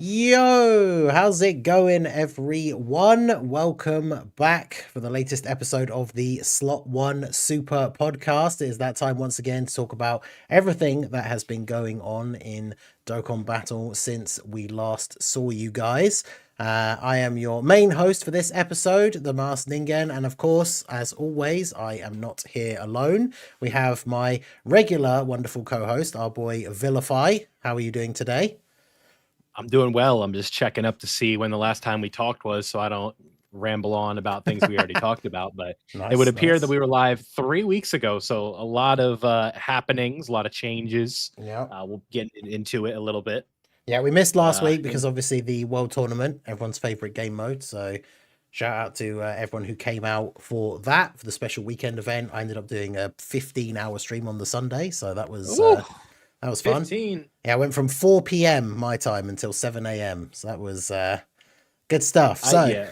Yo, how's it going, everyone? Welcome back for the latest episode of the Slot One Super Podcast. It is that time once again to talk about everything that has been going on in Dokkan Battle since we last saw you guys. I am your main host for this episode, the Masked Ningen, and of course, as always, I am not here alone. We have my regular wonderful co-host, our boy Vilify. How are you doing today? I'm doing well. I'm just checking up to see when the last time we talked was, so I don't ramble on about things we already talked about. But it would appear that we were live 3 weeks ago, so a lot of happenings, a lot of changes. Yeah. We'll get into it a little bit. Yeah, we missed last week because obviously the World Tournament, everyone's favorite game mode. So shout out to everyone who came out for that, for the special weekend event. I ended up doing a 15-hour stream on the Sunday, so that was fun. 15. Yeah, I went from 4 p.m. my time until 7 a.m. So that was good stuff. So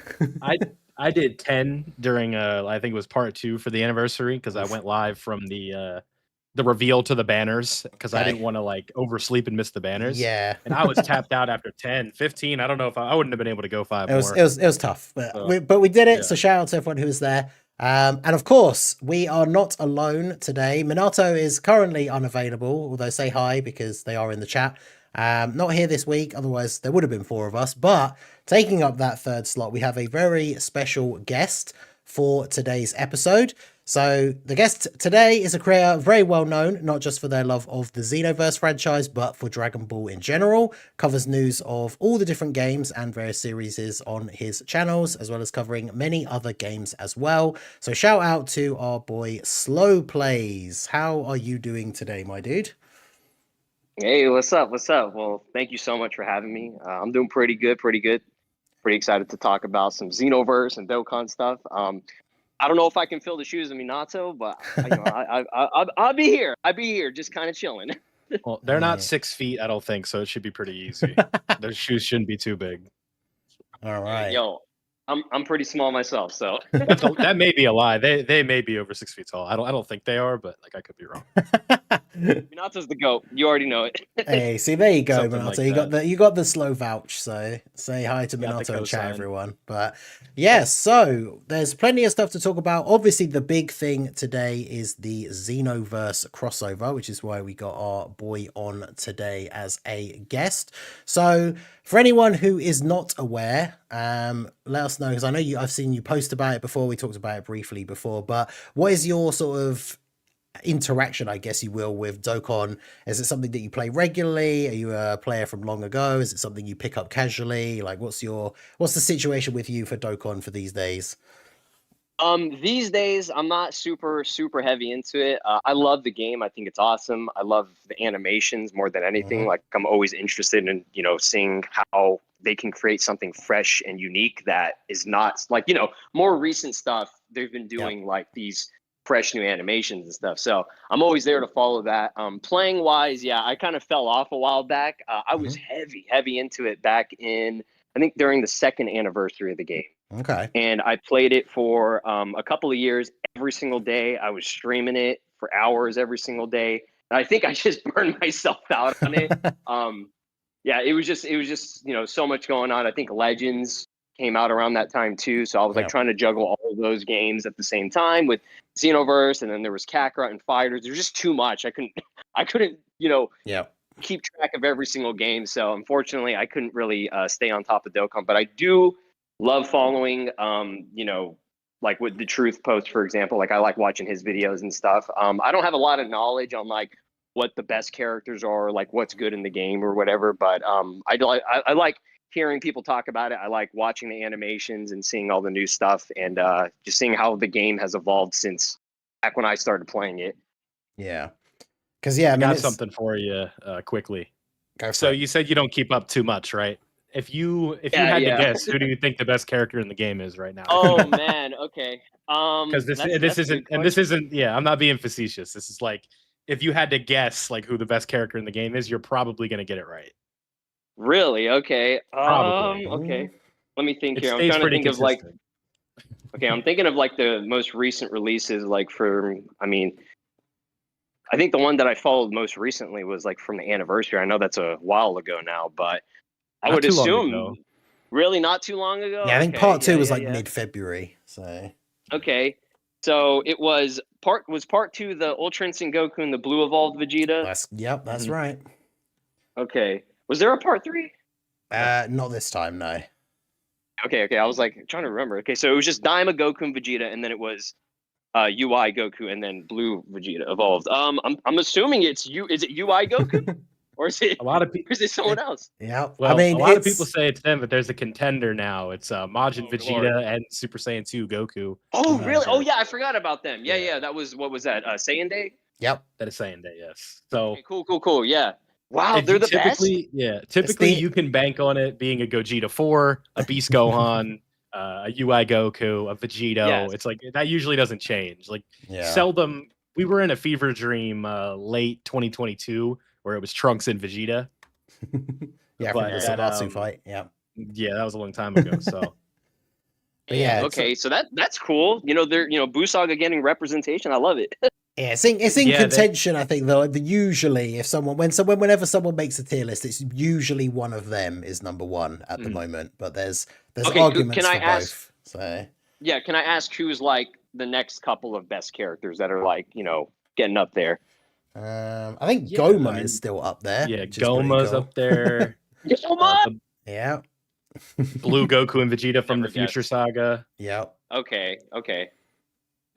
I did 10 during I think it was part 2 for the anniversary because I went live from the reveal to the banners because I didn't want to like oversleep and miss the banners. Yeah. And I was tapped out after 10, 15. I don't know if I wouldn't have been able to go 5 more. It was tough, but we did it. Yeah. So shout out to everyone who was there. And of course, we are not alone today. Minato is currently unavailable, although say hi because they are in the chat. Not here this week, otherwise there would have been 4 of us. But taking up that third slot, we have a very special guest for today's episode. So the guest today is a creator very well known, not just for their love of the Xenoverse franchise, but for Dragon Ball in general. Covers news of all the different games and various series on his channels, as well as covering many other games as well. So shout out to our boy Slow Plays. How are you doing today, my dude? Hey, what's up? What's up? Well, thank you so much for having me. I'm doing pretty good. Pretty excited to talk about some Xenoverse and Dokkan stuff. I don't know if I can fill the shoes of Minato, but I'll be here. I'll be here, just kind of chilling. Well, they're not 6 feet, I don't think, so it should be pretty easy. Their shoes shouldn't be too big. All right. Yo, I'm pretty small myself, so that may be a lie. They may be over 6 feet tall. I don't think they are, but like I could be wrong. Minato's the GOAT. You already know it. Hey, see, there you go, Minato. Like you got the slow vouch, so say hi to Minato and chat, everyone. But yes, so there's plenty of stuff to talk about. Obviously, the big thing today is the Xenoverse crossover, which is why we got our boy on today as a guest. So for anyone who is not aware, let us know, because I know I've seen you post about it before. We talked about it briefly before, but what is your sort of interaction, I guess you will, with Dokkan? Is it something that you play regularly? Are you a player from long ago? Is it something you pick up casually? Like, what's the situation with you for Dokkan for these days? These days I'm not super heavy into it. I love the game. I think it's awesome. I love the animations more than anything. Like, I'm always interested in, seeing how they can create something fresh and unique that is not like, more recent stuff. They've been doing like these fresh new animations and stuff. So I'm always there to follow that. Playing wise, yeah, I kind of fell off a while back. I was heavy into it back in, I think, during the 2nd anniversary of the game. Okay. And I played it for a couple of years. Every single day I was streaming it for hours every single day. And I think I just burned myself out on it. Yeah, it was just so much going on. I think Legends came out around that time too, so I was like trying to juggle all of those games at the same time with Xenoverse, and then there was Kakarot and Fighters. There's just too much. I couldn't keep track of every single game. So unfortunately, I couldn't really stay on top of Dokkan. But I do love following, like with the Truth post, for example. Like, I like watching his videos and stuff. I don't have a lot of knowledge on like what the best characters are, like what's good in the game or whatever. But I like hearing people talk about it. I like watching the animations and seeing all the new stuff, and just seeing how the game has evolved since back when I started playing it. Yeah. Because I got something for you quickly. So you said you don't keep up too much, right? If you had to guess, who do you think the best character in the game is right now? Oh man, okay. Because this isn't. Yeah, I'm not being facetious. This is like, if you had to guess like who the best character in the game is, you're probably gonna get it right. Really? Okay. Probably. Okay. Let me think here. I'm trying to think of like. Okay, I'm thinking of like the most recent releases. Like I think the one that I followed most recently was like from the anniversary. I know that's a while ago now, but I would assume. Really, not too long ago. Yeah, I think part 2 was like mid-February. So okay, so it was part 2 the Ultra Instinct Goku and the Blue Evolved Vegeta. That's right. Okay, was there a part 3? Not this time, no. Okay. I was like trying to remember. Okay, so it was just Daima Goku and Vegeta, and then it was UI Goku, and then Blue Vegeta evolved. I'm assuming it's Is it UI Goku, or is it a lot of people? Is it someone else? Yeah, well, I mean, a lot of people say it's them, but there's a contender now. It's Majin Vegeta and Super Saiyan 2 Goku. Oh, really? Oh, yeah, I forgot about them. Yeah. That was what was that? Saiyan Day. Yep, that is Saiyan Day. Yes. So okay, cool. Yeah. Wow, they're the best. Yeah, typically you can bank on it being a Gogeta 4, a Beast Gohan, a UI Goku, a Vegito. Yes. It's like that usually doesn't change. Like seldom. We were in a fever dream late 2022 where it was Trunks and Vegeta. Yeah, from the Sabatsu fight. Yeah, that was a long time ago. So. But yeah. Okay, so that's cool. They're Busaga getting representation. I love it. Yeah, it's in contention. I think though. Usually, whenever someone makes a tier list, it's usually one of them is number one at the moment. But there's arguments for both. So yeah, can I ask who's like the next couple of best characters that are like getting up there? I think Goma is still up there. Yeah, Goma's up there. Yeah. Blue Goku and Vegeta from the Future Saga. Yeah. Okay.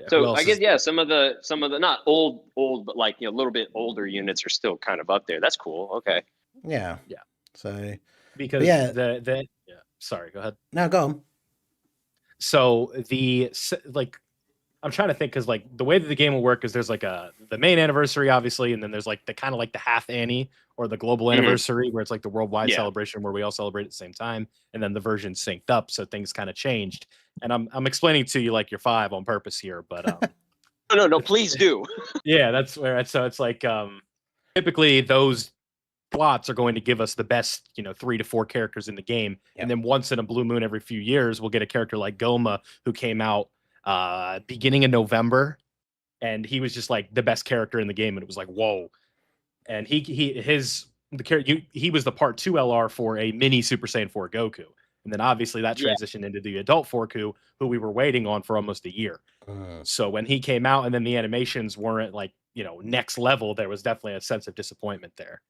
Yeah, so I guess some of the not old but like a little bit older units are still kind of up there. That's cool. Okay. Yeah. So because sorry, go ahead. No, go on. So I'm trying to think because like the way that the game will work is there's like the main anniversary obviously, and then there's like the kind of like the half annie or the global anniversary where it's like the worldwide celebration where we all celebrate at the same time, and then the version synced up, so things kind of changed. And I'm explaining to you like you're 5 on purpose here, but no, please do. Yeah, that's where so it's like typically those plots are going to give us the best 3 to 4 characters in the game, and then once in a blue moon every few years we'll get a character like Goma who came out beginning of November, and he was just like the best character in the game, and it was like whoa. And he was the part 2 LR for a mini Super Saiyan 4 Goku, and then obviously that transitioned into the adult Forku, who we were waiting on for almost a year. So when he came out and then the animations weren't like next level, there was definitely a sense of disappointment there.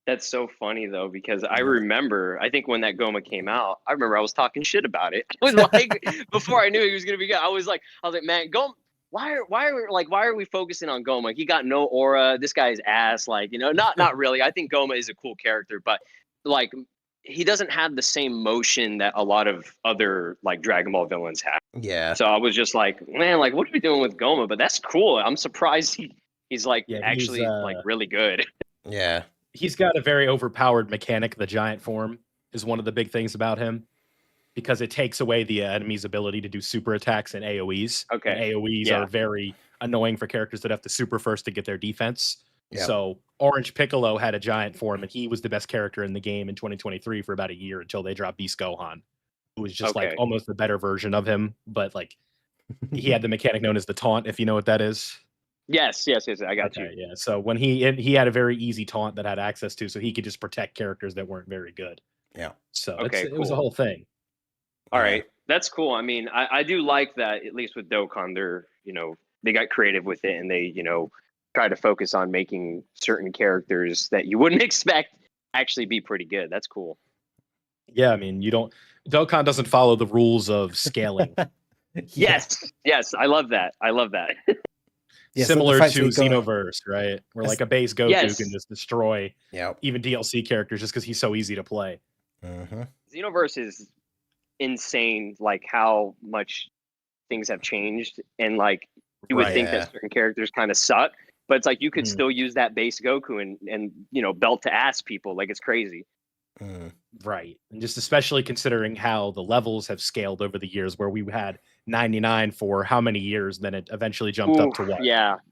That's so funny though, because I remember, I think when that Goma came out, I was talking shit about it. I was like, before I knew he was gonna be good, I was like, man, Goma, why are we focusing on Goma? He got no aura. This guy's ass. Like, not really. I think Goma is a cool character, but like he doesn't have the same motion that a lot of other like Dragon Ball villains have. Yeah. So I was just like, man, like what are we doing with Goma? But that's cool. I'm surprised he's like actually like really good. Yeah. He's got a very overpowered mechanic. The giant form is one of the big things about him, because it takes away the enemy's ability to do super attacks and AoEs. Okay. And AoEs are very annoying for characters that have to super first to get their defense. Yeah. So Orange Piccolo had a giant form, and he was the best character in the game in 2023 for about a year until they dropped Beast Gohan, who was just like almost the better version of him. But like he had the mechanic known as the taunt, if you know what that is. Yes. I got you. Yeah. So when he had a very easy taunt that had access to, so he could just protect characters that weren't very good. Yeah. So it was a whole thing. All right, that's cool. I mean, I do like that. At least with Dokkan, they're they got creative with it, and they try to focus on making certain characters that you wouldn't expect actually be pretty good. That's cool. Yeah, I mean, Dokkan doesn't follow the rules of scaling. Yes, I love that. Yeah, similar to Xenoverse, right? Where like a base Goku can just destroy even DLC characters just because he's so easy to play. Xenoverse is insane, like how much things have changed, and like you would think that certain characters kind of suck, but it's like you could still use that base Goku and belt to ass people. Like it's crazy. Right. And just especially considering how the levels have scaled over the years, where we had 99 for how many years, then it eventually jumped up to what?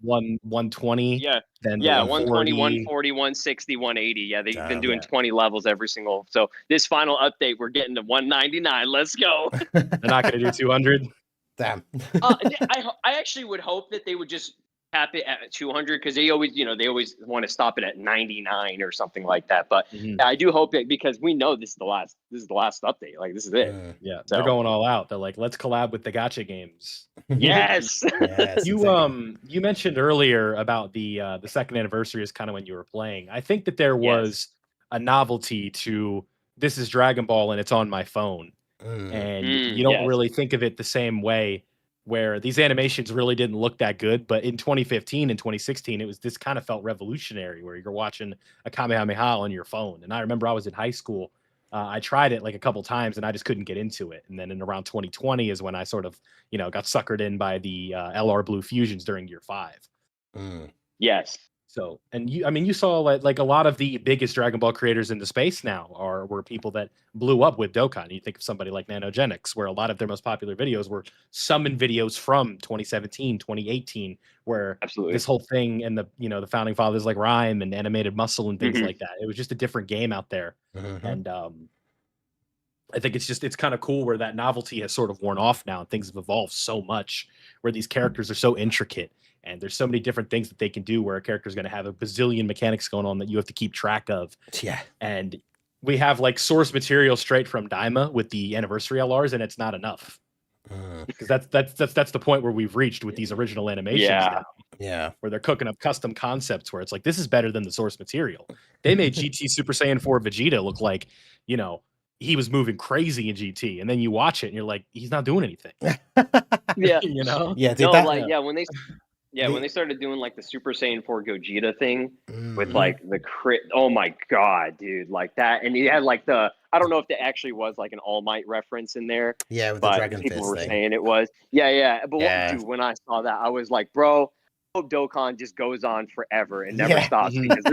120. Then 120, 140, 160, 180. They've been doing 20 levels every single. So this final update, we're getting to 199. Let's go. They're not going to do 200. Damn. I actually would hope that they would just cap it at 200 because they always want to stop it at 99 or something like that. But I do hope that, because we know this is the last update. Like, this is it. Yeah, so they're going all out. They're like, let's collab with the gacha games. Yes. Yes, You exactly. you mentioned earlier about the second anniversary is kind of when you were playing. I think that there was a novelty to this is Dragon Ball and it's on my phone. And you don't really think of it the same way, where these animations really didn't look that good. But in 2015 and 2016, this kind of felt revolutionary, where you're watching a Kamehameha on your phone. And I remember I was in high school. I tried it like a couple times and I just couldn't get into it. And then in around 2020 is when I sort of, got suckered in by the LR Blue fusions during year 5. Yes. So, and you saw like a lot of the biggest Dragon Ball creators in the space now were people that blew up with Dokkan. You think of somebody like Nanogenics, where a lot of their most popular videos were summon videos from 2017, 2018, where this whole thing and the founding fathers like Rhyme and Animated Muscle and things like that. It was just a different game out there. And I think it's kind of cool where that novelty has sort of worn off now and things have evolved so much, where these characters are so intricate. And there's so many different things that they can do, where a character is going to have a bazillion mechanics going on that you have to keep track of. Yeah. And we have like source material straight from Daima with the anniversary LRs, and it's not enough. Because that's the point where we've reached with these original animations now. Yeah. Where they're cooking up custom concepts where it's like, this is better than the source material. They made GT Super Saiyan 4 Vegeta look like, he was moving crazy in GT, and then you watch it and you're like, he's not doing anything. Yeah. Yeah, dude, when they started doing like the Super Saiyan 4 Gogeta thing with like the crit, oh my god, dude, like that, and you had like I don't know if there actually was like an All Might reference in there. Yeah, with but the Dragon people Fist were thing. saying it was. But dude, when I saw that, I was like, bro, I hope Dokkan just goes on forever and never stops, because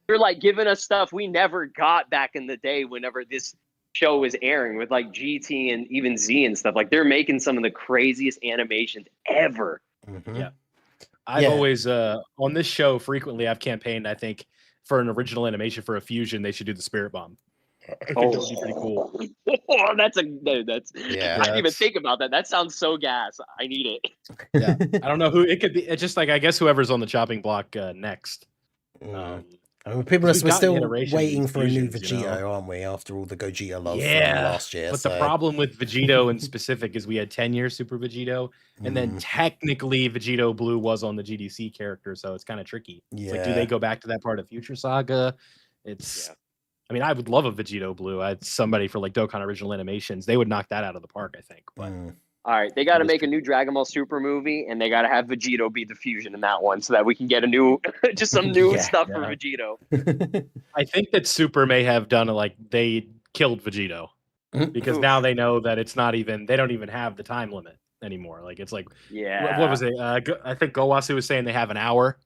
they're like giving us stuff we never got back in the day whenever this show was airing with like GT and even Z and stuff. Like, they're making some of the craziest animations ever. Yeah. I've always on this show frequently I've campaigned, I think, for an original animation for a fusion, they should do the Spirit Bomb. I think that would be pretty cool. I didn't even think about that. That sounds so gas. I need it. Yeah. I don't know who it could be. It's just like, I guess whoever's on the chopping block next. People are still waiting for a new Vegito, aren't we? After all the Gogeta love from last year. But the problem with Vegito in specific is we had 10-year Super Vegito, and then technically Vegito Blue was on the GDC character, so it's kind of tricky. It's like, do they go back to that part of Future Saga? I mean, I would love a Vegito Blue. I had somebody for like Dokkan Original Animations. They would knock that out of the park, I think. But all right, they got to make a new Dragon Ball Super movie, and they got to have Vegito be the fusion in that one, so that we can get a new, just some new stuff for Vegito. I think that Super may have done like they killed Vegito, because now they know that it's not even, they don't even have the time limit anymore. Like, it's like, what was it? I think Gowasu was saying they have an hour.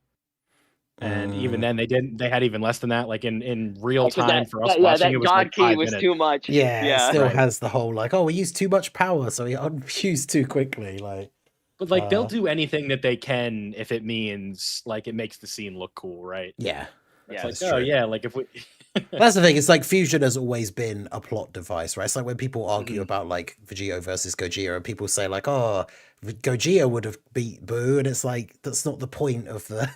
And even then, they had even less than that. Like in real time for us watching, it was God like key 5 was minutes. too much. It still has the whole like, we used too much power, so we unfused too quickly. Like, but like they'll do anything that they can if it means like it makes the scene look cool, right? Yeah, it's like, like if we. That's the thing. It's like fusion has always been a plot device, right? It's like when people argue about like Vegito versus Gogeta, and people say like, Gogeta would have beat Boo, and it's like, that's not the point of the.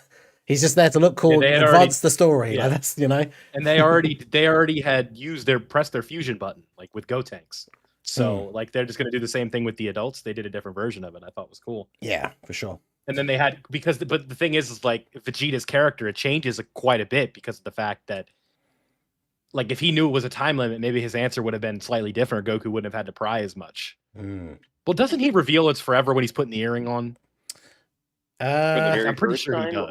He's just there to look cool and advance the story. Like, that's, And they already had pressed their fusion button, like with Gotenks. So like they're just gonna do the same thing with the adults. They did a different version of it. I thought was cool. Yeah, for sure. And then they had but the thing is like Vegeta's character, it changes quite a bit because of the fact that like if he knew it was a time limit, maybe his answer would have been slightly different. Goku wouldn't have had to pry as much. Well, doesn't he reveal it's forever when he's putting the earring on? I'm pretty sure he does.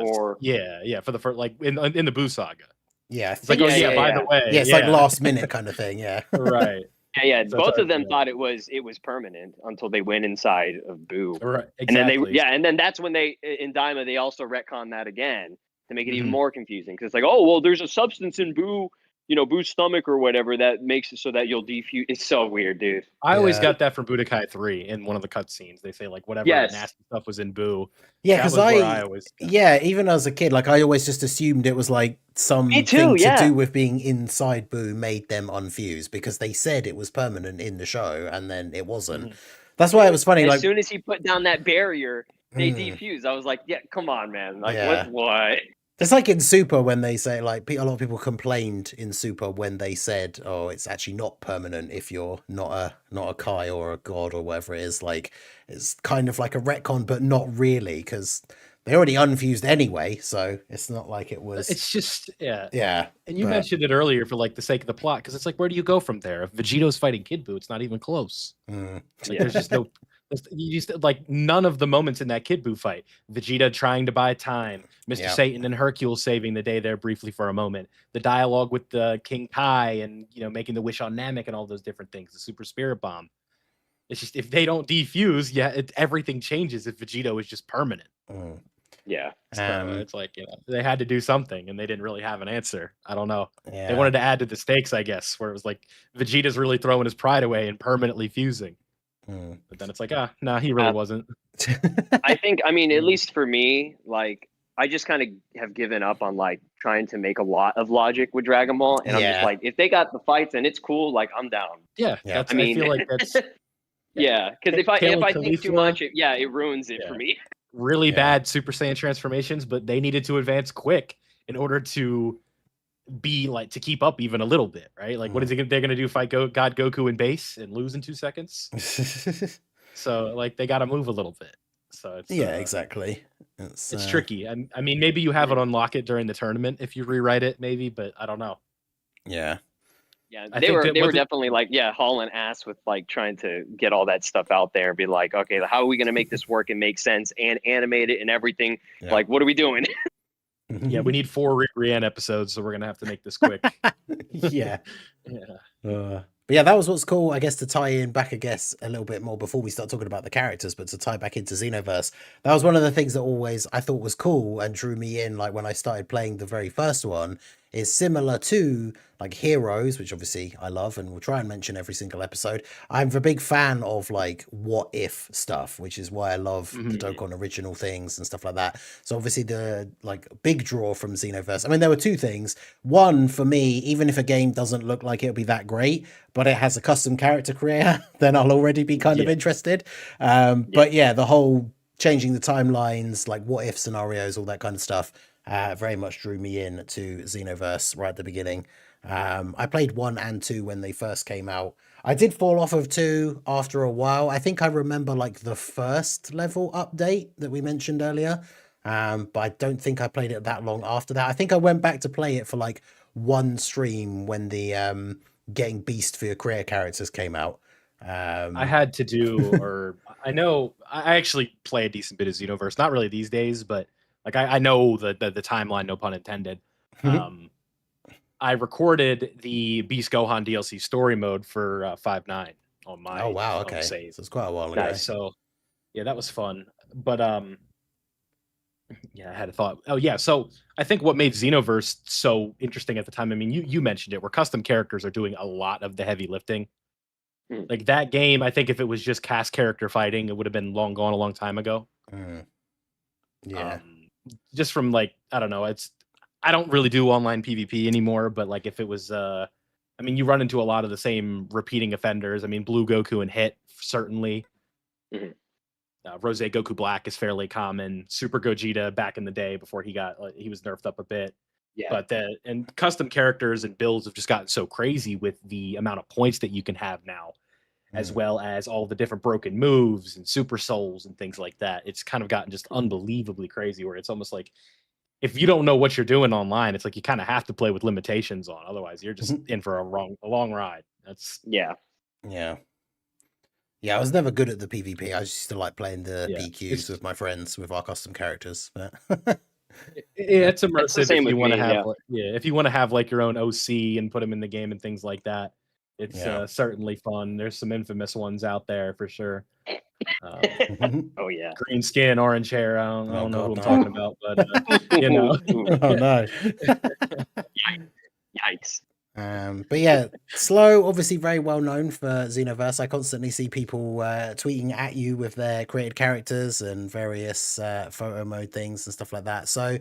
For the first, like in the Buu saga. Yeah, it's like, by the way, it's like last minute kind of thing. Yeah, right. Yeah. Both of them thought it was permanent until they went inside of Buu. Right. Exactly. And then that's when they in Daima they also retcon that again to make it even more confusing, because it's like, there's a substance in Buu. Boo's stomach or whatever that makes it so that you'll defuse. It's so weird, dude. I always got that from Budokai 3 in one of the cutscenes. They say like whatever nasty stuff was in Boo. Yeah, because even as a kid, like I always just assumed it was like something to do with being inside Boo made them unfuse, because they said it was permanent in the show and then it wasn't. That's why it was funny. As soon as he put down that barrier, they defuse. I was like, yeah, come on, man. Like, Yeah. what? It's like in Super when they say, like, a lot of people complained in Super when they said, "Oh, it's actually not permanent if you're not a Kai or a god or whatever it is." Like, it's kind of like a retcon, but not really, because they already unfused anyway. So it's not like it was. It's just yeah. And you mentioned it earlier for like the sake of the plot, because it's like, where do you go from there? If Vegeto's fighting Kid Buu, it's not even close. Like, there's just no. You just like none of the moments in that Kid Buu fight. Vegeta trying to buy time, Mr. Satan and Hercule saving the day there briefly for a moment. The dialogue with the King Kai and making the wish on Namek and all those different things. The Super Spirit Bomb. It's just if they don't defuse, everything changes. If Vegito is just permanent. Yeah. So it's like they had to do something, and they didn't really have an answer. I don't know. Yeah. They wanted to add to the stakes, I guess, where it was like Vegeta's really throwing his pride away and permanently fusing. But then it's like, no, he really wasn't. I mean, at least for me, like, I just kind of have given up on like trying to make a lot of logic with Dragon Ball, and I'm just like, if they got the fights and it's cool, like I'm down. Yeah. I feel like that's because if I think too much, it ruins it for me. Really bad Super Saiyan transformations, but they needed to advance quick in order to be like to keep up even a little bit, right? Like, what is they're gonna do? Fight God Goku in base and lose in 2 seconds? So like they got to move a little bit. So it's exactly. It's tricky. I mean, maybe you have it unlock it during the tournament if you rewrite it, maybe, but I don't know. Yeah, they were definitely like hauling ass with like trying to get all that stuff out there and be like, okay, how are we gonna make this work and make sense and animate it and everything? Like, what are we doing? Yeah, we need 4 Rian episodes, so we're gonna have to make this quick. But yeah, that was what's cool, I guess, to tie in back, I guess, a little bit more before we start talking about the characters, but to tie back into Xenoverse. That was one of the things that always I thought was cool and drew me in, like when I started playing the very first one, is similar to like Heroes, which obviously I love and we'll try and mention every single episode. I'm a big fan of like what if stuff, which is why I love the Dokkan original things and stuff like that. So obviously the like big draw from Xenoverse, I mean, there were 2 things. One, for me, even if a game doesn't look like it'll be that great, but it has a custom character creator, then I'll already be kind of interested. But yeah, the whole changing the timelines, like what if scenarios, all that kind of stuff, very much drew me in to Xenoverse right at the beginning. I played 1 and 2 when they first came out. I did fall off of 2 after a while. I think I remember like the first level update that we mentioned earlier. But I don't think I played it that long after that. I think I went back to play it for like 1 stream when the getting beast for your career characters came out. I had to do, or I know I actually play a decent bit of Xenoverse, not really these days, but like I know the timeline, no pun intended. I recorded the Beast Gohan DLC story mode for 5.9 on my okay, save. So it's quite a while ago. So yeah, that was fun. But yeah, I had a thought. Oh yeah, so I think what made Xenoverse so interesting at the time, I mean, you mentioned it, where custom characters are doing a lot of the heavy lifting. Like that game, I think if it was just cast character fighting, it would have been long gone a long time ago. Yeah. Just from like, I don't know, I don't really do online PvP anymore, but like if it was I mean, you run into a lot of the same repeating offenders. I mean, Blue Goku and Hit, certainly. Rose Goku Black is fairly common. Super Gogeta back in the day before he was nerfed up a bit. But and custom characters and builds have just gotten so crazy with the amount of points that you can have now, as well as all the different broken moves and super souls and things like that. It's kind of gotten just unbelievably crazy, where it's almost like if you don't know what you're doing online, it's like you kind of have to play with limitations on. Otherwise, you're just in for a long ride. That's Yeah, I was never good at the PvP. I just used to like playing the PQs with my friends with our custom characters. But it's immersive if you want to have if you want to have like your own OC and put them in the game and things like that. It's certainly fun. There's some infamous ones out there for sure. Oh yeah, green skin, orange hair. I don't know who I'm talking about, but you know. Oh no. Yikes. But yeah, Slow, obviously very well known for Xenoverse. I constantly see people tweeting at you with their created characters and various photo mode things and stuff like that. So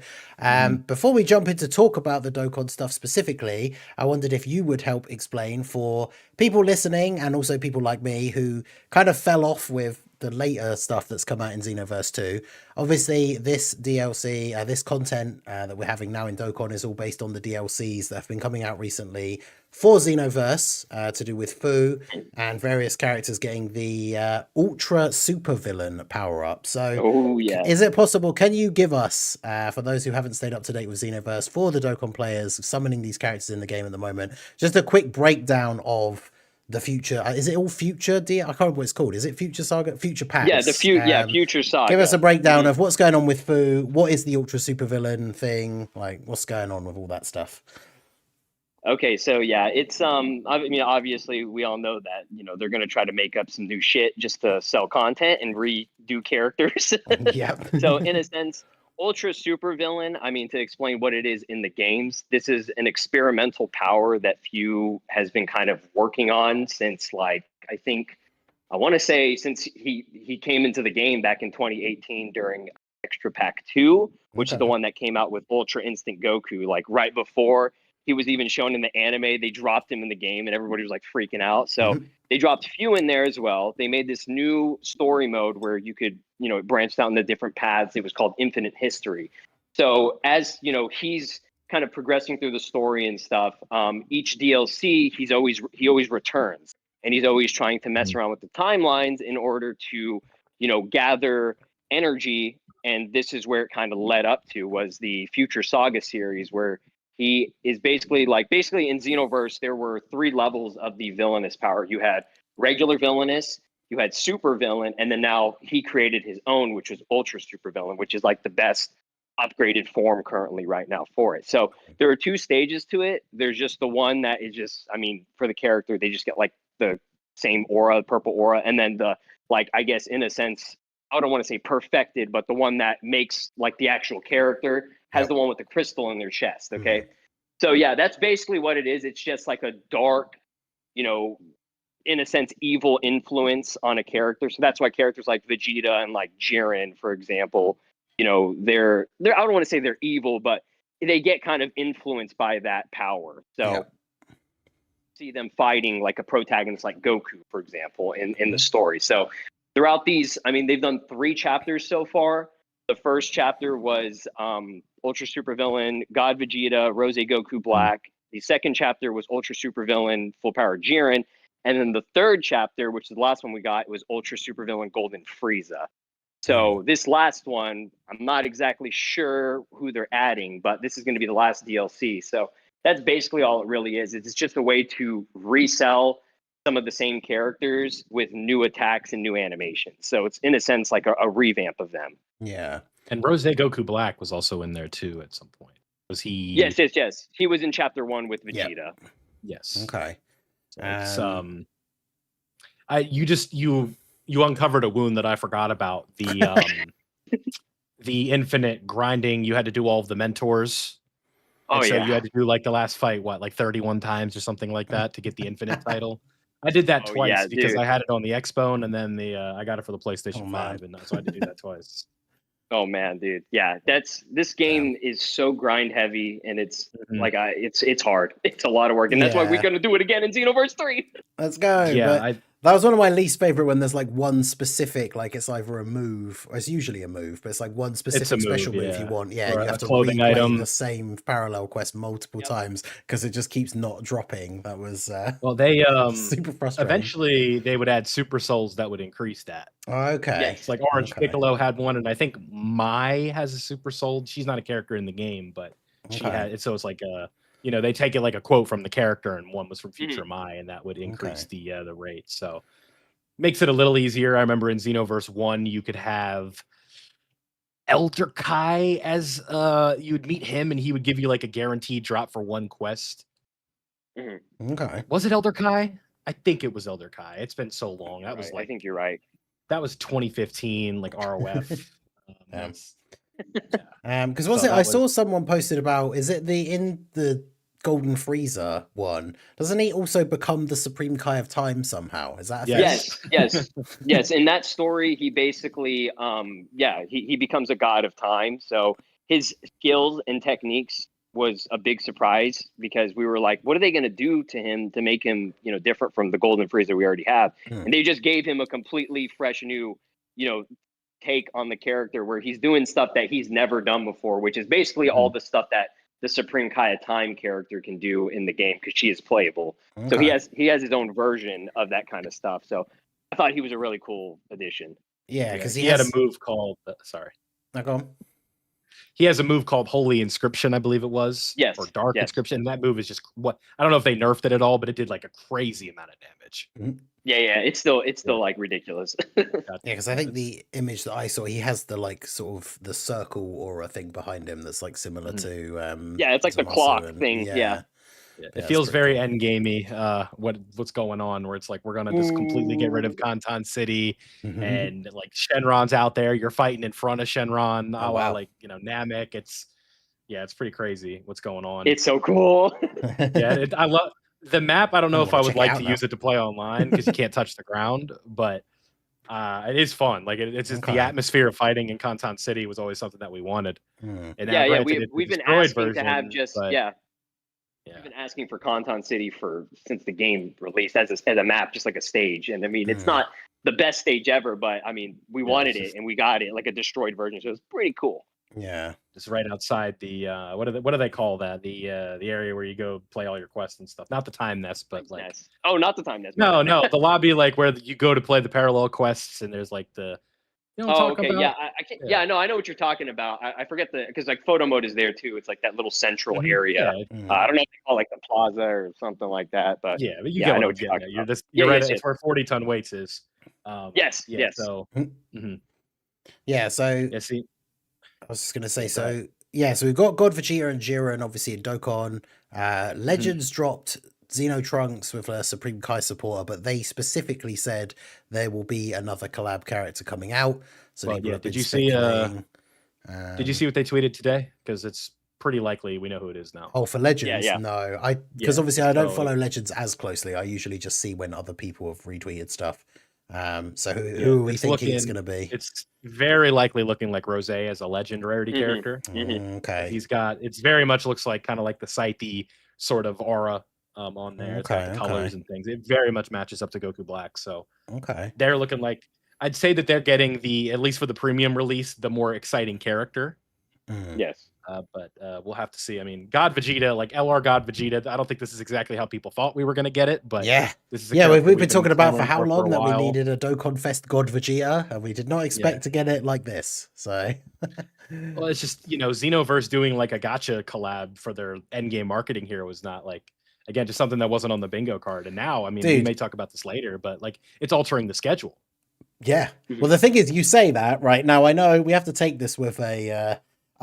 before we jump into talk about the Dokkan stuff specifically, I wondered if you would help explain for people listening and also people like me who kind of fell off with the later stuff that's come out in Xenoverse 2. Obviously, this DLC, this content that we're having now in Dokkan is all based on the DLCs that have been coming out recently for Xenoverse, to do with Fu and various characters getting the ultra super villain power up. So, is it possible? Can you give us, for those who haven't stayed up to date with Xenoverse, for the Dokkan players summoning these characters in the game at the moment, just a quick breakdown of the future? Is it all future? I can't remember what it's called. Is it Future Saga? Future Packs? Yeah, Future Saga. Give us a breakdown of what's going on with Fu. What is the ultra super villain thing? Like, what's going on with all that stuff? Okay, so yeah, it's I mean, obviously we all know that, they're going to try to make up some new shit just to sell content and redo characters. Yeah. So in a sense, ultra super villain, I mean, to explain what it is in the games, this is an experimental power that Few has been kind of working on since, like, I want to say since he came into the game back in 2018 during Extra Pack 2, which is the one that came out with Ultra Instinct Goku, like right before he was even shown in the anime. They dropped him in the game and everybody was like freaking out. So they dropped Few in there as well. They made this new story mode where you could, it branched out into different paths. It was called Infinite History. So as, he's kind of progressing through the story and stuff, each DLC, he always returns, and he's always trying to mess around with the timelines in order to, gather energy. And this is where it kind of led up to was the Future Saga series, where he is basically in Xenoverse, there were 3 levels of the villainous power. You had regular villainous, you had super villain, and then now he created his own, which was ultra super villain, which is like the best upgraded form currently right now for it. So there are 2 stages to it. There's just the one that is just, I mean, for the character, they just get like the same aura, purple aura, and then the, like, I guess in a sense, I don't want to say perfected, but the one that makes like the actual character has the one with the crystal in their chest. Okay. So yeah, that's basically what it is. It's just like a dark, in a sense, evil influence on a character. So that's why characters like Vegeta and like Jiren, for example, they're I don't want to say they're evil, but they get kind of influenced by that power. So see them fighting like a protagonist like Goku, for example, in the story. So throughout these, I mean, they've done 3 chapters so far. The first chapter was Ultra Super Villain, God Vegeta, Rose Goku Black. The second chapter was Ultra Super Villain, Full Power Jiren. And then the third chapter, which is the last one we got, was Ultra Super Villain Golden Frieza. So this last one, I'm not exactly sure who they're adding, but this is going to be the last DLC. So that's basically all it really is. It's just a way to resell some of the same characters with new attacks and new animations. So it's in a sense like a revamp of them. Yeah. And Rose Goku Black was also in there too at some point. Was he? Yes. He was in chapter 1 with Vegeta. Yep. Yes. Okay. So it's, you uncovered a wound that I forgot about. The the infinite grinding. You had to do all of the mentors. So you had to do like the last fight, like 31 times or something like that to get the infinite title. I did that twice because I had it on the Xbone, and then I got it for the PlayStation 5, and so I had to do that twice. Oh man, dude. Yeah, this game is so grind heavy, and it's like it's hard. It's a lot of work, and that's why we're gonna do it again in Xenoverse 3. Let's go. Yeah, that was one of my least favorite when there's like one specific, like it's either a move, or it's usually a move, but it's like one specific special move you want. Yeah, or you have to replay item. The same parallel quest multiple times because it just keeps not dropping. That was well, they super frustrating. Eventually, they would add super souls that would increase that. Okay, yes, like Orange Piccolo had one, and I think Mai has a super soul. She's not a character in the game, but she had it. So it's like they take it like a quote from the character, and one was from Future Mai, and that would increase the rate. So makes it a little easier. I remember in Xenoverse 1, you could have Elder Kai as you'd meet him, and he would give you like a guaranteed drop for one quest. Okay, was it Elder Kai? I think it was Elder Kai. It's been so long. That was like, I think you're right. That was 2015, like ROF. Because I saw someone posted about, is it in the Golden Frieza one? Doesn't he also become the Supreme Kai of Time somehow? Is that a thing? Yes. In that story, he basically, he becomes a god of time. So his skills and techniques was a big surprise because we were like, what are they going to do to him to make him, different from the Golden Frieza we already have? And they just gave him a completely fresh new, take on the character where he's doing stuff that he's never done before, which is basically all the stuff that the Supreme Kai of Time character can do in the game because she is playable. Okay. So he has his own version of that kind of stuff. So I thought he was a really cool addition. Yeah, because he had a move called Go on. He has a move called Holy Inscription, I believe it was. Yes. Or Dark Inscription. And that move is just I don't know if they nerfed it at all, but it did like a crazy amount of damage. Yeah. It's still like ridiculous. Yeah, because I think the image that I saw, he has the like sort of the circle aura thing behind him that's like similar to it's like the clock thing. Yeah. It feels very endgamey, what's going on, where it's like we're gonna just completely get rid of Kantan City, and like Shenron's out there, you're fighting in front of Shenron, like Namek. It's pretty crazy what's going on. It's so cool. I love the map. I don't know if I would like to use it to play online because you can't touch the ground, but it is fun. Like it's just the atmosphere of fighting in Kantan City was always something that we wanted. And we've been asking to have We've been asking for Kantan City since the game released as a map, just like a stage. And I mean, it's not the best stage ever, but I mean, we wanted it and we got it, like a destroyed version. So it's pretty cool. Yeah, just right outside the what do they call that? The area where you go play all your quests and stuff. Not the time nest, but like not the time nest. No, the lobby, like where you go to play the parallel quests, and there's like the. Okay. About? Yeah, I can't. Yeah, no, I know what you're talking about. I forget because like photo mode is there too. It's like that little central area. I don't know if they call it like the plaza or something like that, but but you get what I'm getting at. You're right. It's where 40-ton weights is. Yes. So. Yeah. So. Yeah. See. I was just gonna say so we've got God Vegeta and Jiren obviously in Dokkan. Legends dropped Xeno Trunks with a Supreme Kai supporter, but they specifically said there will be another collab character coming out. So did you see what they tweeted today? Because it's pretty likely we know who it is now. Oh, for Legends? No, because obviously I don't follow Legends as closely. I usually just see when other people have retweeted stuff. So who are we thinking it's going to be? It's very likely looking like Rose as a legend rarity character. Okay, it's very much looks like kind of like the Scythe sort of aura on there. It's got the colors and things. It very much matches up to Goku Black. So they're looking like, I'd say that they're getting at least for the premium release, the more exciting character. Yes. But we'll have to see. I mean, God Vegeta, like LR God Vegeta, I don't think this is exactly how people thought we were going to get it, but this is we've been talking about for how long that we needed a Dokkan Fest God Vegeta, and we did not expect to get it like this. So, well, it's just Xenoverse doing like a gacha collab for their endgame marketing here was not like, again, just something that wasn't on the bingo card. And now, I mean, we may talk about this later, but like it's altering the schedule. Yeah. Well, the thing is, you say that right now. I know we have to take this with a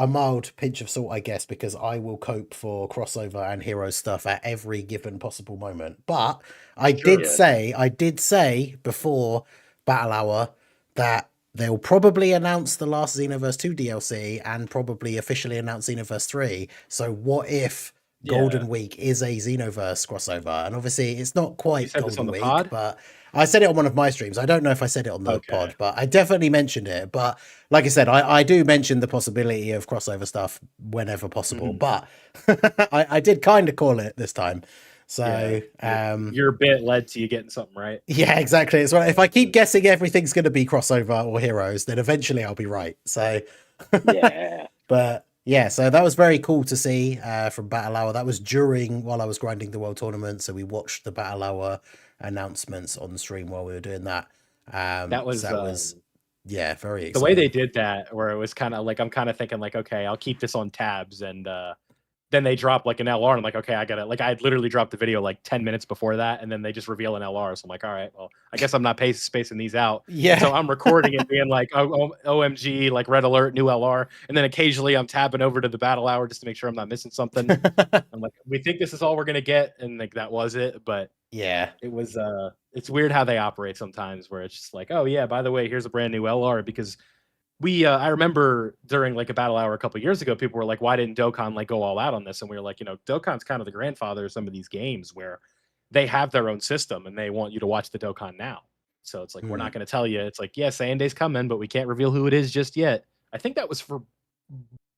mild pinch of salt, I guess, because I will cope for crossover and hero stuff at every given possible moment. But I did say before Battle Hour that they'll probably announce the last Xenoverse 2 DLC and probably officially announce Xenoverse 3. So what if Golden Week is a Xenoverse crossover? And obviously it's not quite Golden Week, but I said it on one of my streams. I don't know if I said it on the pod, but I definitely mentioned it. But like I said, I do mention the possibility of crossover stuff whenever possible. But I did kind of call it this time. So your bit led to you getting something right. Yeah, exactly. It's right. If I keep guessing everything's going to be crossover or heroes, then eventually I'll be right. So but yeah, so that was very cool to see from Battle Hour. That was while I was grinding the World Tournament. So we watched the Battle Hour announcements on the stream while we were doing that. That was very exciting. The way they did that, where it was kind of like, I'm kind of thinking like, okay, I'll keep this on tabs, and then they drop like an LR, and I'm like, okay, I got it. Like I had literally dropped the video like 10 minutes before that, and then they just reveal an LR. So I'm like, all right, well, I guess I'm not spacing these out. Yeah. So I'm recording it being like, OMG, like red alert, new LR. And then occasionally I'm tabbing over to the Battle Hour just to make sure I'm not missing something. I'm like, we think this is all we're going to get. And like, that was it. But yeah, it was, it's weird how they operate sometimes, where it's just like, oh yeah, by the way, here's a brand new LR, because I remember during like a Battle Hour a couple of years ago, people were like, why didn't Dokkan like go all out on this? And we were like, Dokkan's kind of the grandfather of some of these games where they have their own system and they want you to watch the Dokkan now. So it's like, we're not going to tell you. It's like, yeah, Sanday's coming, but we can't reveal who it is just yet. I think that was for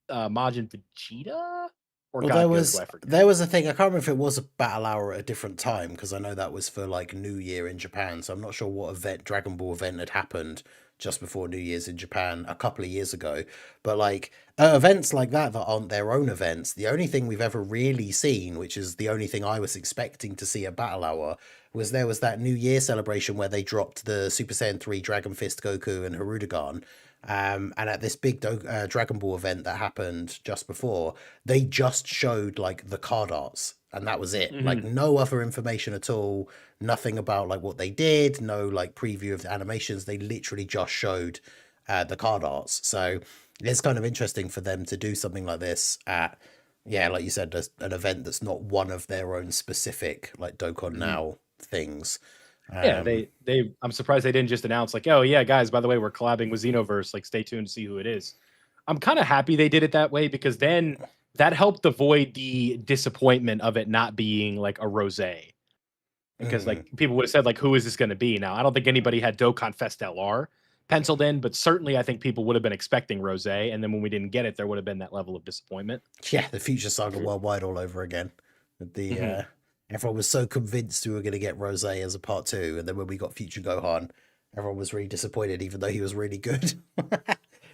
Majin Vegeta Or Well, God knows who I forget. there was a thing. I can't remember if it was a battle hour at a different time because I know that was for like New Year in Japan. So I'm not sure what Dragon Ball event had happened just before New Year's in Japan a couple of years ago. But like events like that aren't their own events. The only thing we've ever really seen, which is the only thing I was expecting to see at battle hour, was there was that New Year celebration where they dropped the Super Saiyan 3 Dragon Fist Goku and Hirudegarn. And at this big Dragon Ball event that happened just before, they just showed like the card arts, and that was it. Like no other information at all, nothing about like what they did, no like preview of the animations. They literally just showed the card arts. So it's kind of interesting for them to do something like this at, yeah, like you said, an event that's not one of their own specific like Dokkan Now things. Yeah, I'm surprised they didn't just announce like, oh yeah, guys, by the way, we're collabing with Xenoverse. Like, stay tuned to see who it is. I'm kind of happy they did it that way because then that helped avoid the disappointment of it not being like a rosé. Because like people would have said like, who is this going to be? Now I don't think anybody had Dokkan Fest LR penciled in, but certainly I think people would have been expecting rosé, and then when we didn't get it, there would have been that level of disappointment. Yeah, the Future Saga Worldwide all over again. The everyone was so convinced we were going to get Rosé as a part 2, and then when we got Future Gohan, everyone was really disappointed, even though he was really good.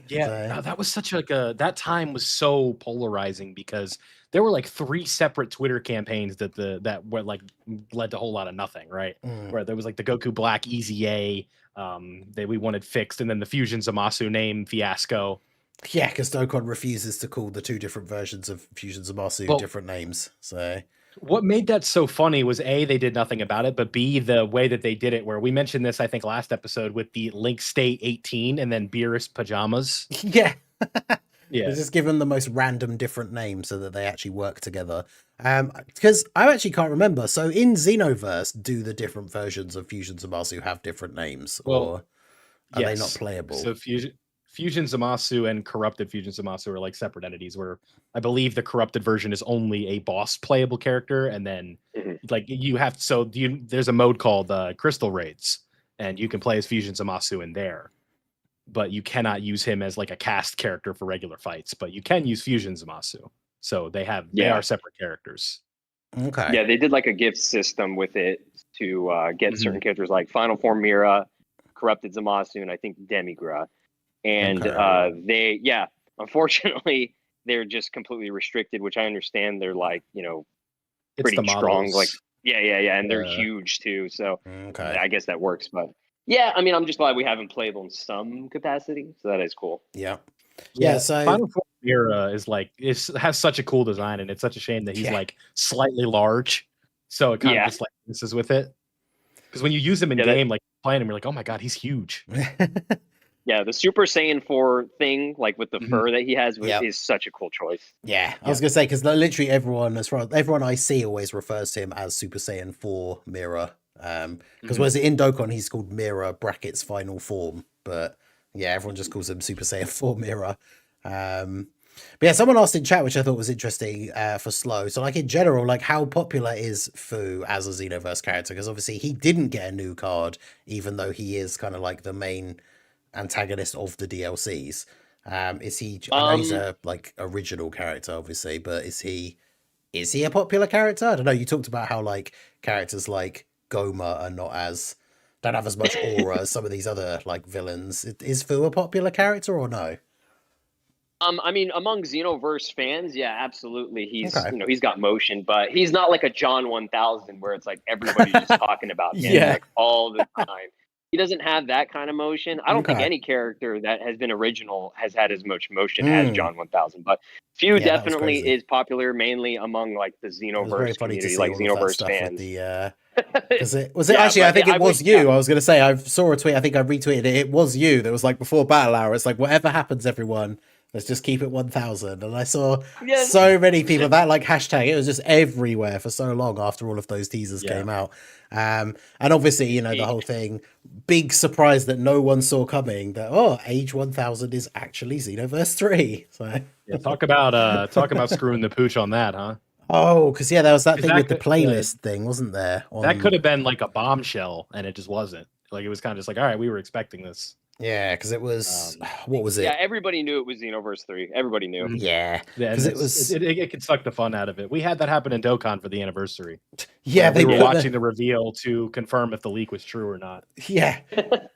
Yeah, that was such like that time was so polarizing because there were like 3 separate Twitter campaigns that were like led to a whole lot of nothing, right? Where there was like the Goku Black Easy A that we wanted fixed, and then the Fusion Zamasu name fiasco. Yeah, because Dokkan refuses to call the 2 different versions of Fusion Zamasu different names. So what made that so funny was A, they did nothing about it, but B, the way that they did it, where we mentioned this, I think, last episode with the Link State 18 and then Beerus Pajamas. Yeah. Yeah. They just give them the most random different names so that they actually work together. Because I actually can't remember. So in Xenoverse, do the different versions of Fusion Zamasu have different names? Or are they not playable? So Fusion Zamasu and Corrupted Fusion Zamasu are like separate entities where I believe the corrupted version is only a boss playable character. And then like you have, there's a mode called Crystal Raids, and you can play as Fusion Zamasu in there, but you cannot use him as like a cast character for regular fights, but you can use Fusion Zamasu. So they are separate characters. Okay. Yeah, they did like a gift system with it to get certain characters like Final Form Mira, Corrupted Zamasu, and I think Demigra. And unfortunately, they're just completely restricted, which I understand. They're like, pretty strong. Like, and they're huge too. So I guess that works. But yeah, I mean, I'm just glad we have him playable in some capacity. So that is cool. Yeah. So Final Form Mira is like has such a cool design, and it's such a shame that he's like slightly large. So it kind of just like misses with it. Because when you use him in game, like playing him, you're like, oh my god, he's huge. Yeah, the Super Saiyan 4 thing, like with the fur that he has, is such a cool choice. Yeah, I was gonna say because literally everyone I see always refers to him as Super Saiyan 4 Mira. Because whereas in Dokkan he's called Mira brackets final form, but yeah, everyone just calls him Super Saiyan 4 Mira. But yeah, someone asked in chat, which I thought was interesting for Slow. So like in general, like how popular is Fu as a Xenoverse character? Because obviously he didn't get a new card, even though he is kind of like the main antagonist of the DLCs. Is he? I know he's a like original character, obviously, but is he a popular character? I don't know. You talked about how like characters like Goma don't have as much aura as some of these other like villains. Is Fu a popular character or no? I mean, among Xenoverse fans, yeah, absolutely. He's he's got motion, but he's not like a John 1000 where it's like everybody's just talking about him like all the time. He doesn't have that kind of motion. I don't think any character that has been original has had as much motion as John 1000. But Fu definitely is popular, mainly among like the Xenoverse community, like Xenoverse fans. Actually, I think it was you. I was going to say, I saw a tweet. I think I retweeted it. It was you that was like before Battle Hour. It's like whatever happens, everyone. Let's just keep it 1000. And I saw so many people that like hashtag. It was just everywhere for so long after all of those teasers came out. And obviously, the whole thing, big surprise that no one saw coming that, Age 1000 is actually Xenoverse 3. So talk about screwing the pooch on that, huh? Oh, because there was that thing with the playlist thing, wasn't there? That could have been like a bombshell, and it just wasn't. Like it was kind of just like, all right, we were expecting this. Yeah, because it was what was it? Yeah, everybody knew it was Xenoverse 3. Everybody knew. Yeah, because it could suck the fun out of it. We had that happen in Dokkan for the anniversary. Yeah, we were watching the reveal to confirm if the leak was true or not. Yeah,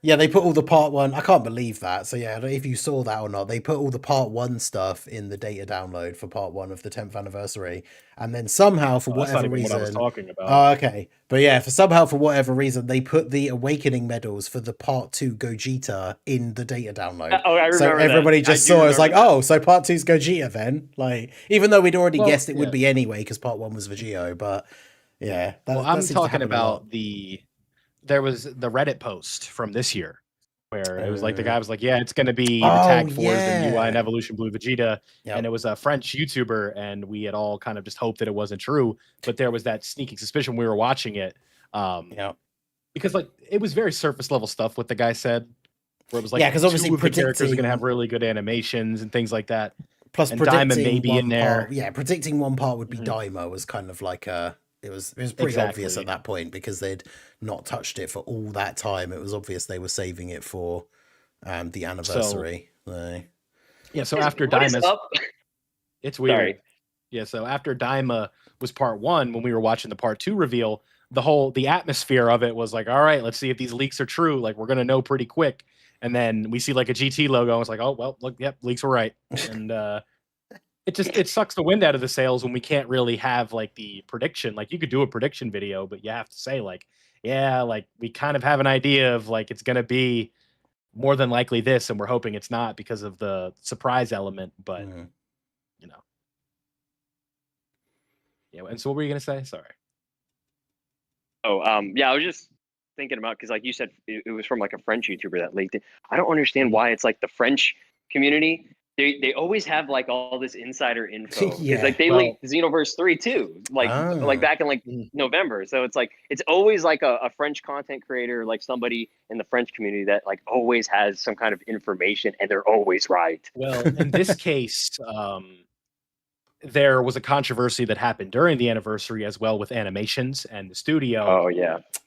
yeah, they put all the part 1. I can't believe that. So yeah, I don't know if you saw that or not. They put all the part 1 stuff in the data download for part 1 of the 10th anniversary, and then somehow for whatever reason, what I was talking about. Oh, okay, but yeah, for whatever reason, they put the awakening medals for the part 2 Gogeta in the data download. I remember so everybody that. just saw it was like, oh, so part 2's Gogeta then. Like, even though we'd already guessed it would be anyway because part 1 was Vegito, but. Yeah, I'm talking about there was the Reddit post from this year where it was like the guy was like, yeah, it's going to be the Tag Force and UI and Evolution Blue Vegeta. Yep. And it was a French YouTuber, and we had all kind of just hoped that it wasn't true. But there was that sneaking suspicion when we were watching it. Because like it was very surface level stuff what the guy said. Where it was like, yeah, because obviously the characters are going to have really good animations and things like that. Plus, and Daima may be in there. Predicting one part would be Daima was kind of like a... It was pretty obvious at that point because they'd not touched it for all that time. It was obvious they were saving it for the anniversary. So after Daima's... It's weird. Sorry. Yeah, so after Daima was part 1, when we were watching the part 2 reveal, the atmosphere of it was like, all right, let's see if these leaks are true. Like, we're going to know pretty quick. And then we see like a GT logo, and it's like, oh, well, look, yep, leaks were right. And... it sucks the wind out of the sails when we can't really have like the prediction. Like you could do a prediction video, but you have to say like, yeah, like we kind of have an idea of like it's going to be more than likely this, and we're hoping it's not because of the surprise element. But you know, yeah. And so what were you going to say? Sorry. Yeah, I was just thinking about because like you said, it was from like a French YouTuber that leaked it. I don't understand why it's like the French community. They always have like all this insider info because like they leaked Xenoverse 3 too, like back in like November. So it's like it's always like a French content creator, like somebody in the French community that like always has some kind of information and they're always right. Well, in this case, there was a controversy that happened during the anniversary as well with animations and the studio.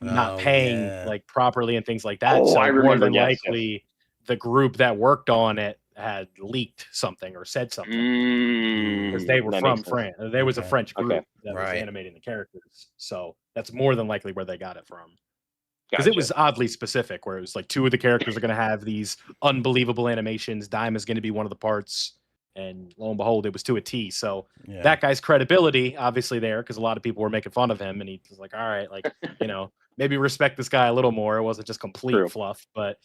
Not paying like properly and things like that. So I remember, more than likely the group that worked on it had leaked something or said something because they were from France. There was a French group that was animating the characters, so that's more than likely where they got it from. Because it was oddly specific, where it was like 2 of the characters are going to have these unbelievable animations. Daima is going to be one of the parts, and lo and behold, it was to a T. So that guy's credibility obviously there, because a lot of people were making fun of him, and he was like, "All right, like maybe respect this guy a little more." It wasn't just complete fluff, but.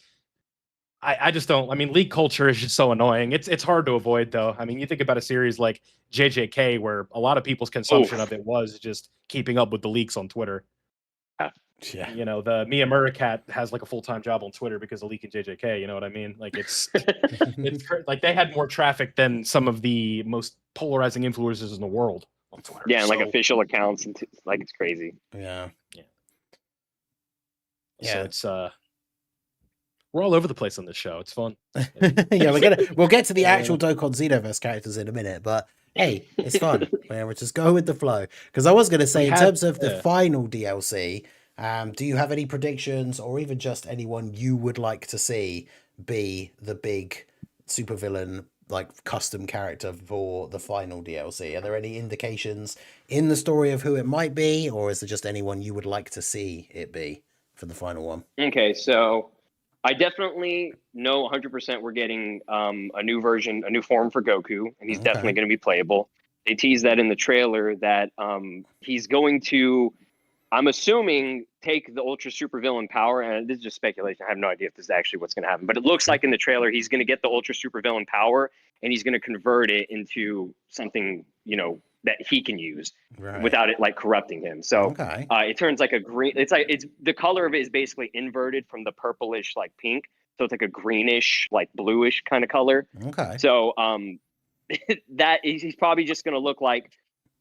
I just don't. I mean, leak culture is just so annoying. It's hard to avoid, though. I mean, you think about a series like JJK, where a lot of people's consumption of it was just keeping up with the leaks on Twitter. Yeah. The Mia Muracat has like a full-time job on Twitter because of leaking JJK. You know what I mean? Like it's like they had more traffic than some of the most polarizing influencers in the world on Twitter. Yeah, and like official accounts, and like it's crazy. Yeah. So it's we're all over the place on this show. It's fun. We'll get to the actual Dokkan Xenoverse characters in a minute, but hey, it's fun. We'll just go with the flow. Because I was going to say, in terms of the final DLC, do you have any predictions, or even just anyone you would like to see be the big supervillain, like custom character for the final DLC? Are there any indications in the story of who it might be, or is it just anyone you would like to see it be for the final one? Okay, so I definitely know 100% we're getting a new version, a new form for Goku, and he's definitely going to be playable. They teased that in the trailer that he's going to, I'm assuming, take the Ultra Super Villain power, and this is just speculation. I have no idea if this is actually what's going to happen, but it looks like in the trailer he's going to get the Ultra Super Villain power, and he's going to convert it into something, that he can use without it like corrupting him. So it turns like a green. It's the color of it is basically inverted from the purplish like pink. So it's like a greenish, like bluish kind of color. So that he's probably just going to look like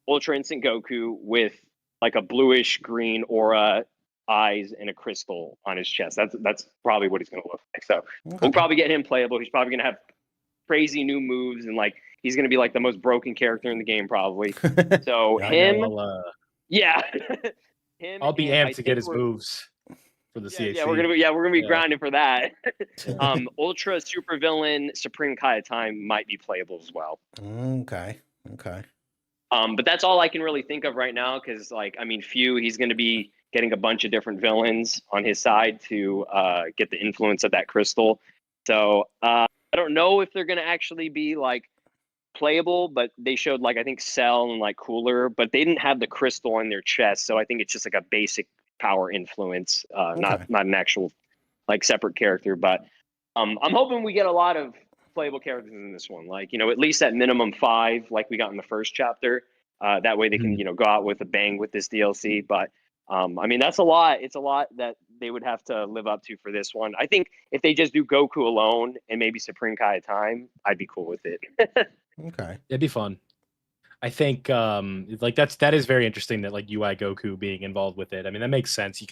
Ultra Instinct Goku with like a bluish green aura, eyes, and a crystal on his chest. That's probably what he's going to look like. So we'll probably get him playable. He's probably going to have crazy new moves, and like he's going to be like the most broken character in the game probably. So him, him. I'll be amped to get his moves. for the Yeah, CAC. we're gonna be Yeah. grinding for that. Ultra super villain Supreme Kai of Time might be playable as well. Okay. But that's all I can really think of right now, because Few, he's going to be getting a bunch of different villains on his side to get the influence of that crystal. So I don't know if they're going to actually be like playable, but they showed I think Cell and Cooler, but they didn't have the crystal on their chest. So I think it's just like a basic power influence, not an actual separate character. But I'm hoping we get a lot of playable characters in this one, at least at minimum 5, like we got in the first chapter. That way they can go out with a bang with this DLC. But that's a lot. It's a lot that they would have to live up to for this one. I think if they just do Goku alone and maybe Supreme Kai of Time, I'd be cool with it. Okay, it'd be fun. I think that is very interesting that UI Goku being involved with it. I mean, that makes sense.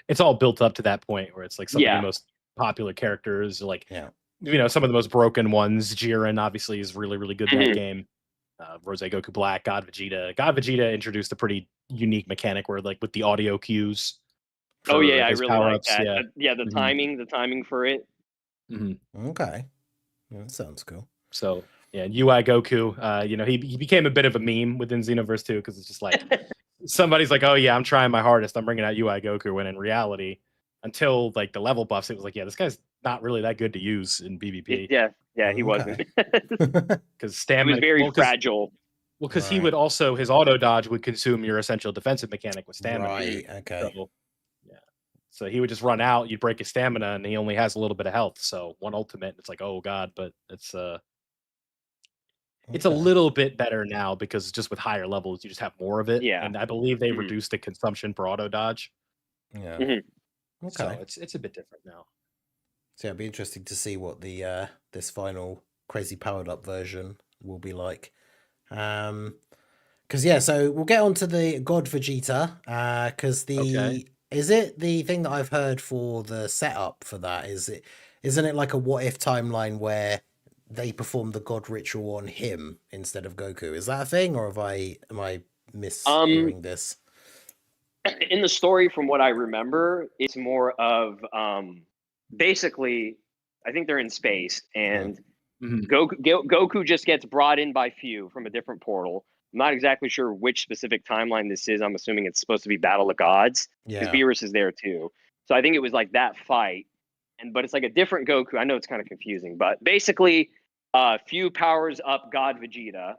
It's all built up to that point where it's some of the most popular characters, some of the most broken ones. Jiren obviously is really, really good in that game. Rose Goku Black, God Vegeta introduced a pretty unique mechanic where with the audio cues. I really like that. The timing for it. Okay, that sounds cool. So UI Goku, he became a bit of a meme within Xenoverse 2 because it's just somebody's like, oh yeah, I'm trying my hardest, I'm bringing out UI Goku, when in reality, until the level buffs, it was this guy's not really that good to use in PvP. He wasn't. Because stamina, he was very fragile. Well, because he would also, his auto dodge would consume your essential defensive mechanic with stamina. Right. Okay. So he would just run out, you'd break his stamina, and he only has a little bit of health. So one ultimate, it's oh god, but it's a little bit better now because just with higher levels, you just have more of it. Yeah. And I believe they reduced the consumption for auto dodge. Yeah. Okay. So it's a bit different now. So it'll be interesting to see what the this final crazy powered up version will be like. So we'll get on to the God Vegeta. Is it the thing that I've heard for the setup for that? Isn't it like a what if timeline where they perform the God ritual on him instead of Goku? Is that a thing, or am I mishearing this? In the story, from what I remember, it's more of basically, I think they're in space, and Goku just gets brought in by Few from a different portal. I'm not exactly sure which specific timeline this is. I'm assuming it's supposed to be Battle of Gods, because Beerus is there too. So I think it was that fight, but it's a different Goku. I know it's kind of confusing, but basically, Few powers up God Vegeta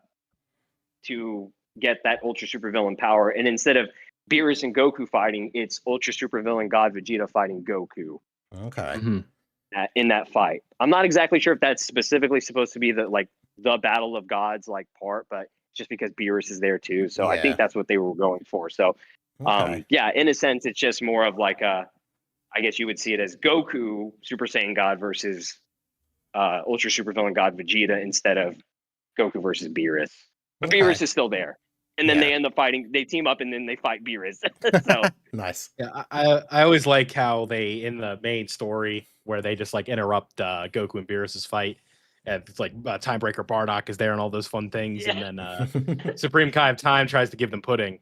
to get that Ultra Super Villain power, and instead of Beerus and Goku fighting, it's Ultra Super Villain God Vegeta fighting Goku. Okay. In that fight, I'm not exactly sure if that's specifically supposed to be the Battle of Gods part, but just because Beerus is there too, so I think that's what they were going for. So, in a sense, it's just more of I guess you would see it as Goku Super Saiyan God versus Ultra Super Villain God Vegeta instead of Goku versus Beerus. But Beerus is still there. And then they end up fighting. They team up and then they fight Beerus. So nice. Yeah, I always like how they, in the main story where they just interrupt Goku and Beerus's fight, and it's Timebreaker Bardock is there and all those fun things, and then Supreme Kai of Time tries to give them pudding.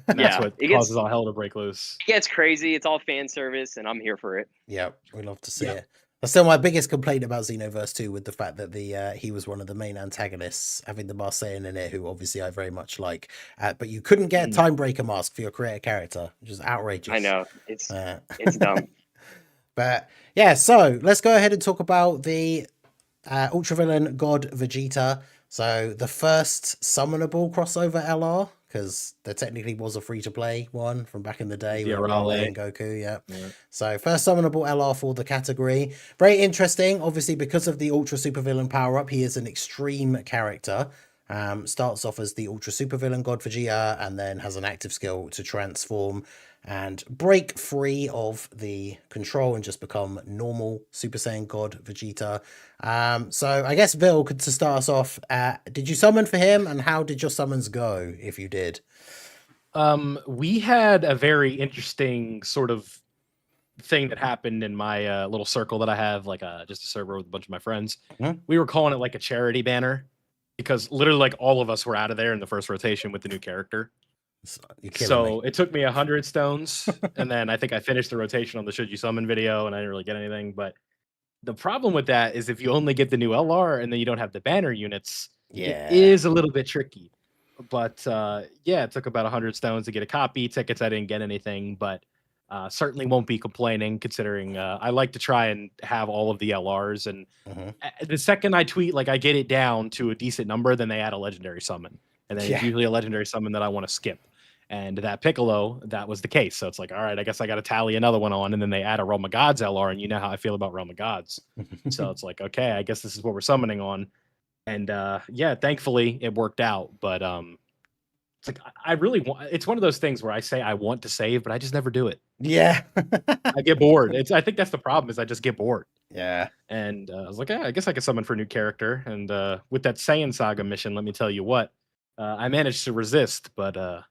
And that's what causes all hell to break loose. It gets crazy. It's all fan service, and I'm here for it. Yeah, we love to see it. That's still my biggest complaint about Xenoverse 2, with the fact that he was one of the main antagonists, having the Marseillan in it, who obviously I very much like. But you couldn't get a Timebreaker mask for your creator character, which is outrageous. I know. It's dumb. But yeah, so let's go ahead and talk about the Ultravillain God Vegeta. So the first summonable crossover LR, because there technically was a free-to-play one from back in the day with Raleigh and Goku, yeah. So first summonable LR for the category. Very interesting, obviously, because of the Ultra Supervillain power-up, he is an extreme character. Starts off as the Ultra Supervillain God Vegeta, and then has an active skill to transform and break free of the control and just become normal Super Saiyan God Vegeta. So I guess, Vil, to start us off, did you summon for him, and how did your summons go, if you did? We had a very interesting sort of thing that happened in my little circle that I have, just a server with a bunch of my friends. We were calling it a charity banner, because literally all of us were out of there in the first rotation with the new character. So it took me 100 stones, and then I think I finished the rotation on the Should You Summon video, and I didn't really get anything. But the problem with that is if you only get the new LR and then you don't have the banner units, it is a little bit tricky. But yeah, it took about 100 stones to get a copy. Tickets, I didn't get anything, but certainly won't be complaining considering I like to try and have all of the LRs. And the second I tweet, like I get it down to a decent number, then they add a legendary summon. And then it's usually a legendary summon that I want to skip. And that Piccolo, that was the case. So it's like, all right, I guess I got to tally another one on. And then they add a Realm of Gods LR. And you know how I feel about Realm of Gods. So it's like, okay, I guess this is what we're summoning on. And yeah, thankfully it worked out. But it's like, I really want, it's one of those things where I say I want to save, but I just never do it. Yeah. I get bored. I think that's the problem is I just get bored. Yeah. And I was like, I guess I could summon for a new character. And with that Saiyan Saga mission, let me tell you what, I managed to resist, but it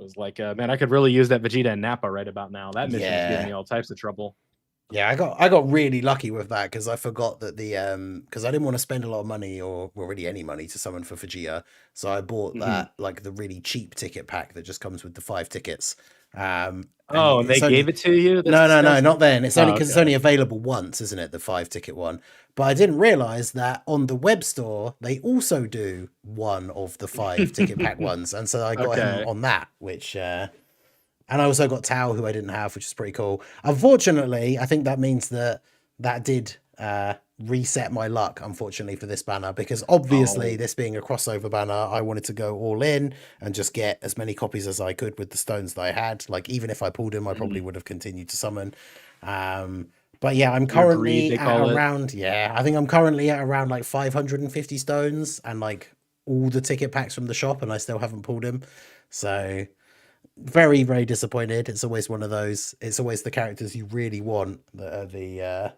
was like, man, I could really use that Vegeta and Nappa right about now. That mission is giving me all types of trouble. Yeah, I got really lucky with that because I forgot that because I didn't want to spend a lot of money or really any money to summon for Vegeta, so I bought that like the really cheap ticket pack that just comes with the 5 tickets. And they gave it to you? No, not then. It's only because it's only available once, isn't it? The 5 ticket one. But I didn't realize that on the web store they also do one of the 5 ticket pack ones, and so I got him on that, which. And I also got Tao, who I didn't have, which is pretty cool. Unfortunately, I think that means that did reset my luck, unfortunately, for this banner, because obviously this being a crossover banner, I wanted to go all in and just get as many copies as I could with the stones that I had. Like, even if I pulled him, I probably would have continued to summon. But yeah, I'm currently at around, I think I'm currently at around like 550 stones and like all the ticket packs from the shop, and I still haven't pulled him. So very, very disappointed. It's always one of those. It's always the characters you really want that are the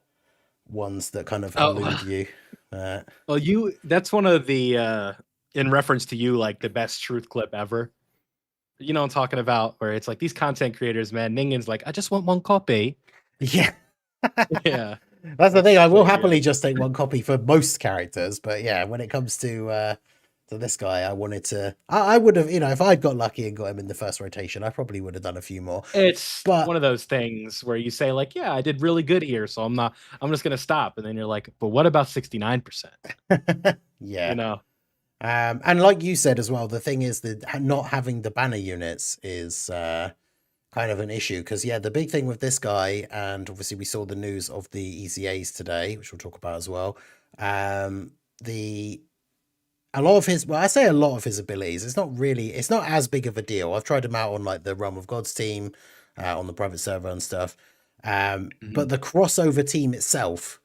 ones that kind of elude you. Well, that's one of the in reference to you, like the best truth clip ever. You know what I'm talking about, where it's like these content creators, man, Ningen's like, I just want one copy. Yeah. Yeah. That's the thing. I will happily just take one copy for most characters, but yeah, when it comes to this guy, I wanted to. I would have, if I'd got lucky and got him in the first rotation, I probably would have done a few more. It's one of those things where you say, like, yeah, I did really good here, so I'm just gonna stop, and then you're like, but what about 69%? Yeah, and like you said as well, the thing is that not having the banner units is kind of an issue, because the big thing with this guy, and obviously we saw the news of the EZAs today, which we'll talk about as well. A lot of his, I say a lot of his abilities, it's not as big of a deal. I've tried him out on like the Realm of Gods team, on the private server and stuff. But the crossover team itself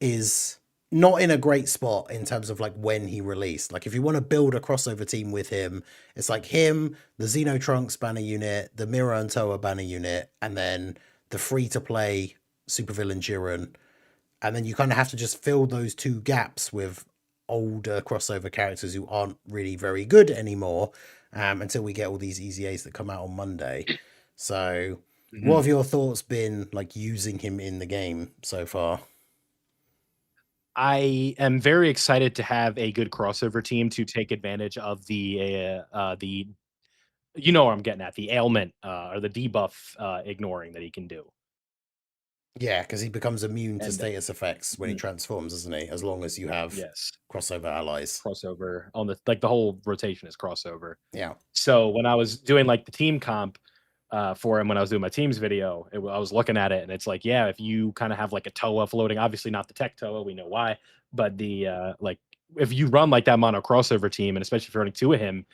is not in a great spot in terms of like when he released. Like if you want to build a crossover team with him, it's like him, the Xeno Trunks banner unit, the Mira and Toa banner unit, and then the free to play supervillain Jiren. And then you kind of have to just fill those 2 gaps with older crossover characters who aren't really very good anymore, until we get all these EZAs that come out on Monday. So what have your thoughts been like using him in the game so far? I am very excited to have a good crossover team to take advantage of the you know what I'm getting at, the ailment or the debuff ignoring that he can do. Yeah, because he becomes immune to status effects when he transforms, isn't he? As long as you have crossover allies. Crossover on the whole rotation is crossover. Yeah. So when I was doing like the team comp for him, when I was doing my teams video, I was looking at it and it's like, yeah, if you kind of have like a Toa floating, obviously not the tech Toa, we know why, but the like if you run like that mono crossover team, and especially if you're running 2 of him,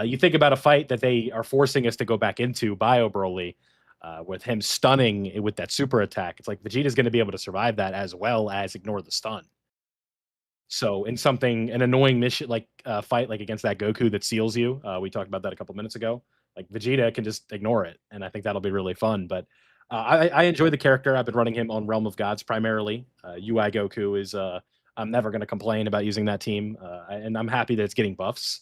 you think about a fight that they are forcing us to go back into, Bio Broly. With him stunning with that super attack, it's like Vegeta's going to be able to survive that as well as ignore the stun. So in an annoying mission like fight like against that Goku that seals you, we talked about that a couple minutes ago. Like Vegeta can just ignore it, and I think that'll be really fun. But I enjoy the character. I've been running him on Realm of Gods primarily. UI Goku is I'm never going to complain about using that team, and I'm happy that it's getting buffs.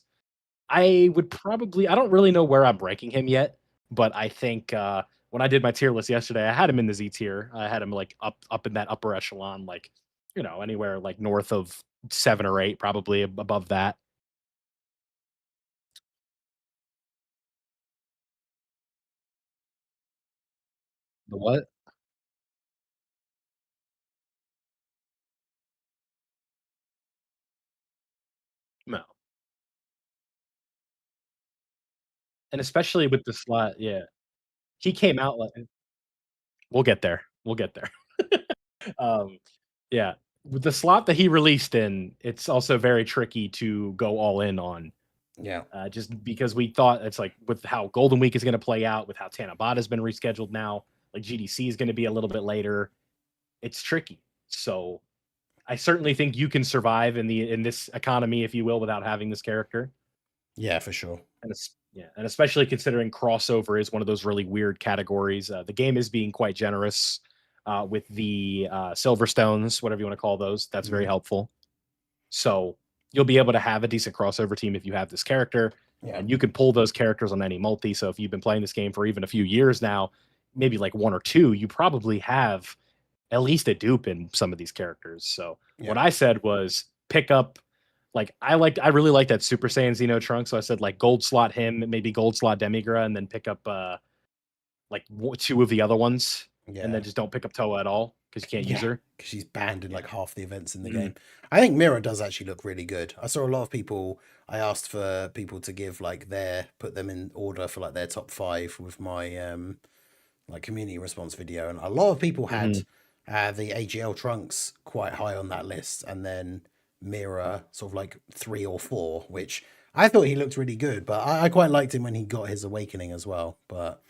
I don't really know where I'm ranking him yet, but I think when I did my tier list yesterday, I had him in the Z tier. I had him like up in that upper echelon, like, anywhere like north of 7 or 8, probably above that. The what? No. And especially with the slot, yeah. He came out like we'll get there. We'll get there. Um, yeah. With the slot that he released in, it's also very tricky to go all in on. Yeah. Just because we thought it's like with how Golden Week is going to play out, with how Tanabata has been rescheduled now, like GDC is going to be a little bit later. It's tricky. So I certainly think you can survive in this economy, if you will, without having this character. Yeah, for sure. And especially considering crossover is one of those really weird categories. The game is being quite generous with the silver stones, whatever you want to call those. That's very helpful. So you'll be able to have a decent crossover team if you have this character, and you can pull those characters on any multi. So if you've been playing this game for even a few years now, maybe like 1 or 2, you probably have at least a dupe in some of these characters. So what I said was pick up, like I really like that Super Saiyan Xeno Trunks. So I said like gold slot him, maybe gold slot Demigra, and then pick up like 2 of the other ones, and then just don't pick up Toa at all because you can't use her because she's banned in like half the events in the game. I think Mira does actually look really good. I saw a lot of people. I asked for people to give like put them in order for like their top 5 with my like community response video, and a lot of people had the AGL Trunks quite high on that list, and then Mira sort of like 3 or 4, which I thought he looked really good, but I quite liked him when he got his awakening as well. But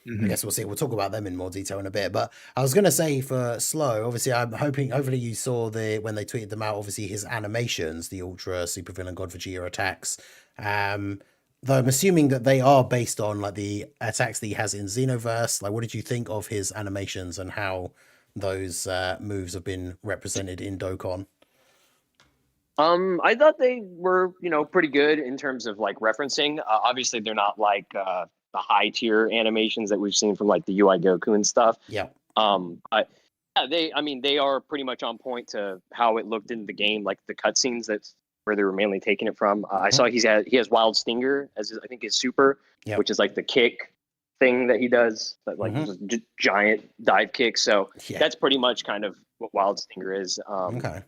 I guess we'll see. We'll talk about them in more detail in a bit. But I was going to say for Slow, obviously, hopefully you saw when they tweeted them out, obviously his animations, the Ultra Supervillain God Vegeta attacks. Though I'm assuming that they are based on like the attacks that he has in Xenoverse. Like, what did you think of his animations and how those moves have been represented in Dokkan? I thought they were, pretty good in terms of like referencing. Obviously, they're not like the high tier animations that we've seen from like the UI Goku and stuff. Yeah. They are pretty much on point to how it looked in the game, like the cutscenes. That's where they were mainly taking it from. I saw he has Wild Stinger as I think his super, which is like the kick thing that he does, that like giant dive kick. So that's pretty much kind of what Wild Stinger is. Okay.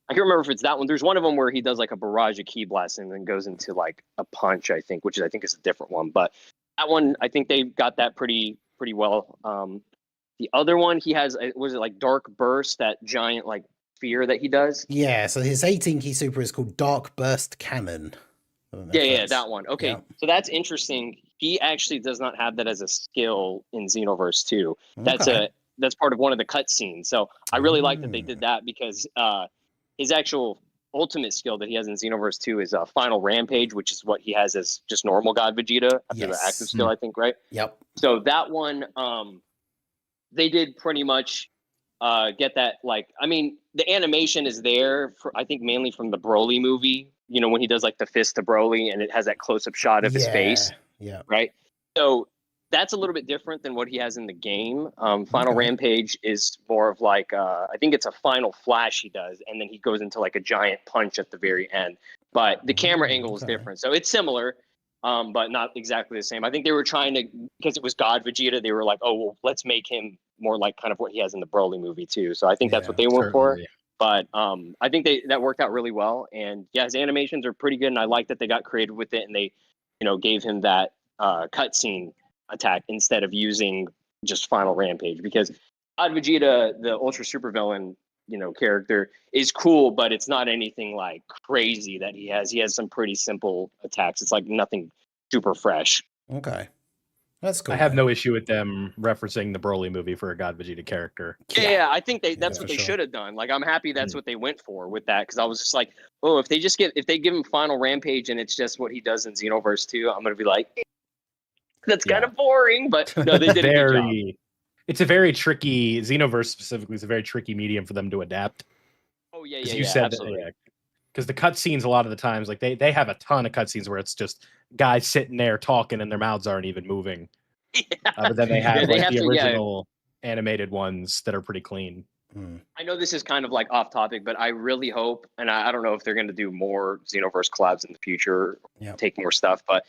I can't remember if it's that one. There's one of them where he does like a barrage of ki blasts and then goes into like a punch, I think, which I think is a different one. But that one, I think they got that pretty well. The other one he has, was it like Dark Burst, that giant like sphere that he does? Yeah, so his 18 key super is called Dark Burst Cannon. Yeah, that one. Okay, so that's interesting. He actually does not have that as a skill in Xenoverse 2. That's part of one of the cutscenes. So I really like that they did that, because his actual ultimate skill that he has in Xenoverse 2 is Final Rampage, which is what he has as just normal God Vegeta after the active skill, I think, right? Yep. So that one, they did pretty much get that. Like, I mean, the animation is there for, I think, mainly from the Broly movie. When he does like the fist to Broly, and it has that close-up shot of his face. Yeah. Right. So that's a little bit different than what he has in the game. Final Rampage is more of like, I think it's a final flash he does, and then he goes into like a giant punch at the very end. But the camera angle is different. So it's similar, but not exactly the same. I think they were trying to, because it was God Vegeta, they were like, oh, well, let's make him more like kind of what he has in the Broly movie too. So I think that's what they went for. But I think that worked out really well. And yeah, his animations are pretty good, and I like that they got creative with it, and they, gave him that cutscene attack instead of using just Final Rampage, because God Vegeta, the Ultra Supervillain, character, is cool, but it's not anything like crazy that he has. He has some pretty simple attacks. It's like nothing super fresh. Okay. That's cool. I have no issue with them referencing the Broly movie for a God Vegeta character. Yeah, I think that's what they should have done. Like, I'm happy that's what they went for with that, because I was just like, oh, if they give him Final Rampage and it's just what he does in Xenoverse 2, I'm gonna be like, that's kind of boring. But no, they did a good job. It's a very tricky, Xenoverse specifically is a very tricky medium for them to adapt. Oh yeah, you said absolutely. Because the cutscenes, a lot of the times, like they have a ton of cutscenes where it's just guys sitting there talking and their mouths aren't even moving. But then they have the original animated ones that are pretty clean. I know this is kind of like off topic, but I really hope, and I don't know if they're going to do more Xenoverse collabs in the future, take more stuff, but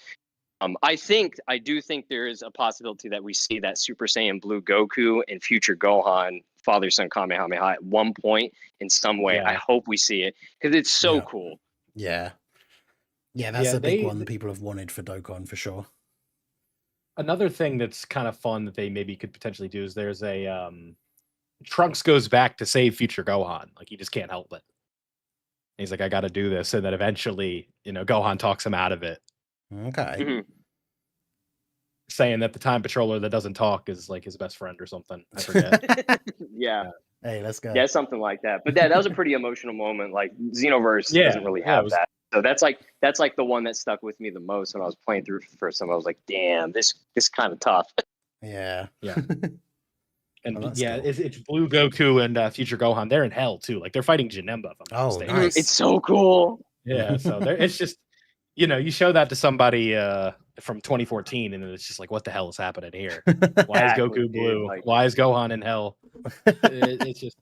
I do think there is a possibility that we see that Super Saiyan Blue Goku and future Gohan Father Son Kamehameha at one point in some way. I hope we see it because it's so cool. Yeah, that's a big one that people have wanted for Dokkan for sure. Another thing that's kind of fun that they maybe could potentially do is there's a Trunks goes back to save future Gohan, like he just can't help it. He's like, I got to do this, and then eventually, Gohan talks him out of it. Okay. Mm-hmm. Saying that the time patroller that doesn't talk is like his best friend or something. I forget. Yeah. Hey, let's go. Yeah, something like that. But that was a pretty emotional moment. Like Xenoverse doesn't really have that. So that's like the one that stuck with me the most when I was playing through for the first time. I was like, damn, this kind of tough. Yeah. Yeah. And cool. It's Blue Goku and future Gohan. They're in hell too. Like they're fighting Janemba. Nice. It's so cool. Yeah. So it's just, you show that to somebody from 2014, and it's just like, what the hell is happening here? Why is Goku blue? Why is Gohan in hell? It's just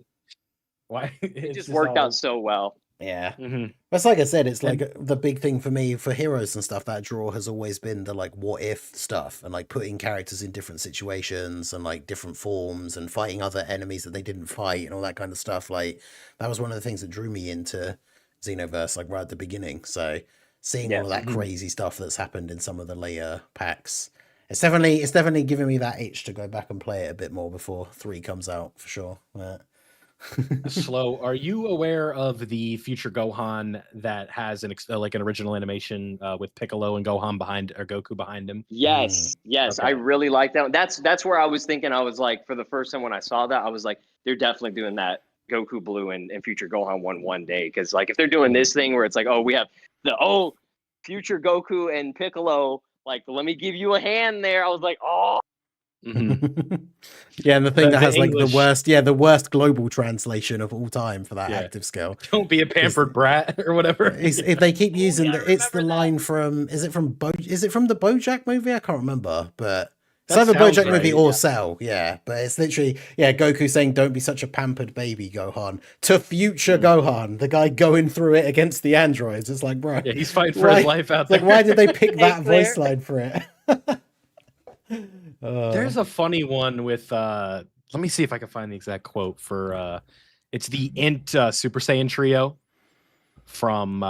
why it just worked out so well. Yeah. Mm-hmm. That's like I said, it's like the big thing for me for heroes and stuff. That draw has always been the like what if stuff and like putting characters in different situations and like different forms and fighting other enemies that they didn't fight and all that kind of stuff. Like that was one of the things that drew me into Xenoverse, like right at the beginning. So seeing all of that crazy stuff that's happened in some of the later packs, it's definitely giving me that itch to go back and play it a bit more before 3 comes out for sure. Slow. Are you aware of the future Gohan that has an original animation with Piccolo and Gohan behind or Goku behind him? Yes. Okay. I really like that one. That's where I was thinking. I was like, for the first time when I saw that, I was like, they're definitely doing that Goku Blue and future Gohan one day. Because like if they're doing this thing where it's like, oh, we have the future Goku and Piccolo, like let me give you a hand there. I was like, oh. Mm-hmm. Yeah, and the thing that has English, like the worst global translation of all time for that active skill. Don't be a pampered brat or whatever. If they keep using it's the line from is it from the BoJack movie? I can't remember, but it's either BoJack movie or Cell. Yeah, but it's literally Goku saying, "Don't be such a pampered baby, Gohan." To future Gohan, the guy going through it against the androids. It's like, bro, he's fighting for his life out there. Like, why did they pick that voice line for it? There's a funny one with let me see if I can find the exact quote for it's the Int Super Saiyan trio from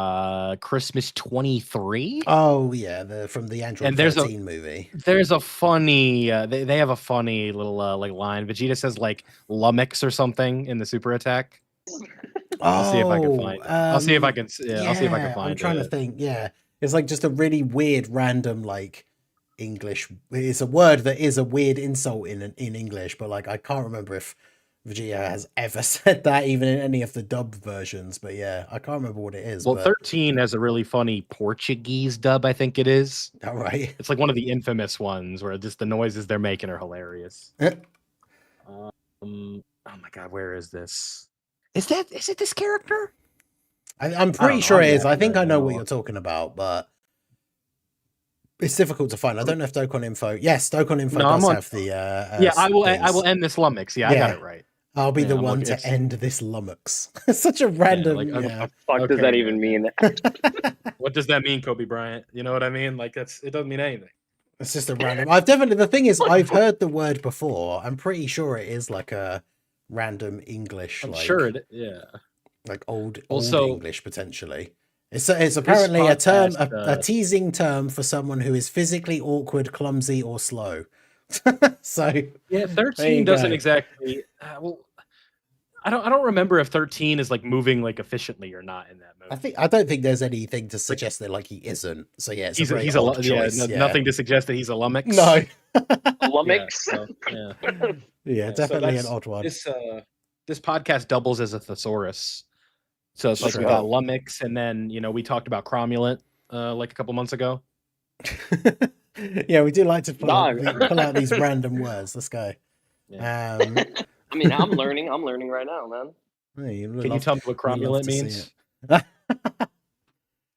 Christmas 23. Oh yeah, from the Android 13 movie. There's a funny they have a funny little like line. Vegeta says like lummox or something in the super attack. I'll see if I can find it. I'll see if I can find it. I'm trying to think. Yeah, it's like just a really weird random like English. It's a word that is a weird insult in English, but like I can't remember if Vegeta has ever said that even in any of the dub versions. But yeah, I can't remember what it is. Well, 13 has a really funny Portuguese dub, I think it is. All right. It's like one of the infamous ones where just the noises they're making are hilarious. Oh my god, where is this? Is it this character? I'm pretty sure it is. I think I know what you're talking about, but it's difficult to find. I don't know if Dokkan Info. Yes, Dokkan Info does have the. I will end this lummox. Yeah, I got it right. I'll be the one to end this lummox. It's such a random. What the fuck does that even mean? What does that mean, Kobe Bryant? You know what I mean? Like it doesn't mean anything. It's just a random. The thing is, I've heard the word before. I'm pretty sure it is like a random English. I'm sure it. Yeah. Like old English potentially. It's apparently a term, a teasing term for someone who is physically awkward, clumsy, or slow. So 13 doesn't exactly. I don't remember if 13 is like moving like efficiently or not in that movie. I don't think there's anything to suggest that like he isn't. So yeah, he's a choice. Nothing to suggest that he's a lummox. No, a lummox. Definitely an odd one. This podcast doubles as a thesaurus. So it's like we got lummox, and then we talked about cromulent like a couple months ago. Yeah, we do like to pull out these random words. Let's go. Yeah. I mean, I'm learning right now, man. Can you tell me what cromulent means? I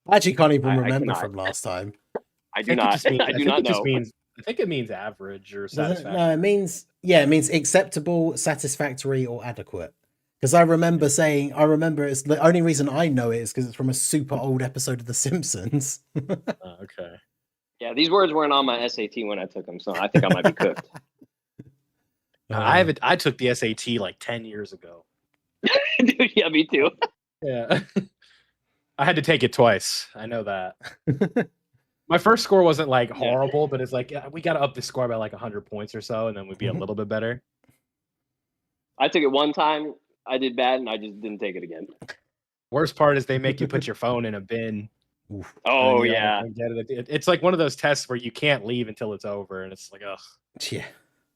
actually can't even remember from last time. I do not know. I think it means average or satisfactory. No, it means acceptable, satisfactory, or adequate. Because I remember it's the only reason I know it is because it's from a super old episode of The Simpsons. Okay. Yeah, these words weren't on my SAT when I took them, so I think I might be cooked. I took the SAT like 10 years ago. Dude, yeah, me too. Yeah. I had to take it twice. I know that. My first score wasn't like horrible, but it's like we got to up the score by like 100 points or so, and then we'd be a little bit better. I took it one time. I did bad, and I just didn't take it again. Worst part is they make you put your phone in a bin. Oh, yeah. It's like one of those tests where you can't leave until it's over, and it's like, ugh. Yeah.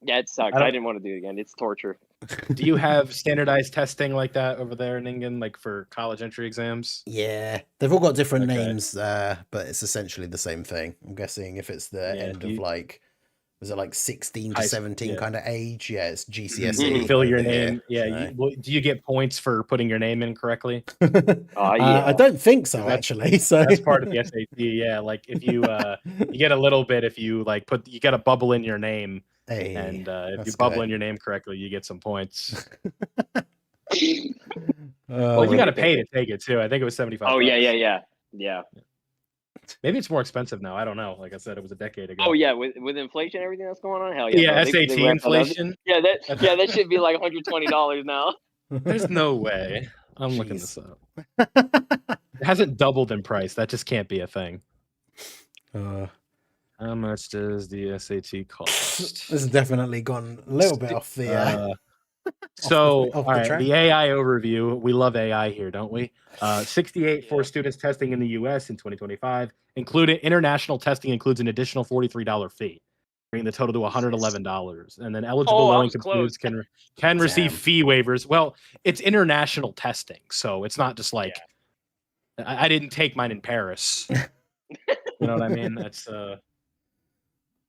Yeah, it sucks. I didn't want to do it again. It's torture. Do you have standardized testing like that over there in England, like for college entry exams? Yeah, they've all got different names, but it's essentially the same thing. I'm guessing if it's the end of like, was it like 16 to 17 kind of age? Yeah, it's GCSE. Fill your name. Yeah. Do you get points for putting your name in correctly? I don't think so, actually. So that's part of the SAT. Yeah, like if you you get a little bit if you like you got a bubble in your name. Hey, and if you bubble in your name correctly, you get some points. Well, you got to pay to take it too. I think it was $75. Oh yeah. Maybe it's more expensive now. I don't know. Like I said, it was a decade ago. Oh yeah, with inflation, and everything that's going on. Hell yeah. Yeah, SAT inflation. Yeah, that should be like $120 now. There's no way. I'm looking this up. It hasn't doubled in price. That just can't be a thing. How much does the SAT cost? This has definitely gone a little bit off the. All right, the AI overview. We love AI here, don't we? 68 for students testing in the U.S. in 2025. Included international testing includes an additional $43 fee, bringing the total to $111. And then eligible low-income students can receive fee waivers. Well, it's international testing, so it's not just like I didn't take mine in Paris. You know what I mean? That's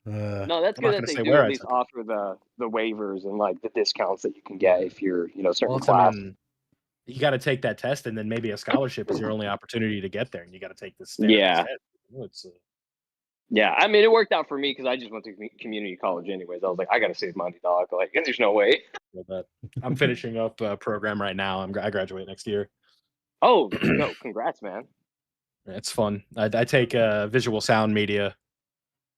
no, that's good that they do at least offer the waivers and like the discounts that you can get if you're, certain class. You got to take that test, and then maybe a scholarship is your only opportunity to get there, and you got to take this. Yeah. Yeah, I mean, it worked out for me because I just went to community college anyways. I was like, I got to save money, dog. Like, there's no way. I'm finishing up a program right now. I graduate next year. Oh, no, congrats, man. It's fun. I take visual sound media.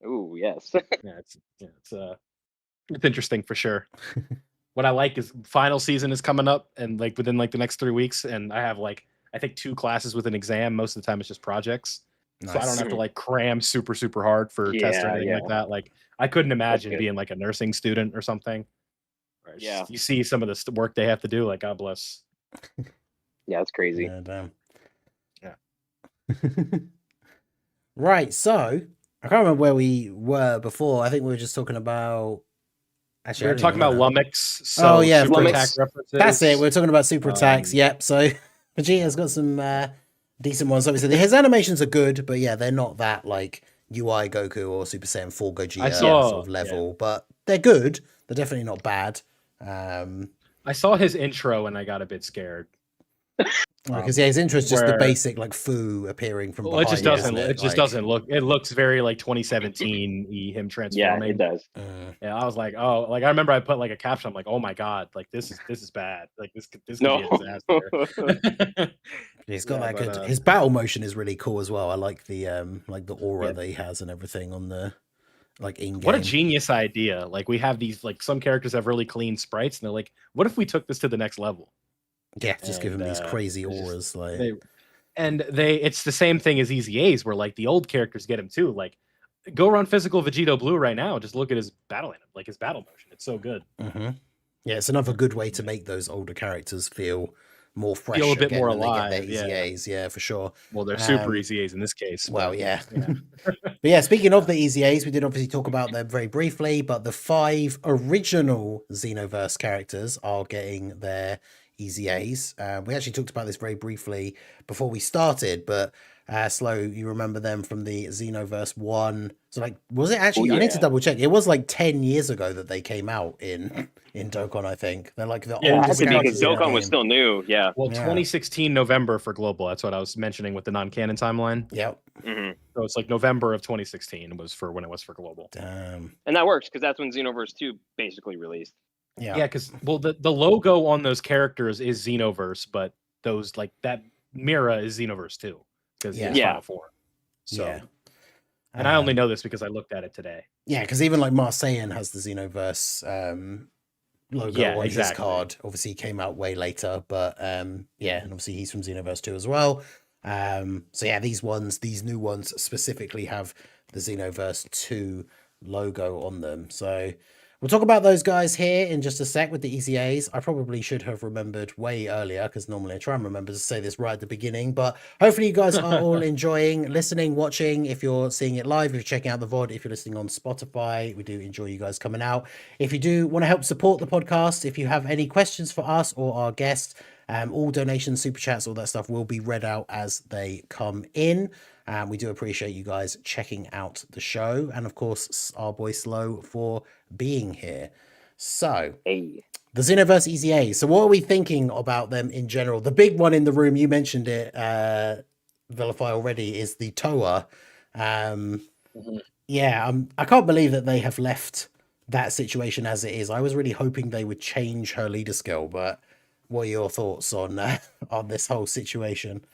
Ooh, yes. It's interesting for sure. What I like is final season is coming up, and like within like the next 3 weeks, and I have like I think 2 classes with an exam. Most of the time, it's just projects, so I don't have to like cram super hard for tests or anything like that. Like I couldn't imagine being like a nursing student or something. Right? Yeah, you see some of the work they have to do. Like God bless. Yeah, it's crazy. Yeah, damn. Right, so I can't remember where we were before. I think we were just talking about. Actually, we were talking about Lummox. So Super Attack references. That's it. We were talking about super attacks. Yep. So Vegeta's got some decent ones. Obviously, his animations are good, but yeah, they're not that like UI Goku or Super Saiyan 4 Gogeta sort of level. But they're good. They're definitely not bad. I saw his intro and I got a bit scared. Because his intro is just the basic like Fu appearing from behind. It just doesn't. It just doesn't look. It looks very like 2017 him transforming. Yeah, it does. Yeah, I was like, oh, like I remember I put like a caption. I'm like, oh my god, like this is bad. Like this could be a disaster. He's got that good. His battle motion is really cool as well. I like the aura that he has and everything on the like in game. What a genius idea! Like we have these like some characters have really clean sprites, and they're like, what if we took this to the next level? Yeah, just give him these crazy auras, it's the same thing as Easy A's, where like the old characters get him too. Like, go run physical Vegito Blue right now. Just look at his battle his battle motion. It's so good. Mm-hmm. Yeah, it's another good way to make those older characters feel more fresh, feel a bit more alive. Their Easy A's, yeah, for sure. Well, they're super Easy A's in this case. Well, yeah. But yeah, speaking of the Easy A's, we did obviously talk about them very briefly, but the 5 original Xenoverse characters are getting their Easy A's. We actually talked about this very briefly before we started, but Slow, you remember them from the Xenoverse 1. So like, was it actually, I need to double check. It was like 10 years ago that they came out in Dokkan, I think. They're like the oldest because Dokkan was still new. Yeah. Well, 2016 November for global. That's what I was mentioning with the non-canon timeline. Yep. Mm-hmm. So it's like November of 2016 was for when it was for global. Damn. And that works because that's when Xenoverse 2 basically released. Yeah, because the logo on those characters is Xenoverse, but those like that Mira is Xenoverse 2 because it's Final Form. So And I only know this because I looked at it today. Yeah, because even like Marseillan has the Xenoverse logo on his card. Obviously, he came out way later, but yeah, and obviously he's from Xenoverse 2 as well. So yeah, these new ones specifically have the Xenoverse 2 logo on them. So we'll talk about those guys here in just a sec with the EZAs. I probably should have remembered way earlier because normally I try and remember to say this right at the beginning, but hopefully you guys are all enjoying listening, watching. If you're seeing it live, if you're checking out the VOD, if you're listening on Spotify, we do enjoy you guys coming out. If you do want to help support the podcast, if you have any questions for us or our guest, all donations, super chats, all that stuff will be read out as they come in. We do appreciate you guys checking out the show, and of course our boy Slow for being here. So the Xenoverse EZA. So what are we thinking about them in general? The big one in the room, you mentioned it, Vilify, already, is the Toa. Yeah, I can't believe that they have left that situation as it is. I was really hoping they would change her leader skill, but what are your thoughts on this whole situation?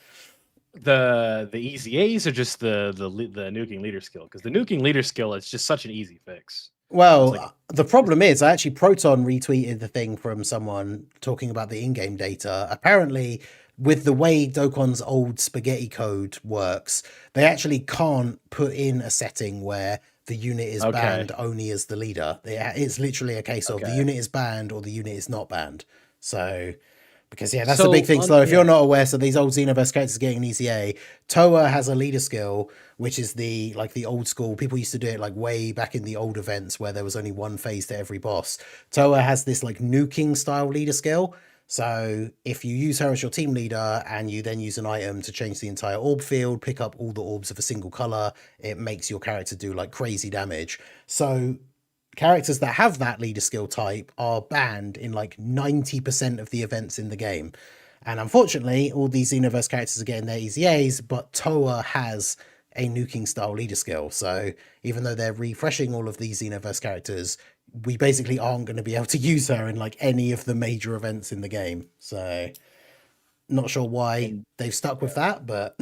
The EZAs are just the nuking leader skill, because the nuking leader skill is just such an easy fix. Well, the problem is, actually, Proton retweeted the thing from someone talking about the in-game data. Apparently, with the way Dokkan's old spaghetti code works, they actually can't put in a setting where the unit is banned only as the leader. It's literally a case of the unit is banned or the unit is not banned. So, because that's the big thing. So if you're not aware, so these old Xenoverse characters getting an EZA, Toa has a leader skill, which is the old school. People used to do it like way back in the old events where there was only one phase to every boss. Toa has this like nuking style leader skill. So if you use her as your team leader and you then use an item to change the entire orb field, pick up all the orbs of a single color, it makes your character do like crazy damage. So characters that have that leader skill type are banned in like 90% of the events in the game. And unfortunately, all these Xenoverse characters are getting their EZAs, but Toa has a nuking style leader skill. So even though they're refreshing all of these Xenoverse characters, we basically aren't going to be able to use her in like any of the major events in the game. So not sure why they've stuck with that, but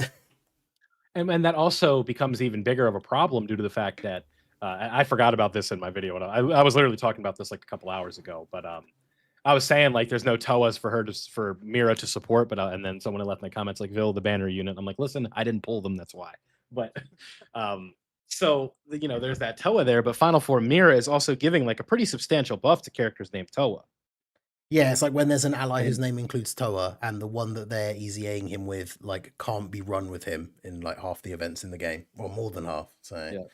and that also becomes even bigger of a problem due to the fact that I forgot about this in my video. I was literally talking about this like a couple hours ago, but I was saying like there's no Toas for Mira to support, but and then someone left in the comments like Vil, the banner unit. I'm like, listen, I didn't pull them, that's why. But so there's that Toa there, but Final Form Mira is also giving like a pretty substantial buff to characters named Toa. Yeah, it's like when there's an ally whose name includes Toa, and the one that they're EZAing him with like can't be run with him in like half the events in the game, or more than half. So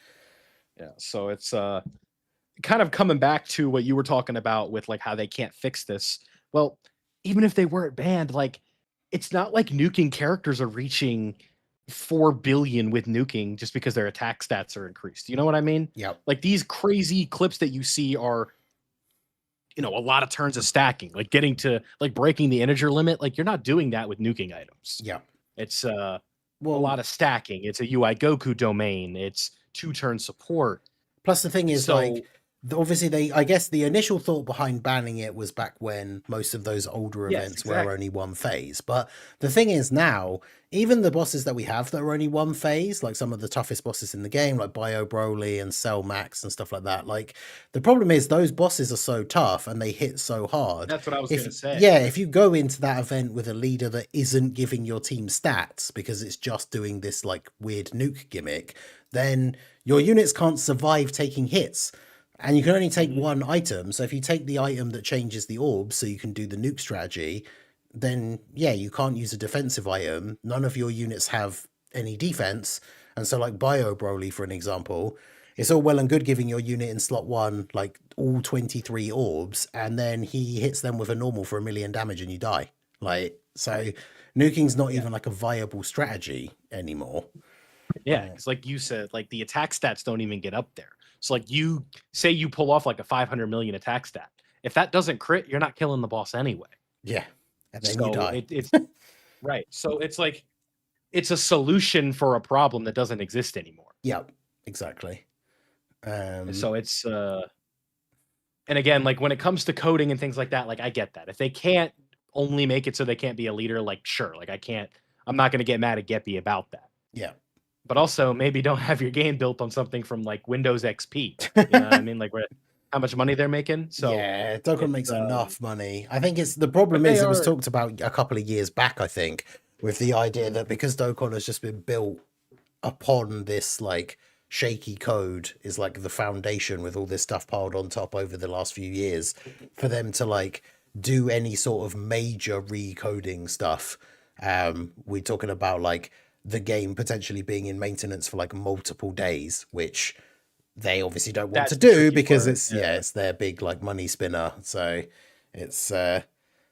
yeah. So it's kind of coming back to what you were talking about with like how they can't fix this. Well, even if they weren't banned, like it's not like nuking characters are reaching 4 billion with nuking just because their attack stats are increased. You know what I mean? Yeah. Like these crazy clips that you see are, a lot of turns of stacking, like getting to like breaking the integer limit. Like you're not doing that with nuking items. Yeah. It's a lot of stacking. It's a UI Goku domain. It's 2-turn support. Plus the thing is obviously I guess the initial thought behind banning it was back when most of those older events were only one phase. But the thing is now, even the bosses that we have that are only one phase, like some of the toughest bosses in the game, like Bio Broly and Cell Max and stuff like that, like the problem is those bosses are so tough and they hit so hard. That's what I was going to say. Yeah, if you go into that event with a leader that isn't giving your team stats because it's just doing this like weird nuke gimmick, then your units can't survive taking hits. And you can only take one item. So if you take the item that changes the orbs so you can do the nuke strategy, then you can't use a defensive item. None of your units have any defense. And so like Bio Broly, for an example, it's all well and good giving your unit in slot 1 like all 23 orbs, and then he hits them with a normal for 1 million damage and you die. Like, so nuking's not even like a viable strategy anymore. Yeah, it's like you said, like the attack stats don't even get up there. So like you say you pull off like a 500 million attack stat. If that doesn't crit, you're not killing the boss anyway. Yeah. And then you die. It's right. So it's like, it's a solution for a problem that doesn't exist anymore. Yeah, exactly. So it's, and again, like when it comes to coding and things like that, like I get that. If they can't only make it so they can't be a leader, like sure, like I'm not going to get mad at Geppy about that. Yeah. but also maybe don't have your game built on something from like Windows XP. You know what I mean? Like how much money they're making. So yeah, Dokkan makes enough money. I think the problem is it was talked about a couple of years back, I think, with the idea that because Dokkan has just been built upon this like shaky code is like the foundation with all this stuff piled on top over the last few years, for them to like do any sort of major recoding stuff. We're talking about like the game potentially being in maintenance for like multiple days, which they obviously don't want to do because it's their big like money spinner. So it's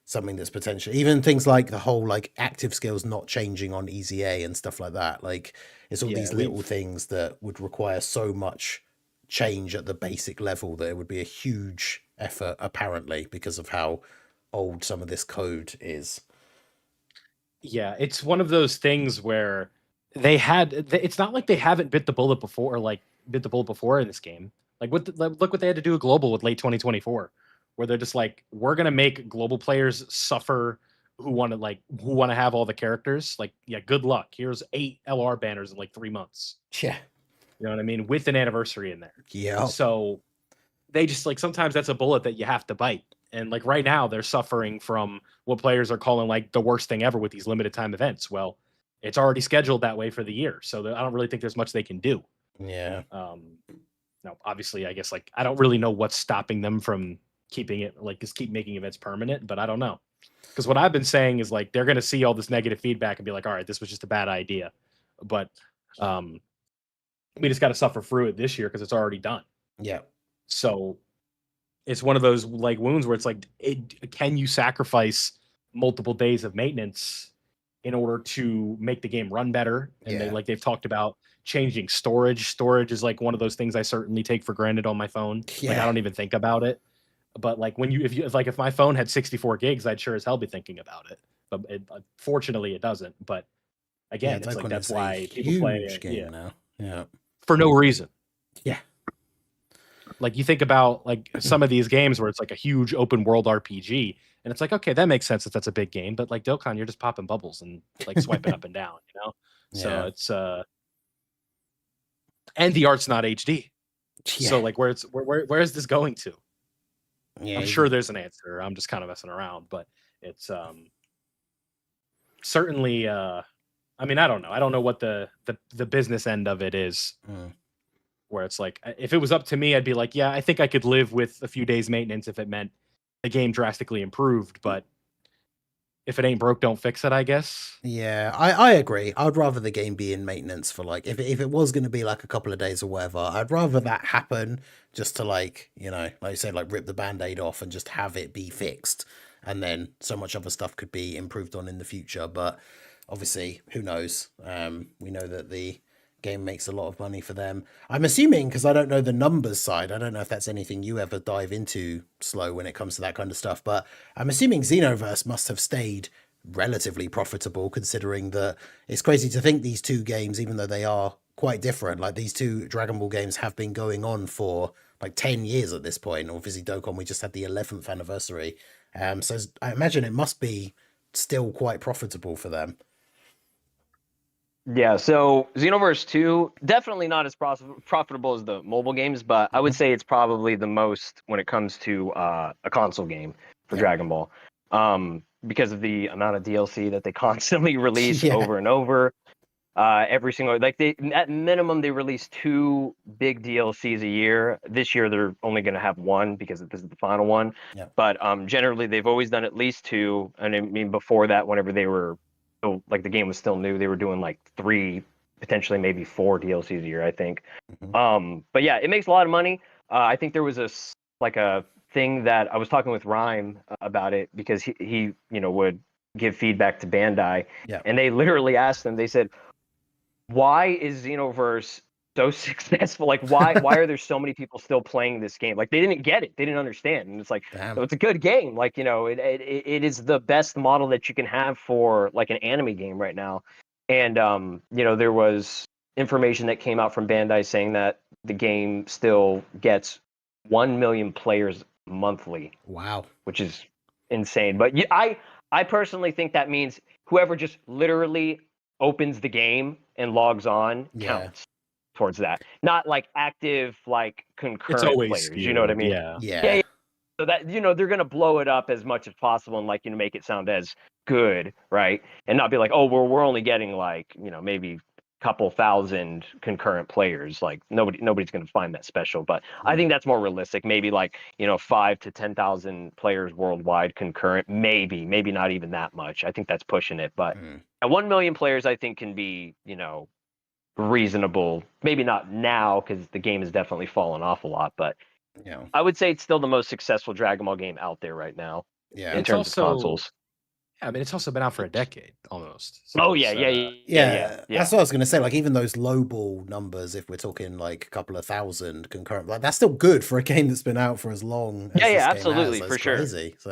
something that's potentially, even things like the whole like active skills not changing on Easy A and stuff like that. Like it's all these little things that would require so much change at the basic level that it would be a huge effort, apparently, because of how old some of this code is. Yeah, it's one of those things where it's not like they haven't bit the bullet before, in this game. Like look what they had to do with Global with late 2024, where they're just like, we're gonna make global players suffer who want to have all the characters. Like, yeah, good luck. Here's 8 LR banners in like 3 months. Yeah. You know what I mean? With an anniversary in there. Yeah. So they just like, sometimes that's a bullet that you have to bite. And like right now they're suffering from what players are calling like the worst thing ever with these limited time events. Well, it's already scheduled that way for the year. So I don't really think there's much they can do. Yeah. No, obviously, I guess like I don't really know what's stopping them from keeping it like just keep making events permanent, but I don't know. Because what I've been saying is like they're gonna see all this negative feedback and be like, all right, this was just a bad idea. But we just gotta suffer through it this year because it's already done. Yeah. So it's one of those like wounds where it's like, can you sacrifice multiple days of maintenance in order to make the game run better? And they've talked about changing storage. Storage is like one of those things I certainly take for granted on my phone. Yeah. Like I don't even think about it. But like if my phone had 64 gigs, I'd sure as hell be thinking about it. But fortunately, it doesn't. But again, it's like that's why people play it now. Yeah, for no reason. Yeah. Like you think about like some of these games where it's like a huge open world RPG, and it's like, okay, that makes sense if that's a big game. But like Dokkan, you're just popping bubbles and like swiping up and down, you know? Yeah. So it's and the art's not HD. Yeah. So like where is this going to? Yeah, I'm sure there's an answer. I'm just kind of messing around, but it's certainly I mean, I don't know. I don't know what the business end of it is. Where it's like, if it was up to me, I'd be like, yeah, I think I could live with a few days maintenance if it meant the game drastically improved. But if it ain't broke, don't fix it, I guess. Yeah, I agree. I'd rather the game be in maintenance for like, if it was going to be like a couple of days or whatever, I'd rather that happen just to like, you know, like you say, like rip the Band-Aid off and just have it be fixed. And then so much other stuff could be improved on in the future. But obviously, who knows? We know that the game makes a lot of money for them. I'm assuming, because I don't know the numbers side, I don't know if that's anything you ever dive into, Slow, when it comes to that kind of stuff, but I'm assuming Xenoverse must have stayed relatively profitable, considering that it's crazy to think these two games, even though they are quite different, like these two Dragon Ball games have been going on for like 10 years at this point. Obviously Dokkan, we just had the 11th anniversary, so I imagine it must be still quite profitable for them. Yeah, so Xenoverse 2, definitely not as profitable as the mobile games, but I would say it's probably the most when it comes to a console game for Dragon Ball, because of the amount of DLC that they constantly release over and over. Every single, like at minimum, they release 2 big DLCs a year. This year, they're only going to have 1 because this is the final one. Yeah. But generally, they've always done at least 2. And I mean, before that, whenever they were, like the game was still new, they were doing like 3, potentially maybe 4 DLCs a year, I think. But yeah, it makes a lot of money. I think there was a thing that I was talking with Rhyme about it, because he would give feedback to Bandai, and they literally asked them. They said, "Why is Xenoverse so successful? Like, why are there so many people still playing this game?" Like, they didn't get it. They didn't understand. And it's like, so it's a good game. Like, it is the best model that you can have for like an anime game right now. And, there was information that came out from Bandai saying that the game still gets 1 million players monthly. Wow. Which is insane. But I personally think that means whoever just literally opens the game and logs on counts towards that. Not like active, like concurrent players. Skewed. You know what I mean? Yeah. So that, they're going to blow it up as much as possible and like, make it sound as good, right? And not be like, oh, we're only getting like, maybe a couple thousand concurrent players. Like nobody's going to find that special. But I think that's more realistic. Maybe like, 5 to 10,000 players worldwide concurrent. Maybe not even that much. I think that's pushing it. But at 1 million players, I think can be, reasonable. Maybe not now because the game has definitely fallen off a lot. But I would say it's still the most successful Dragon Ball game out there right now. Yeah. In terms of consoles. Yeah, I mean, it's also been out for a decade almost. So That's what I was going to say. Like, even those lowball numbers, if we're talking like a couple of thousand concurrent, like that's still good for a game that's been out for as long. As absolutely, has. for crazy. So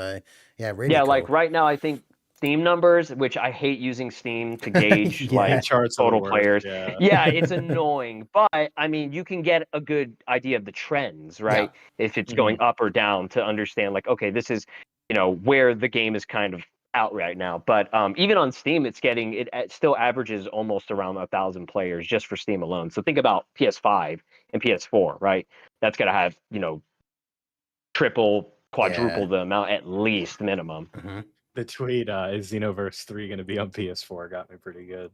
really, cool. cool. Like right now, I think Steam numbers, which I hate using Steam to gauge like total players. Yeah, it's annoying, but I mean, you can get a good idea of the trends, right? If it's going up or down to understand, like, okay, this is where the game is kind of out right now. But even on Steam, it still averages almost around 1,000 players just for Steam alone. So think about PS5 and PS4, right? That's gonna have triple, quadruple the amount at least minimum. The tweet is Xenoverse 3 going to be on PS4 got me pretty good.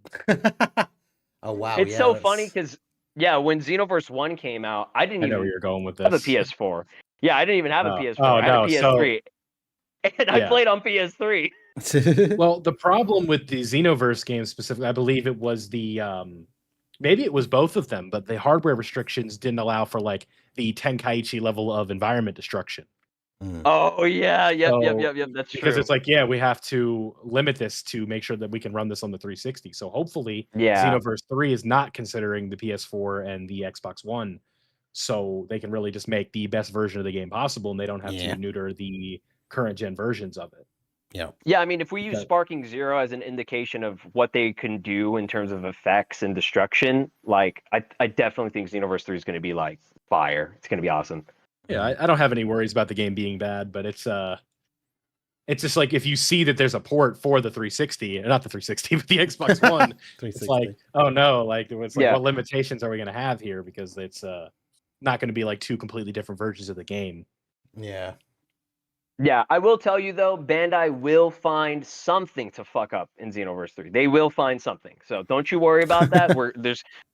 Oh wow! It's so funny because when Xenoverse 1 came out, I know where you're going with this. Have a PS4. Yeah, I didn't even have a PS4. I had a PS3, and I played on PS3. Well, the problem with the Xenoverse game specifically, I believe it was the maybe it was both of them, but the hardware restrictions didn't allow for like the Tenkaichi level of environment destruction. Oh yeah, yep, that's true. Because it's like, we have to limit this to make sure that we can run this on the 360. So hopefully, Xenoverse 3 is not considering the PS4 and the Xbox One, so they can really just make the best version of the game possible, and they don't have to neuter the current gen versions of it. Yeah, I mean, if we use Sparking Zero as an indication of what they can do in terms of effects and destruction, like I definitely think Xenoverse 3 is going to be like fire. It's going to be awesome. Yeah, I don't have any worries about the game being bad, but it's just like if you see that there's a port for the 360, not the 360, but the Xbox One, it's like, oh no, like it's like what limitations are we going to have here? Because it's not going to be like two completely different versions of the game. Yeah, I will tell you though, Bandai will find something to fuck up in Xenoverse 3. They will find something. So don't you worry about that.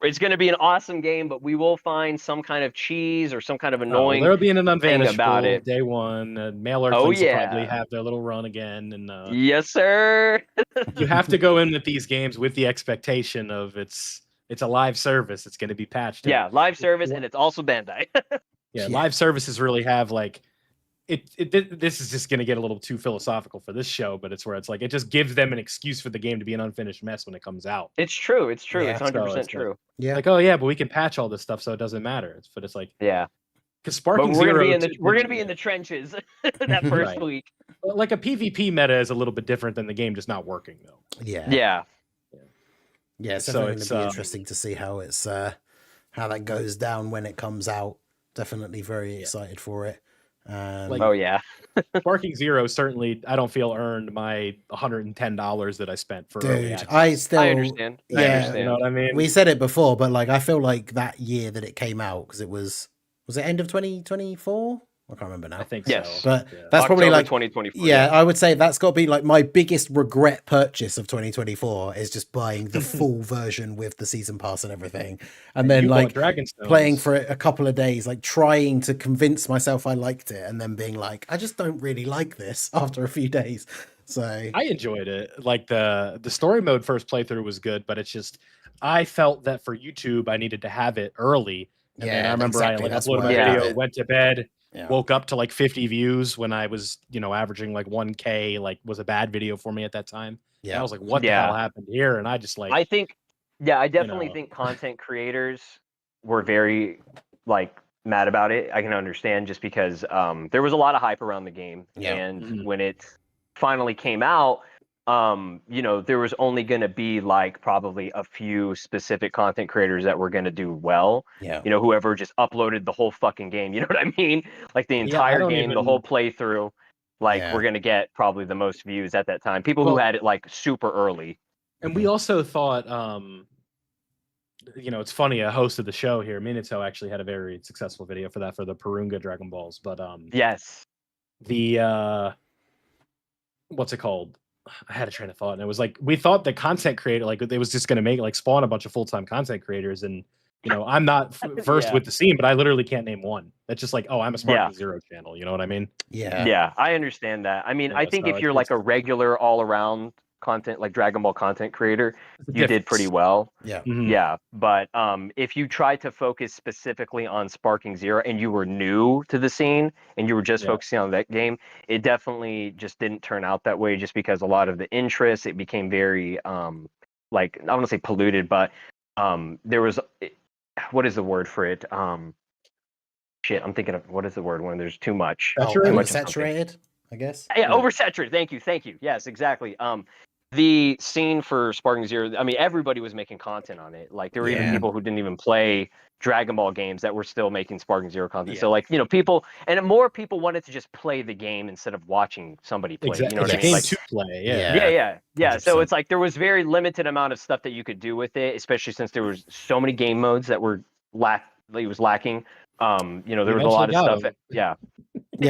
It's going to be an awesome game, but we will find some kind of cheese or some kind of annoying there'll be an unvanishable about it. Day one. Mail Earthlings will probably have their little run again. And yes, sir. You have to go in with these games with the expectation of it's a live service. It's going to be patched. Yeah, live service, and it's also Bandai. Live services really have like. This is just going to get a little too philosophical for this show, but it's where it's like it just gives them an excuse for the game to be an unfinished mess when it comes out. It's true. It's 100% true. Like, oh yeah, but we can patch all this stuff so it doesn't matter. But it's like because Sparking Zero, we're going to be in the trenches that first week. Like a PvP meta is a little bit different than the game just not working though. Yeah. It's definitely going to be interesting to see how it's how that goes down when it comes out. Definitely very excited for it. Sparking Zero certainly I don't feel earned my $110 that I spent for early access. I understand. You know what I mean? We said it before, but like I feel like that year that it came out, because it was it end of 2024? I can't remember now. I think so. But that's probably like 2024. Yeah, I would say that's got to be like my biggest regret purchase of 2024 is just buying the full version with the season pass and everything. And then like playing for it a couple of days, like trying to convince myself I liked it and then being like, I just don't really like this after a few days. So I enjoyed it. Like the story mode first playthrough was good, but it's just I felt that for YouTube I needed to have it early. And then I remember I uploaded my video, went to bed. Woke up to like 50 views when I was, averaging like 1K, like was a bad video for me at that time. Yeah. I was like, what the hell happened here? And I just like, I definitely think content creators were very like mad about it. I can understand just because there was a lot of hype around the game. And when it finally came out, there was only going to be like probably a few specific content creators that were going to do well. Whoever just uploaded the whole fucking game, you know what I mean? Like the entire game, the whole playthrough, like we're going to get probably the most views at that time. People who had it like super early. And we also thought, it's funny, a host of the show here, Minato, actually had a very successful video for that, for the Purunga Dragon Balls. But yes, the what's it called? I had a train of thought, and it was like, we thought the content creator, like, it was just going to make, like, spawn a bunch of full-time content creators, and I'm not versed with the scene, but I literally can't name one. That's just like, oh, I'm a Sparking Zero channel. You know what I mean? Yeah, I understand that. I mean, I think if you're like a regular all-around content, like Dragon Ball content creator, you did pretty well. Yeah. But if you try to focus specifically on Sparking Zero and you were new to the scene and you were just focusing on that game, it definitely just didn't turn out that way, just because a lot of the interest, it became very like, I don't want to say polluted, but there was, what is the word for it? Shit, I'm thinking of, what is the word when there's too much? Oversaturated, I guess. Yeah, oversaturated. Thank you. Yes, exactly. The scene for Sparking Zero, I mean, everybody was making content on it. Like, there were even people who didn't even play Dragon Ball games that were still making Sparking Zero content. So, like, people, and more people wanted to just play the game instead of watching somebody play. Exactly. You know what I mean? Like, to play. Yeah. So it's like there was very limited amount of stuff that you could do with it, especially since there was so many game modes that were lacking. There was a lot of stuff. Yeah,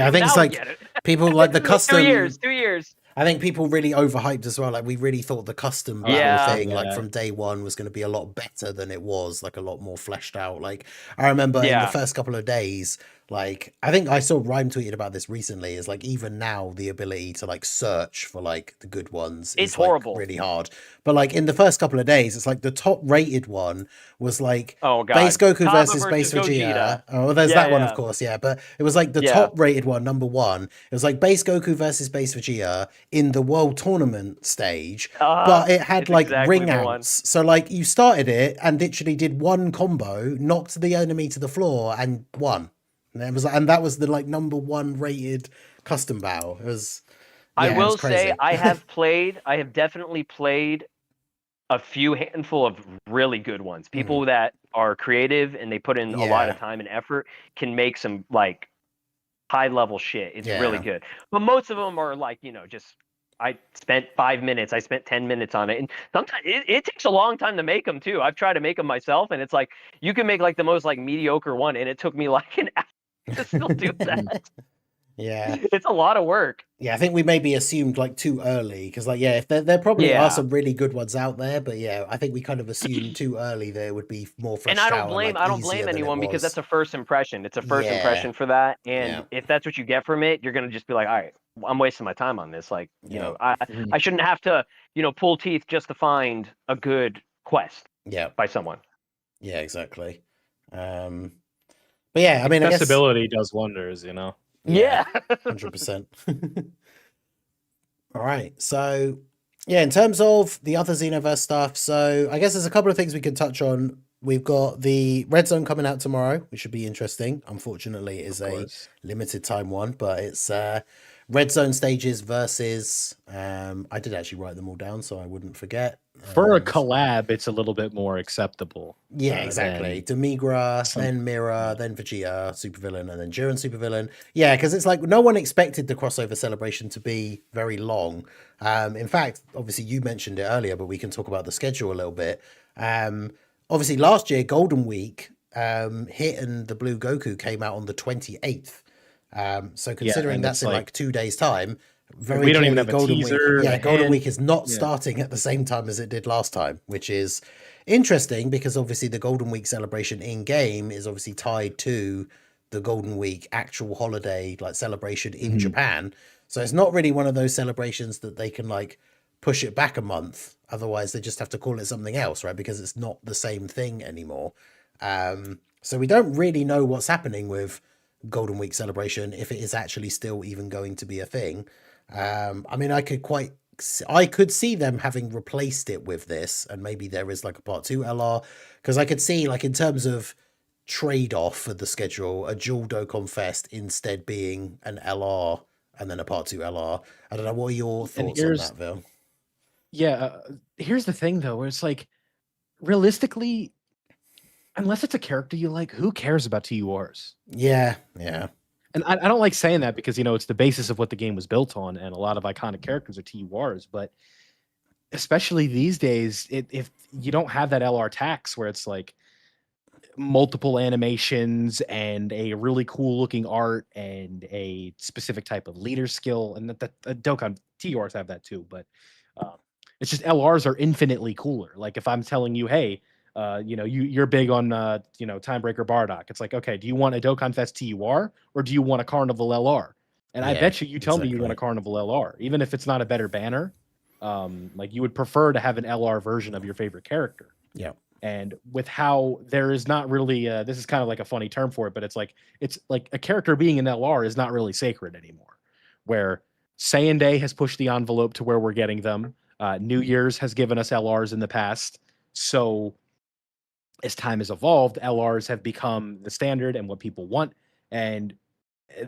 I think it's like people like the custom. 2 years. I think people really overhyped as well. Like, we really thought the custom battle thing, like from day one, was going to be a lot better than it was, like a lot more fleshed out. Like, I remember in the first couple of days, like, I think I saw Rhyme tweeted about this recently, is like, even now the ability to like search for like the good ones is horrible, like, really hard. But like in the first couple of days, it's like the top rated one was like Base Goku versus Base Vegeta. Oh, there's that one, of course, but it was like the top rated one, number one. It was like Base Goku versus Base Vegeta in the World Tournament stage, but it had like ring outs. So like you started it and literally did one combo, knocked the enemy to the floor, and won. And that was the like number one rated custom battle. It was. I will say I have definitely played a few handful of really good ones. People that are creative and they put in a lot of time and effort can make some like high level shit. It's really good. But most of them are like, just, I spent 5 minutes, I spent 10 minutes on it. And sometimes it takes a long time to make them too. I've tried to make them myself, and it's like, you can make like the most like mediocre one, and it took me like an hour to still do that. It's a lot of work. I think we maybe assumed like too early, because like if there probably are some really good ones out there, but I think we kind of assumed too early there would be more fresh. And I don't blame anyone, because that's a first impression. It's a first impression for that, and if that's what you get from it, you're gonna just be like, all right, I'm wasting my time on this. Like, I shouldn't have to pull teeth just to find a good quest by someone. Yeah, exactly. But I mean, accessibility does wonders, Yeah, 100%. All right, so in terms of the other Xenoverse stuff, so I guess there's a couple of things we can touch on. We've got the Red Zone coming out tomorrow, which should be interesting. Unfortunately, it is a limited time one, but it's Red Zone stages versus I did actually write them all down so I wouldn't forget. For a collab, it's a little bit more acceptable. Yeah, exactly. Demigra, then Mira, then Vegeta, supervillain, and then Jiren, supervillain. Yeah, because it's like no one expected the crossover celebration to be very long. In fact, obviously you mentioned it earlier, but we can talk about the schedule a little bit. Obviously last year, Golden Week, Hit and the Blue Goku came out on the 28th. So considering that's in like 2 days' time, we don't even have Golden a teaser. Week, Golden Week is not starting at the same time as it did last time, which is interesting because obviously the Golden Week celebration in game is obviously tied to the Golden Week actual holiday like celebration in Japan. So it's not really one of those celebrations that they can like push it back a month. Otherwise, they just have to call it something else, right? Because it's not the same thing anymore. So we don't really know what's happening with Golden Week celebration, if it is actually still even going to be a thing. I mean, I could see them having replaced it with this, and maybe there is like a part 2 LR, because I could see like in terms of trade-off for the schedule, a dual Dokkan Fest instead being an LR and then a part 2 LR. I don't know, what are your thoughts on that, Vil? Here's the thing though, where it's like, realistically, unless it's a character you like, who cares about TURs? Yeah. And I don't like saying that because, it's the basis of what the game was built on, and a lot of iconic characters are TURs, but especially these days, if you don't have that LR tax where it's like multiple animations and a really cool looking art and a specific type of leader skill, and that Dokkan TURs have that too, but it's just LRs are infinitely cooler. Like if I'm telling you, hey, you're big on Timebreaker Bardock, it's like, okay, do you want a Dokkan Fest TUR or do you want a Carnival LR? And I bet you tell me you want a Carnival LR, even if it's not a better banner. Like you would prefer to have an LR version of your favorite character. Yeah. And with how there is not really, this is kind of like a funny term for it, but it's like a character being an LR is not really sacred anymore. Where Saiyan Day has pushed the envelope to where we're getting them. New Year's has given us LRs in the past. So as time has evolved, LRs have become the standard and what people want. And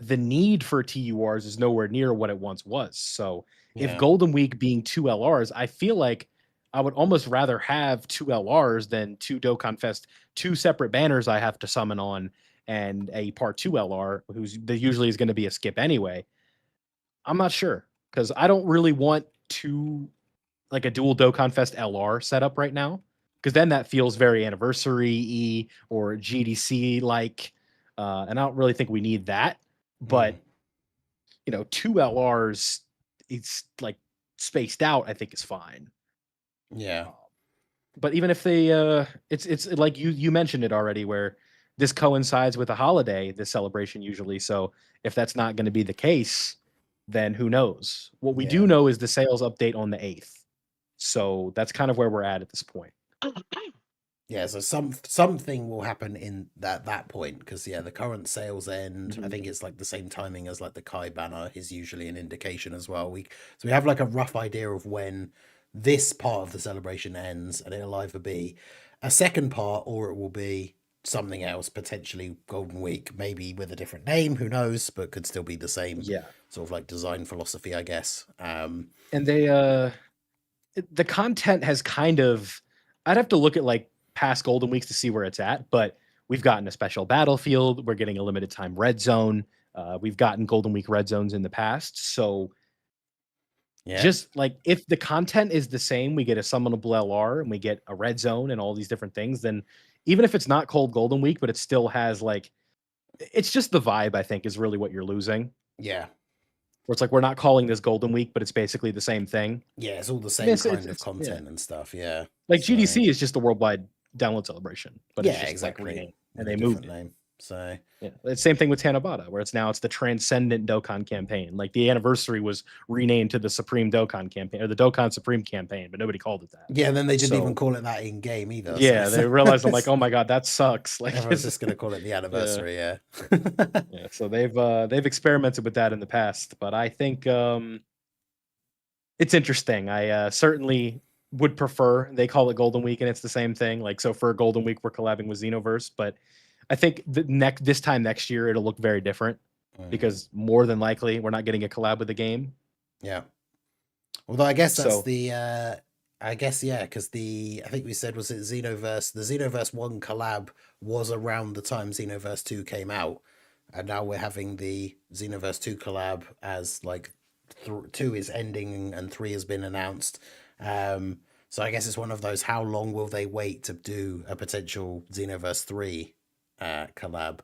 the need for TURs is nowhere near what it once was. So if Golden Week being 2 LRs, I feel like I would almost rather have 2 LRs than 2 Dokkan Fest, 2 separate banners I have to summon on, and a part 2 LR, that usually is going to be a skip anyway. I'm not sure, because I don't really want a dual Dokkan Fest LR setup right now, because then that feels very anniversary-y or GDC-like, and I don't really think we need that. But, 2 LRs, it's like spaced out, I think is fine. Yeah. But even if they, it's like you mentioned it already, where this coincides with a holiday, this celebration usually. So if that's not going to be the case, then who knows? What we do know is the sales update on the 8th. So that's kind of where we're at this point. Yeah, so something will happen in that point, because the current sales end, I think it's like the same timing as like the Kai banner is usually an indication as well. We have like a rough idea of when this part of the celebration ends, and it'll either be a second part or it will be something else, potentially Golden Week, maybe with a different name, who knows, but could still be the same sort of like design philosophy, I guess. And they the content has kind of, I'd have to look at like past Golden Weeks to see where it's at, but we've gotten a special battlefield, we're getting a limited time red zone, we've gotten Golden Week red zones in the past, so just like if the content is the same, we get a summonable LR and we get a red zone and all these different things, then even if it's not called Golden Week, but it still has like, it's just the vibe, I think, is really what you're losing. Yeah. Where it's like, we're not calling this Golden Week, but it's basically the same thing. Yeah, it's all the same kind of content and stuff, Like GDC is just the worldwide download celebration, but it's just exactly. like renamed, and they moved name. So it's the same thing with Tanabata, where it's the Transcendent Dokkan campaign. Like the anniversary was renamed to the Supreme Dokkan campaign, or the Dokkan Supreme campaign, but nobody called it that. Yeah, and then they didn't even call it that in game either. Yeah, they realized, I'm like, oh my god, that sucks. Like everyone's just gonna call it the anniversary. So they've experimented with that in the past, but I think it's interesting. I certainly would prefer they call it Golden Week and it's the same thing. Like, so for Golden Week we're collabing with Xenoverse, but I think this time next year it'll look very different, because more than likely we're not getting a collab with the game. Yeah. Although I guess that's because I think we said, was it Xenoverse? The Xenoverse 1 collab was around the time Xenoverse 2 came out, and now we're having the Xenoverse 2 collab as like 2 is ending and 3 has been announced. So I guess it's one of those, how long will they wait to do a potential Xenoverse 3 collab?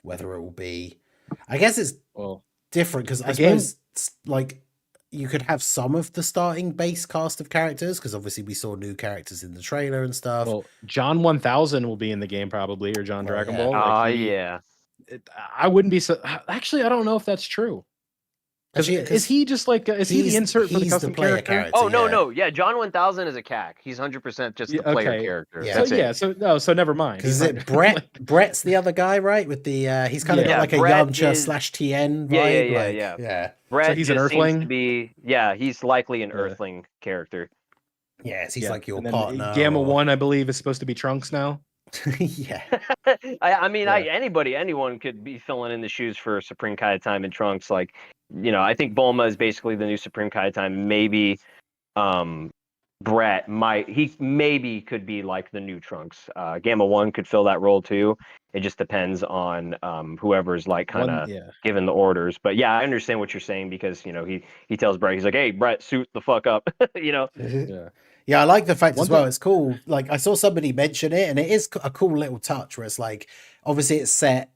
Whether it will be, I guess it's different, because I suppose like you could have some of the starting base cast of characters, because obviously we saw new characters in the trailer and stuff. Well, John 1000 will be in the game probably, or John Dragon Ball. I wouldn't be so. Actually, I don't know if that's true. Is he just like, is he the insert for the custom character? Oh, no. Yeah, John 1000 is a CAC. He's 100% just the player character. Yeah. So never mind. Because is it Brett? Brett's the other guy, right? With the he's kind of got like Brett a Yamcha /TN vibe. Yeah. Brett, so he's an Earthling. He's likely an Earthling character. Yes, he's like your partner. Gamma 1, I believe, is supposed to be Trunks now. Yeah. Anyone could be filling in the shoes for Supreme Kai Time and Trunks. Like, I think Bulma is basically the new Supreme Kai Time. Maybe Brett he maybe could be like the new Trunks. Gamma 1 could fill that role too. It just depends on whoever's like kind of giving the orders. But yeah, I understand what you're saying because he tells Brett, he's like, "Hey, Brett, suit the fuck up," Yeah, I like the fact as well. It's cool. Like I saw somebody mention it, and it is a cool little touch where it's like, obviously it's set,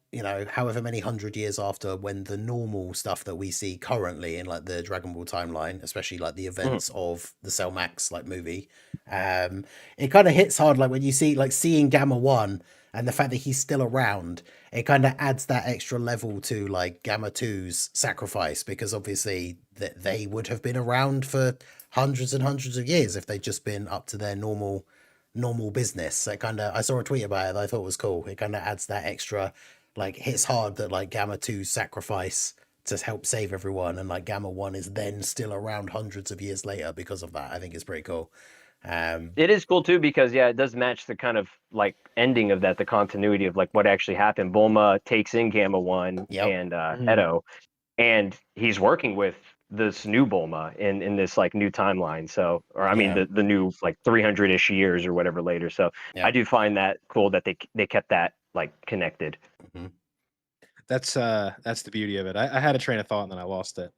however many 100 years after when the normal stuff that we see currently in like the Dragon Ball timeline, especially like the events of the Cell Max like movie, it kind of hits hard. Like when you see like seeing Gamma 1 and the fact that he's still around, it kind of adds that extra level to like Gamma 2's sacrifice, because obviously they would have been around for hundreds and hundreds of years if they'd just been up to their normal business. So I saw a tweet about it that I thought was cool. It kind of adds that extra, like, hits hard that like Gamma 2's sacrifice to help save everyone, and like Gamma 1 is then still around hundreds of years later because of that. I think it's pretty cool. It is cool too because it does match the kind of like ending of that, the continuity of like what actually happened. Bulma takes in Gamma 1 and Edo, and he's working with this new Bulma in this like new timeline. So, or I mean the new like 300-ish years or whatever later. So I do find that cool that they kept that like connected. Mm-hmm. That's the beauty of it. I had a train of thought and then I lost it.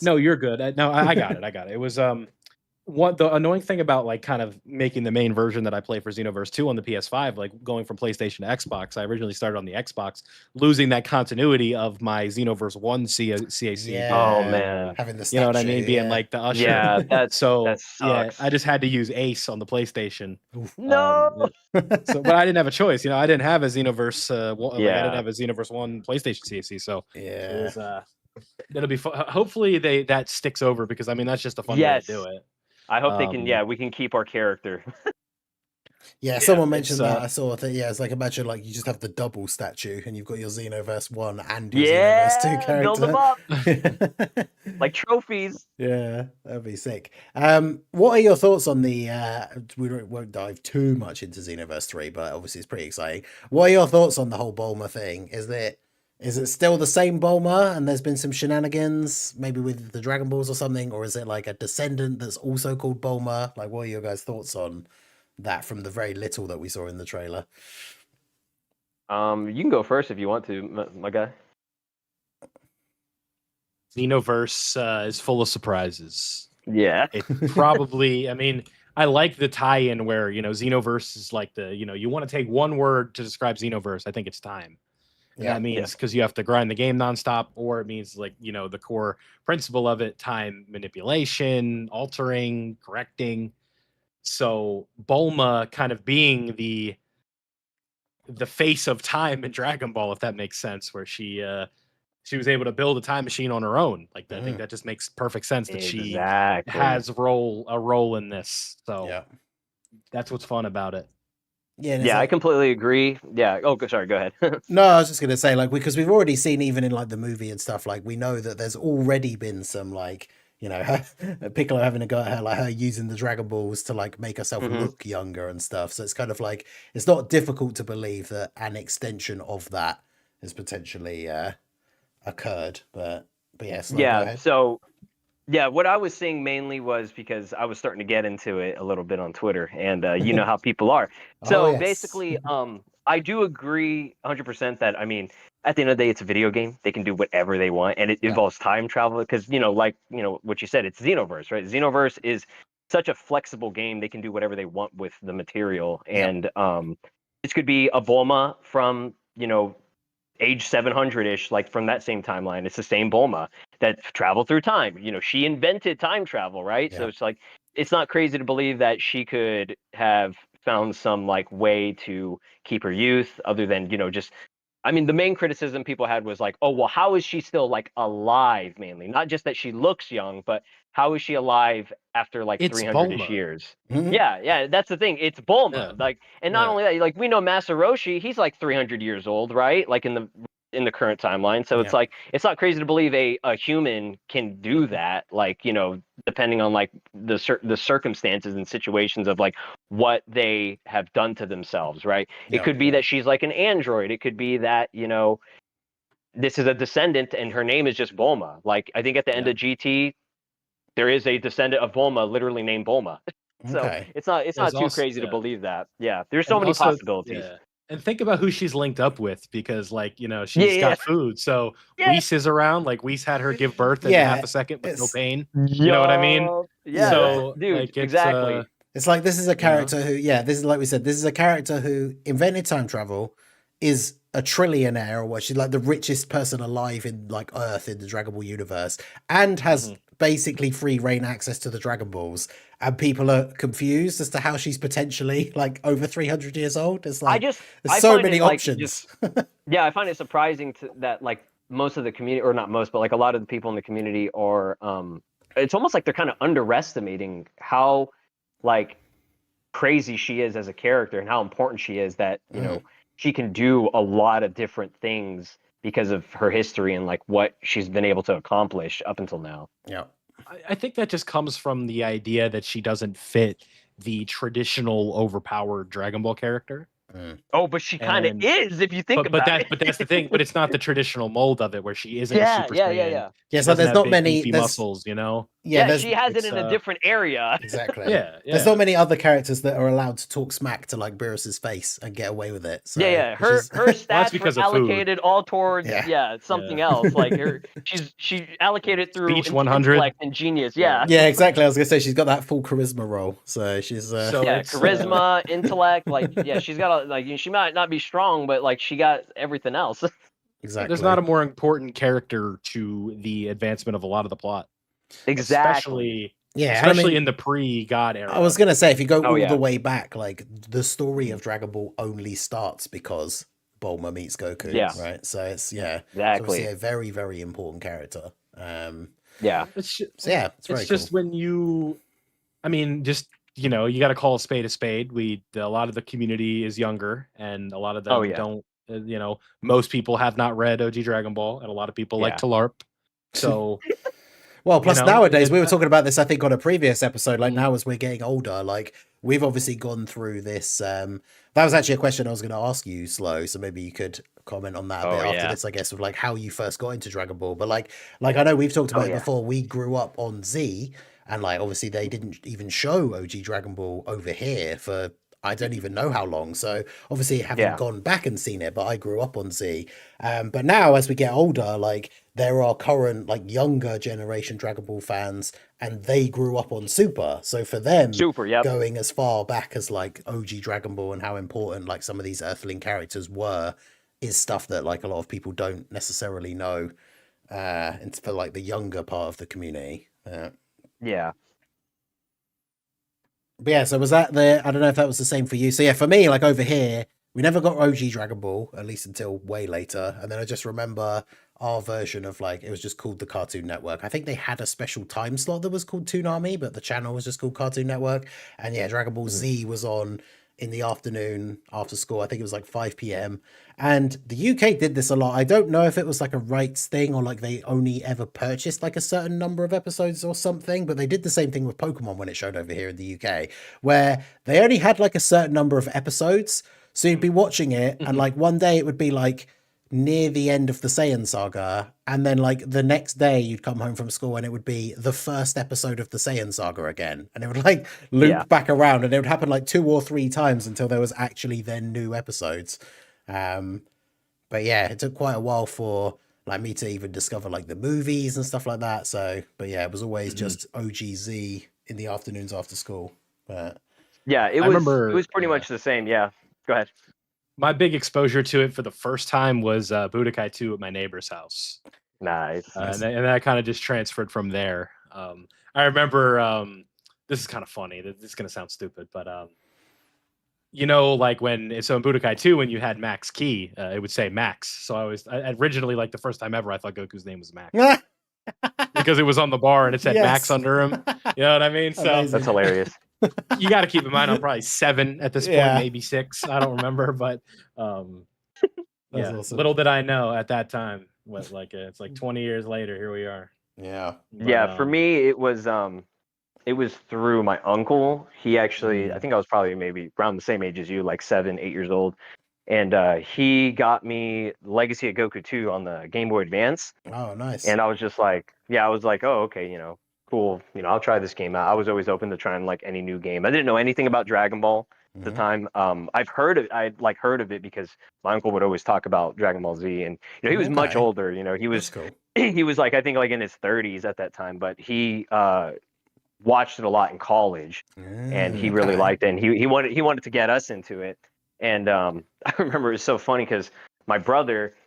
No, you're good. No, I got it. It was the annoying thing about like kind of making the main version that I play for Xenoverse 2 on the PS5, like going from PlayStation to Xbox. I originally started on the Xbox, losing that continuity of my Xenoverse 1 CAC. Yeah. Oh man, having the statue, you know what I mean, being like the usher. Yeah, that sucks. I just had to use Ace on the PlayStation. No, but I didn't have a choice. I didn't have a Xenoverse. I didn't have a Xenoverse 1 PlayStation CAC. So it was, it'll be fun. Hopefully that sticks over, because I mean that's just a fun way to do it. I hope they can. We can keep our character. Someone mentioned that. I saw that. Yeah, it's like, imagine like you just have the double statue, and you've got your Xenoverse 1 and your Xenoverse 2 character. Build them up like trophies. Yeah, that'd be sick. What are your thoughts on the? We won't dive too much into Xenoverse 3, but obviously it's pretty exciting. What are your thoughts on the whole Bulma thing? Is it still the same Bulma, and there's been some shenanigans, maybe with the Dragon Balls or something, or is it like a descendant that's also called Bulma? Like, what are your guys' thoughts on that from the very little that we saw in the trailer? You can go first if you want to, my guy. Xenoverse is full of surprises. Yeah. It probably, I mean, I like the tie-in where, Xenoverse is like you want to take one word to describe Xenoverse. I think it's time. That means because you have to grind the game nonstop, or it means like, the core principle of it, time manipulation, altering, correcting. So Bulma kind of being the face of time in Dragon Ball, if that makes sense, where she was able to build a time machine on her own. Like I think that just makes perfect sense that she has a role in this. So that's what's fun about it. Yeah, I completely agree. Yeah. Oh, sorry. Go ahead. No, I was just gonna say, like, because we've already seen, even in like the movie and stuff, like we know that there's already been some like, Piccolo having a go at her, like her using the Dragon Balls to like make herself look younger and stuff. So it's kind of like, it's not difficult to believe that an extension of that has potentially occurred. But yes. So. Yeah, what I was saying mainly was because I was starting to get into it a little bit on Twitter, and you know how people are. So basically, I do agree 100% that, I mean, at the end of the day, it's a video game. They can do whatever they want, and it involves time travel because, what you said, it's Xenoverse, right? Xenoverse is such a flexible game. They can do whatever they want with the material, and this could be a Bulma from, age 700-ish, like from that same timeline. It's the same Bulma that traveled through time. She invented time travel, right? So it's like, it's not crazy to believe that she could have found some like way to keep her youth other than, just, I mean, the main criticism people had was like, oh, well, how is she still like alive mainly? Not just that she looks young, but how is she alive after like 300-ish years? Mm-hmm. Yeah, that's the thing. It's Bulma. Like, and not only that, like we know Master Roshi, he's like 300 years old, right? Like in the current timeline. So it's like, it's not crazy to believe a human can do that. Like, depending on like the circumstances and situations of like what they have done to themselves, right? It could be that she's like an android. It could be that, this is a descendant and her name is just Bulma. Like I think at the end of GT, there is a descendant of Bulma literally named Bulma. So Okay. it's not too also, crazy to believe that. Yeah, there's so many also, possibilities. yeah. And think about who she's linked up with, because like, you know, she's got food. So Whis is around. Like Whis had her give birth in half a second with no pain. You know what I mean? Yeah. So dude, like, it's, exactly. It's like, this is a character who, this is like we said, this is a character who invented time travel, is a trillionaire, or what, she's like the richest person alive in like Earth in the Dragon Ball universe, and has basically free reign access to the Dragon Balls, and people are confused as to how she's potentially like over 300 years old. It's like, there's so many options. I find it surprising that like most of the community, or not most, but like a lot of the people in the community are, it's almost like they're kind of underestimating how like crazy she is as a character and how important she is, that you know she can do a lot of different things because of her history and like what she's been able to accomplish up until now. Yeah, I think that just comes from the idea that she doesn't fit the traditional overpowered Dragon Ball character. Oh, but she kind of is, if you think about it. But that's the thing. But it's not the traditional mold of it, where she isn't Super Saiyan. Yeah, so there's not many beefy muscles, you know. Yeah, she has it in a different area. Exactly. Yeah. There's not many other characters that are allowed to talk smack to like Beerus's face and get away with it. So, her stats were allocated all towards something else. Like she allocated through Speech 100 intellect and genius. Yeah, exactly. I was gonna say she's got that full charisma role, so she's charisma, intellect. Like she's got she might not be strong, but like she got everything else. Exactly. There's not a more important character to the advancement of a lot of the plot. Exactly. Especially in the pre-God era. I was gonna say, if you go all the way back, like the story of Dragon Ball only starts because Bulma meets Goku. Right. So it's exactly a very, very important character. It's just cool. when you, I mean, just you know, you got to call a spade a spade. A lot of the community is younger, and a lot of them don't. You know, most people have not read OG Dragon Ball, and a lot of people like to LARP. So, well, plus nowadays, we were talking about this, I think, on a previous episode. Like now, as we're getting older, like we've obviously gone through this. That was actually a question I was going to ask you, Slow. So maybe you could comment on that a bit after this, I guess, of like how you first got into Dragon Ball. But like I know we've talked about it before. We grew up on Z, and like obviously they didn't even show OG Dragon Ball over here for I don't even know how long. So obviously I haven't gone back and seen it, but I grew up on Z. But now as we get older, like there are current like younger generation Dragon Ball fans, and they grew up on Super. So for them, going as far back as like OG Dragon Ball and how important like some of these Earthling characters were is stuff that like a lot of people don't necessarily know. And for like the younger part of the community. But yeah, so was that I don't know if that was the same for you. So yeah, for me, like over here, we never got OG Dragon Ball, at least until way later. And then I just remember our version of like, it was just called the Cartoon Network. I think they had a special time slot that was called Toon Army, but the channel was just called Cartoon Network. And yeah, Dragon Ball Z was on in the afternoon after school. I think it was like 5 p.m. And the UK did this a lot. I don't know if it was like a rights thing or like they only ever purchased like a certain number of episodes or something, but they did the same thing with Pokemon when it showed over here in the UK, where they only had like a certain number of episodes. So you'd be watching it and like one day it would be like near the end of the Saiyan saga, and then like the next day you'd come home from school and it would be the first episode of the Saiyan saga again, and it would like loop back around, and it would happen like 2 or 3 times until there was actually then new episodes. But yeah, it took quite a while for like me to even discover like the movies and stuff like that. So but yeah, it was always just OGZ in the afternoons after school. But it was pretty much the same. Go ahead. My big exposure to it for the first time was Budokai 2 at my neighbor's house. Nice. And that kind of just transferred from there. I remember, this is kind of funny. This is going to sound stupid, but you know, like in Budokai 2, when you had Max Key, it would say Max. So I originally, like the first time ever, I thought Goku's name was Max. Because it was on the bar and it said Max under him. You know what I mean? So that's hilarious. You got to keep in mind, I'm probably 7 at this point, maybe 6. I don't remember, but awesome. Little did I know at that time. What it's like 20 years later, here we are. For me, it was through my uncle. He actually, I think I was probably maybe around the same age as you, like 7, 8 years old, and he got me Legacy of Goku 2 on the Game Boy Advance. Oh, nice. And I was just like, oh, okay, you know. cool. I'll try this game out. I was always open to trying like any new game. I didn't know anything about Dragon Ball at the time. I'd heard of it because my uncle would always talk about Dragon Ball Z, and he was much older. He was cool. He was like, I think like in his 30s at that time, but he watched it a lot in college, and he really liked it, and he wanted to get us into it. And I remember it was so funny because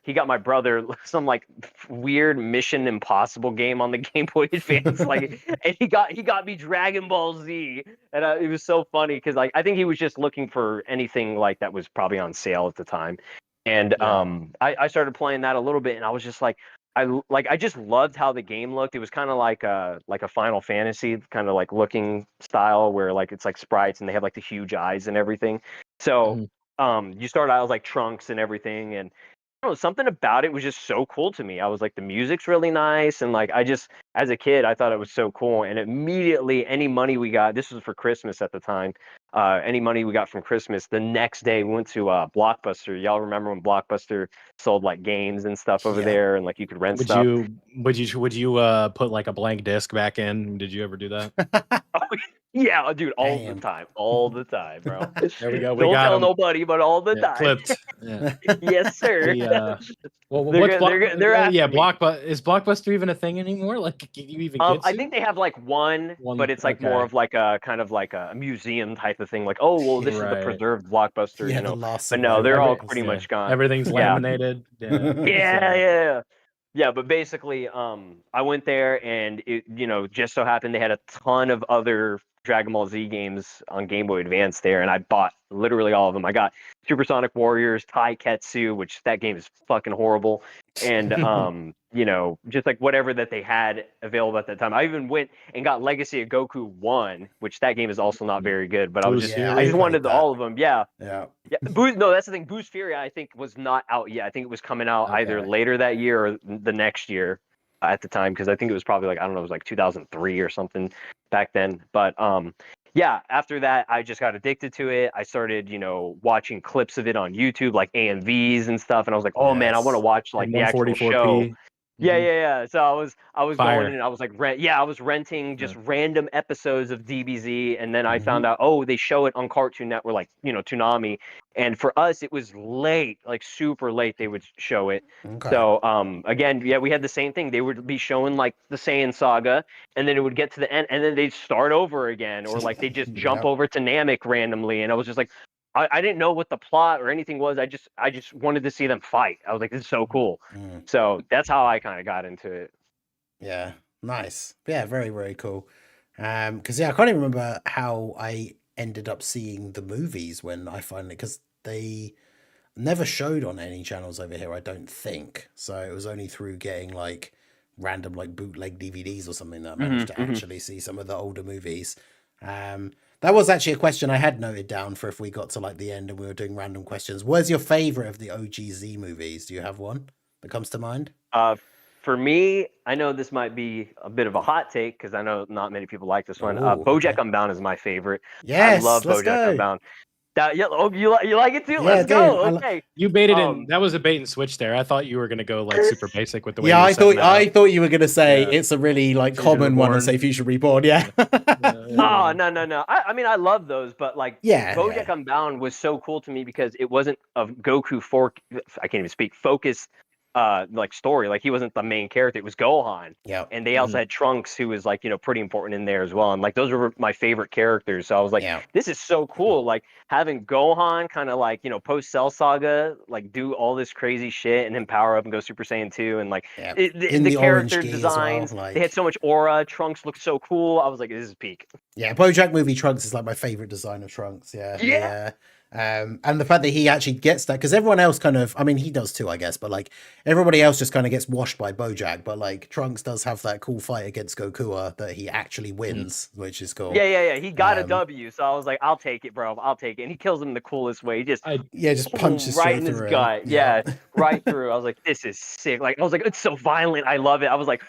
he got my brother some like weird Mission Impossible game on the Game Boy Advance, and he got me Dragon Ball Z, and it was so funny because like I think he was just looking for anything like that was probably on sale at the time, and I started playing that a little bit, and I was just like. I just loved how the game looked. It was kind of like a Final Fantasy kind of like looking style where like it's like sprites and they have like the huge eyes and everything. So you start out as like Trunks and everything, and I don't know, something about it was just so cool to me. I was like, the music's really nice, and like I just as a kid I thought it was so cool. And immediately any money we got, this was for Christmas at the time, any money we got from Christmas, the next day we went to Blockbuster. Y'all remember when Blockbuster sold like games and stuff over there, and like you could rent stuff? Would you put like a blank disc back in? Did you ever do that? Yeah, dude, all the time, bro. There we go. Don't tell nobody, but all the time. Clipped. Yeah. Yes, sir. Blockbuster is Blockbuster even a thing anymore? Like, can you even get I think they have like one, but it's like more of like a kind of like a museum type of thing. Like, oh well, this is the preserved Blockbuster, But no, they're all pretty much gone. Everything's laminated. Yeah, but basically, I went there, and it, just so happened they had a ton of other Dragon Ball Z games on Game Boy Advance there, and I bought literally all of them. I got Supersonic Warriors, Taiketsu, which that game is fucking horrible, and just like whatever that they had available at that time. I even went and got Legacy of Goku 1, which that game is also not very good, but I just wanted all of them. Yeah. No, that's the thing. Boost Fury, I think, was not out yet. I think it was coming out either later that year or the next year at the time, because I think it was probably like, I don't know, it was like 2003 or something back then. But after that, I just got addicted to it. I started, watching clips of it on YouTube, like AMVs and stuff, and I was like, oh man, I want to watch like the actual show. Yeah. So I was going and I was like, I was renting just random episodes of DBZ, and then I found out, they show it on Cartoon Network, like Toonami, and for us it was late, like super late they would show it. So again, we had the same thing. They would be showing like the Saiyan Saga, and then it would get to the end, and then they'd start over again, or like they just jump over to Namek randomly, and I was just like, I didn't know what the plot or anything was. I just wanted to see them fight. I was like, this is so cool. So that's how I kind of got into it. Yeah, nice. Yeah, very, very cool. Because I can't even remember how I ended up seeing the movies when I finally, because they never showed on any channels over here, I don't think. So it was only through getting like random like bootleg DVDs or something that I managed to actually see some of the older movies. That was actually a question I had noted down for if we got to like the end and we were doing random questions. What's your favorite of the OGZ movies? Do you have one that comes to mind? For me, I know this might be a bit of a hot take because I know not many people like this one. BoJack Unbound is my favorite. Yes, I love BoJack Unbound. You like it too? Yeah, let's go. Okay. You baited in. That was a bait and switch there. I thought you were gonna go like super basic with the way. Yeah, I thought you were gonna say it's a really like common one and say Future Reborn. Yeah. Oh no. I mean, I love those, but like BoJack Unbound was so cool to me because it wasn't a Goku I can't even speak. Focused like story. Like he wasn't the main character. It was Gohan. Yeah. And they also had Trunks, who was like, pretty important in there as well. And like those were my favorite characters. So I was like, this is so cool. Like having Gohan kind of like, post Cell Saga, like do all this crazy shit and then power up and go Super Saiyan 2. And like the character designs, they had so much aura. Trunks looked so cool. I was like, this is peak. Yeah, BoJack movie Trunks is like my favorite design of Trunks. Yeah. And the fact that he actually gets that, because everyone else kind of, I mean, he does too, I guess, but like everybody else just kind of gets washed by BoJack, but like Trunks does have that cool fight against Goku that he actually wins, which is cool. Yeah. He got a W, so I was like, I'll take it, bro. I'll take it. And he kills him in the coolest way. He just punches right in his gut. Yeah, right through. I was like, this is sick. Like I was like, it's so violent. I love it. I was like,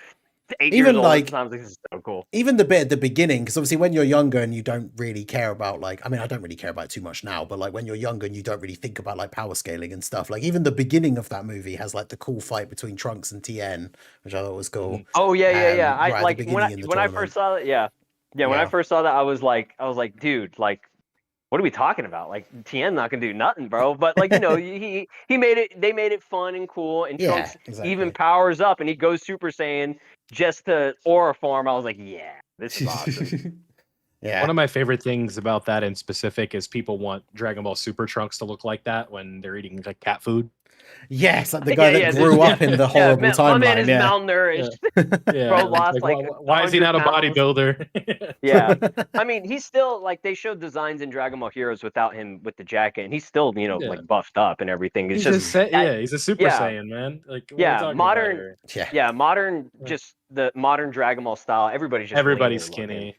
8 years old. Like, this is so cool. Even the bit at the beginning, because obviously when you're younger and you don't really care about like, I mean, I don't really care about it too much now, but like when you're younger and you don't really think about like power scaling and stuff, like even the beginning of that movie has like the cool fight between Trunks and Tien, which I thought was cool. Oh yeah. I like when I first saw it. Yeah. When I first saw that, I was like, dude, like, what are we talking about? Like, Tien not gonna do nothing, bro. But like, he made it. They made it fun and cool. And Trunks even powers up and he goes Super Saiyan just to aura form. I was like, yeah, this is awesome. One of my favorite things about that in specific is people want Dragon Ball Super Trunks to look like that when they're eating like cat food. Yes, like the guy that grew up in the horrible timeline. My man is malnourished. Bro lost like why is he not a bodybuilder? Yeah, I mean, he's still like, they showed designs in Dragon Ball Heroes without him with the jacket, and he's still like buffed up and everything. It's he's he's a Super Saiyan, man. Like modern, just the modern Dragon Ball style. Everybody's Yeah. skinny.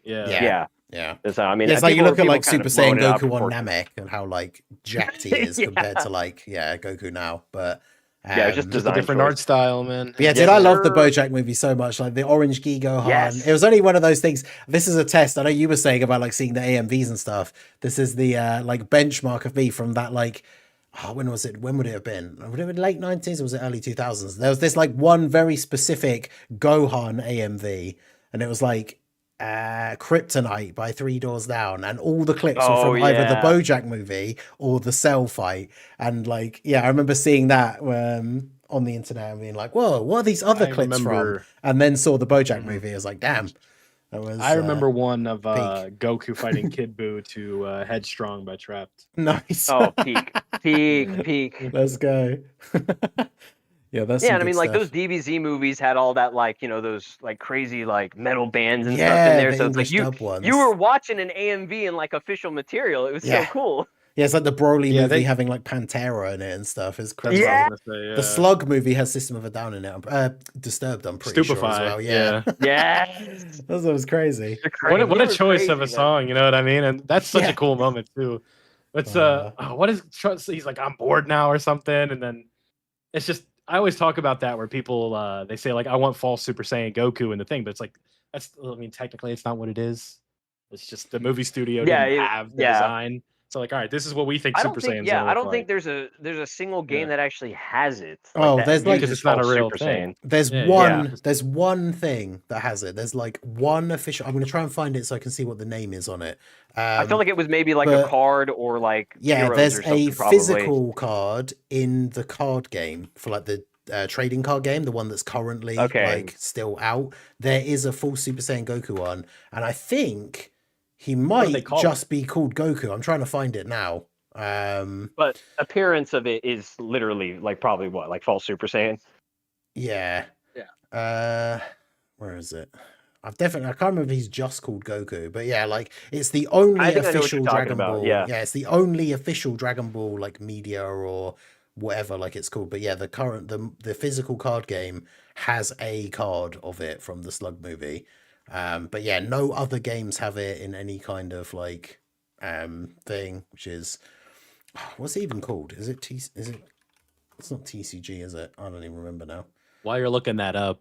So, I mean, it's like you look at like Super Saiyan Goku on Namek and how like jacked he is compared to like Goku now, but just a different art style, man. Yeah, dude, I love the BoJack movie so much. Like the orange Gi Gohan. Yes. It was only one of those things. This is a test. I know you were saying about like seeing the AMVs and stuff. This is the like benchmark of me from that like. When was it? When would it have been? Would it have been late 90s or was it early 2000s? There was this like one very specific Gohan AMV, and it was like Kryptonite by Three Doors Down, and all the clips were from either the BoJack movie or the Cell fight. And like, I remember seeing that on the internet and being like, "Whoa, what are these other clips from?" And then saw the BoJack movie. I was like, "Damn." I remember one of Goku fighting Kid Buu to Headstrong by Trapped. Nice. Oh, peak. Let's go. That's and I mean, like those DBZ movies had all that, like, those like crazy like metal bands and stuff in there. So it's like you were watching an AMV and like official material. It was so cool. Yeah, it's like the Broly movie having like Pantera in it and stuff. It's crazy. Yeah. The Slug movie has System of a Down in it. Disturbed, I'm pretty sure as well. Yeah. Yes. That was crazy. What a choice of a song, you know what I mean? And that's such a cool moment too. It's what is he's like, I'm bored now or something, and then it's just, I always talk about that where people they say like, I want false Super Saiyan Goku in the thing, but it's like, technically it's not what it is. It's just the movie studio didn't have the design. So like, all right, this is what we think Super Saiyan's gonna look I don't think there's a single game that actually has it. There's like, because it's not a real thing. There's one thing that has it. There's like one official. I'm gonna try and find it so I can see what the name is on it. I feel like it was maybe like a card or like there's a physical card in the card game for like the trading card game, the one that's currently like still out. There is a full Super Saiyan Goku one, and I think he might just be called Goku. I'm trying to find it now. But appearance of it is literally like probably what, like false Super Saiyan? Yeah. Where is it? I can't remember if he's just called Goku, but like it's the only official Dragon Ball. Yeah, it's the only official Dragon Ball like media or whatever like it's called. But the physical card game has a card of it from the Slug movie. But no other games have it in any kind of like thing, which is what's it even called? Is it it's not TCG, is it? I don't even remember now. While you're looking that up,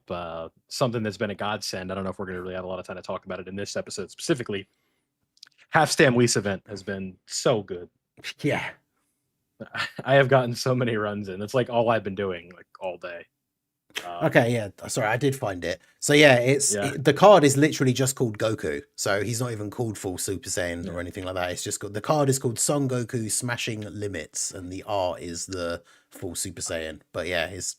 something that's been a godsend, I don't know if we're going to really have a lot of time to talk about it in this episode specifically. Half Stam Whis event has been so good. Yeah. I have gotten so many runs in. It's like all I've been doing like all day. Sorry, I did find it. So the card is literally just called Goku. So he's not even called full Super Saiyan or anything like that. It's just the card is called Son Goku Smashing Limits, and the art is the full Super Saiyan. But it's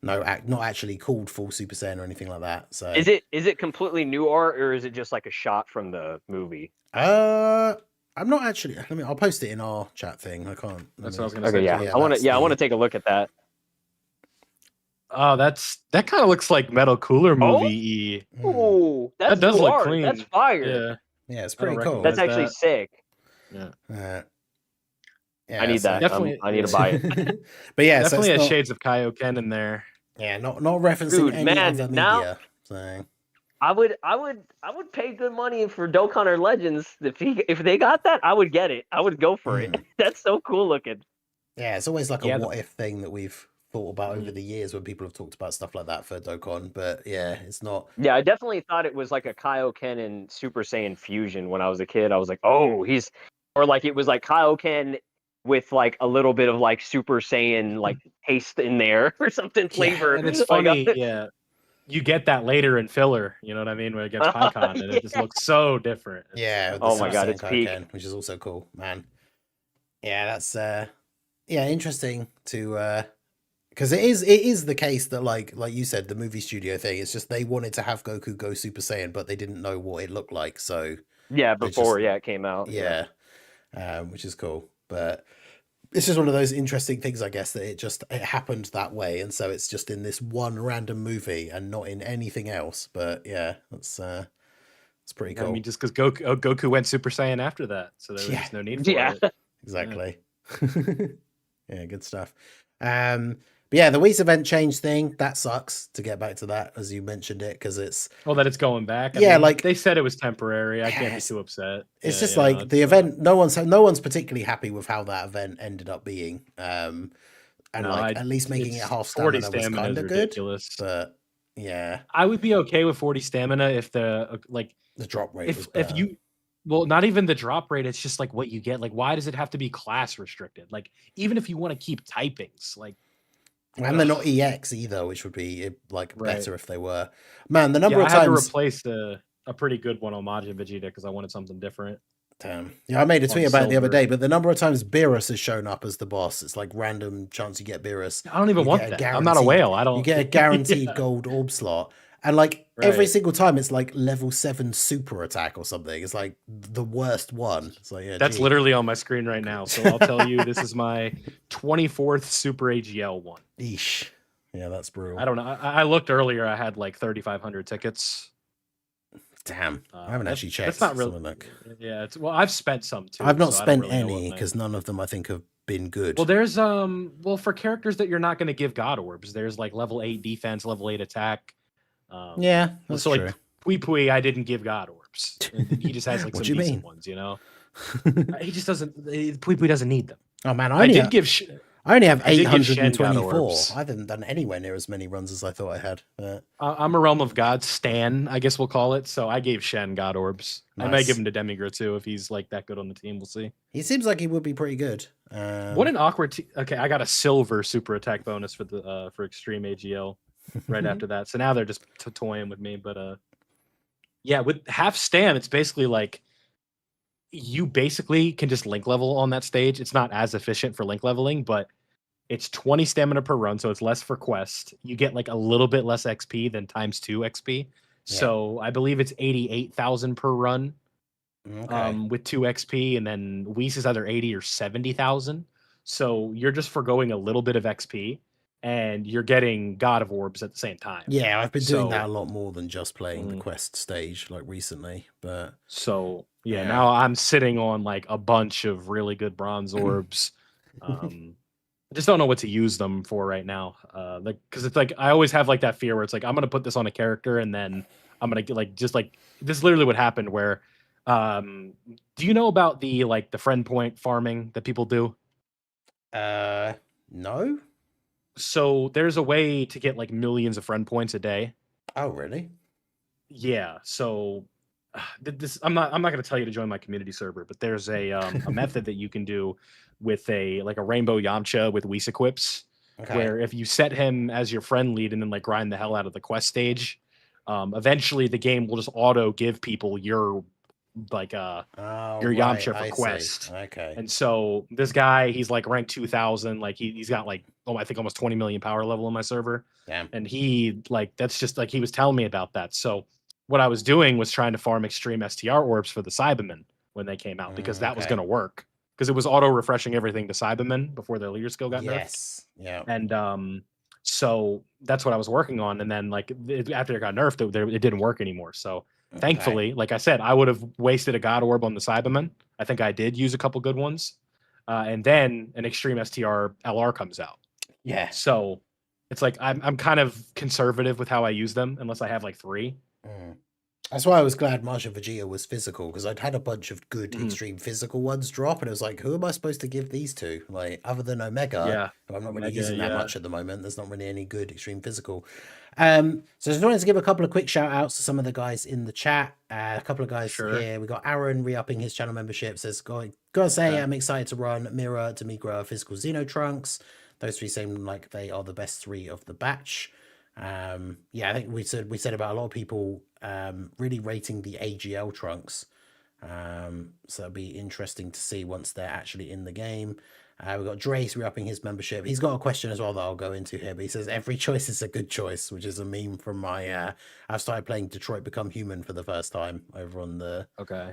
not actually called full Super Saiyan or anything like that. So is it completely new art, or is it just like a shot from the movie? I'm not actually. I'll post it in our chat thing. I can't. That's what I was gonna say. I want to take a look at that. Oh, that kind of looks like Metal Cooler movie. Oh, that does look clean. That's fire. Yeah, it's pretty cool. That's actually sick. Yeah. I need that. Definitely, I need to buy it. But definitely has shades of Kaioken in there. Yeah, not referencing any other media. So. I would pay good money for Dokkan or Legends. If they got that, I would get it. I would go for it. That's so cool looking. Yeah, it's always like a what if thing that we've thought about over the years when people have talked about stuff like that for Dokkan, but yeah, it's not. Yeah, I definitely thought it was like a Kaioken and Super Saiyan fusion when I was a kid. I was like, oh, or like it was like Kaioken with like a little bit of like Super Saiyan like taste in there or something flavor. And it's funny, you get that later in filler, you know what I mean, when it gets Kaioken, and it just looks so different. Oh my god, it's Kaioken, which is also cool, man. Yeah, that's interesting to because it is the case that like you said, the movie studio thing, it's just they wanted to have Goku go Super Saiyan, but they didn't know what it looked like, so before it came out. Which is cool, but it's just one of those interesting things, I guess, that it happened that way, and so it's just in this one random movie and not in anything else. But yeah, that's pretty cool. I mean, just because Goku went Super Saiyan after that, so there was no need for it. Exactly. Yeah, good stuff. But yeah, the Whis event change thing, that sucks, to get back to that, as you mentioned it, because it's... that it's going back? I mean, like... They said it was temporary. I can't be too upset. It's just like, the event, no one's particularly happy with how that event ended up being. And at least making it half stamina was kind of good. But, yeah. I would be okay with 40 stamina if the drop rate was better. If you... Well, not even the drop rate, it's just like what you get. Like, why does it have to be class restricted? Like, even if you want to keep typings, like... And they're not EX either, which would be better if they were. Man, the number of times I had to replace a pretty good one on Majin Vegeta because I wanted something different. Damn. Yeah, I made a tweet about it the other day, but the number of times Beerus has shown up as the boss, it's like random chance you get Beerus. I don't even want that. I'm not a whale. I don't. You get a guaranteed gold orb slot. And every single time it's like level 7 super attack or something. It's like the worst one. It's like, that's literally on my screen right now. So I'll tell you, this is my 24th super AGL one. Eesh. Yeah, that's brutal. I don't know. I looked earlier. I had like 3,500 tickets. Damn. I haven't actually checked. That's not really. Yeah. I've spent some too. I've not spent any because none of them I think have been good. Well, there's for characters that you're not going to give God orbs, there's like level 8 defense, level 8 attack. Yeah, that's so true. Like Pui, I didn't give God orbs. He just has like some decent ones, you know. He just doesn't. Pui doesn't need them. Oh man, I only have 824. I haven't done anywhere near as many runs as I thought I had. But... I'm a Realm of God Stan, I guess we'll call it. So I gave Shen God orbs. Nice. I might give him to Demigod too if he's like that good on the team. We'll see. He seems like he would be pretty good. What an awkward. Okay, I got a silver super attack bonus for Extreme AGL. Right after that, so now they're just toying with me. But with half stam, it's basically like you basically can just link level on that stage. It's not as efficient for link leveling, but it's 20 stamina per run, so it's less for quest. You get like a little bit less XP than times 2 XP. So I believe it's 88,000 per run, with 2 XP, and then Whis is either 80 or 70,000. So you're just forgoing a little bit of XP. And you're getting God of Orbs at the same time. Yeah, I've been doing that a lot more than just playing the quest stage like recently. But now I'm sitting on like a bunch of really good bronze orbs. I just don't know what to use them for right now. Because it's like I always have like that fear where it's like I'm gonna put this on a character and then I'm gonna get this is literally what happened. Where do you know about the friend point farming that people do? No. So there's a way to get like millions of friend points a day. Oh, really? Yeah. So this I'm not going to tell you to join my community server, but there's a method that you can do with a rainbow Yamcha with Whis equips, where if you set him as your friend lead and then like grind the hell out of the quest stage, eventually the game will just auto give people your Yamcha for quest. See. Okay. And so this guy, he's like ranked 2000. Like he's got like, I think almost 20 million power level on my server. Damn. And he that's just like, he was telling me about that. So what I was doing was trying to farm extreme STR orbs for the Cybermen when they came out, because that was going to work. Because it was auto refreshing everything to Cybermen before their leader skill got nerfed. Yeah. And so that's what I was working on. And then after it got nerfed, it didn't work anymore. So thankfully, like I said, I would have wasted a God Orb on the Cyberman. I think I did use a couple good ones. And then an Extreme STR LR comes out. Yeah. So it's like I'm kind of conservative with how I use them, unless I have like 3. That's why I was glad Martian Vegeta was physical, because I'd had a bunch of good extreme physical ones drop, and it was like, who am I supposed to give these to? Like, other than Omega, who I'm not really using that much at the moment. There's not really any good extreme physical. So I just wanted to give a couple of quick shout outs to some of the guys in the chat. A couple of guys here. We got Aaron re-upping his channel membership. Says, gotta say, I'm excited to run Mira, Demigra, Physical Xeno Trunks. Those three seem like they are the best three of the batch. I think we said about a lot of people really rating the AGL trunks. So it'll be interesting to see once they're actually in the game. We've got Drace re-upping his membership. He's got a question as well that I'll go into here, but he says every choice is a good choice, which is a meme from my I've started playing Detroit Become Human for the first time over on the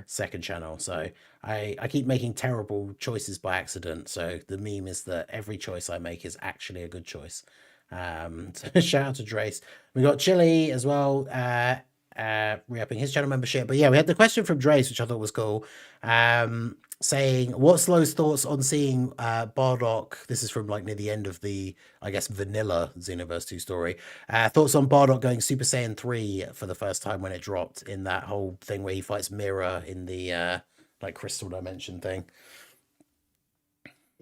second channel. So I keep making terrible choices by accident. So the meme is that every choice I make is actually a good choice. So shout out to Drace. We got Chili as well, re-upping his channel membership. But yeah, we had the question from Drace, which I thought was cool, saying, what's Lowe's thoughts on seeing Bardock? This is from like near the end of the, I guess, vanilla Xenoverse 2 story. Thoughts on Bardock going Super Saiyan 3 for the first time when it dropped, in that whole thing where he fights Mira in the like crystal dimension thing.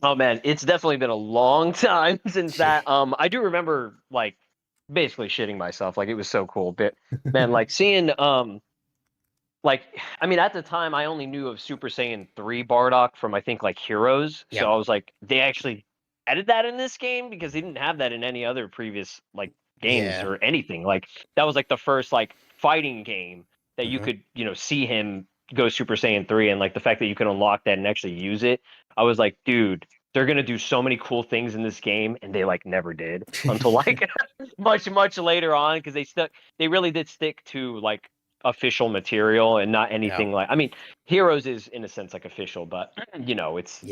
Oh man, it's definitely been a long time since that. I do remember like basically shitting myself. Like, it was so cool. But man, like seeing like, I mean, at the time I only knew of Super Saiyan 3 Bardock from, I think, like Heroes. So I was like, they actually added that in this game, because they didn't have that in any other previous like games or anything. Like, that was like the first like fighting game that you could, see him go Super Saiyan 3, and like the fact that you can unlock that and actually use it. I was like, dude, they're gonna do so many cool things in this game, and they like never did until like much later on, because they really did stick to like official material and not anything like, I mean, Heroes is in a sense like official, but it's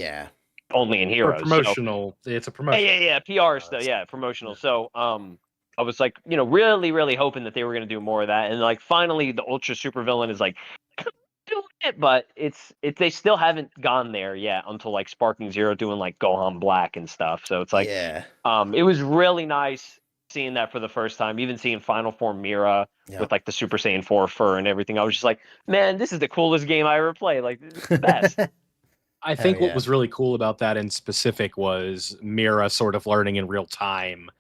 only in Heroes. Promotional. So, it's a promotion. Yeah, PR stuff. Yeah, promotional. So I was like, really hoping that they were gonna do more of that, and like finally the Ultra Super Villain is like doing it, but they still haven't gone there yet until like Sparking Zero doing like Gohan Black and stuff. So it's like it was really nice seeing that for the first time, even seeing Final Form Mira with like the Super Saiyan 4 fur and everything. I was just like, man, this is the coolest game I ever played. Like, it's the best. I think what was really cool about that in specific was Mira sort of learning in real time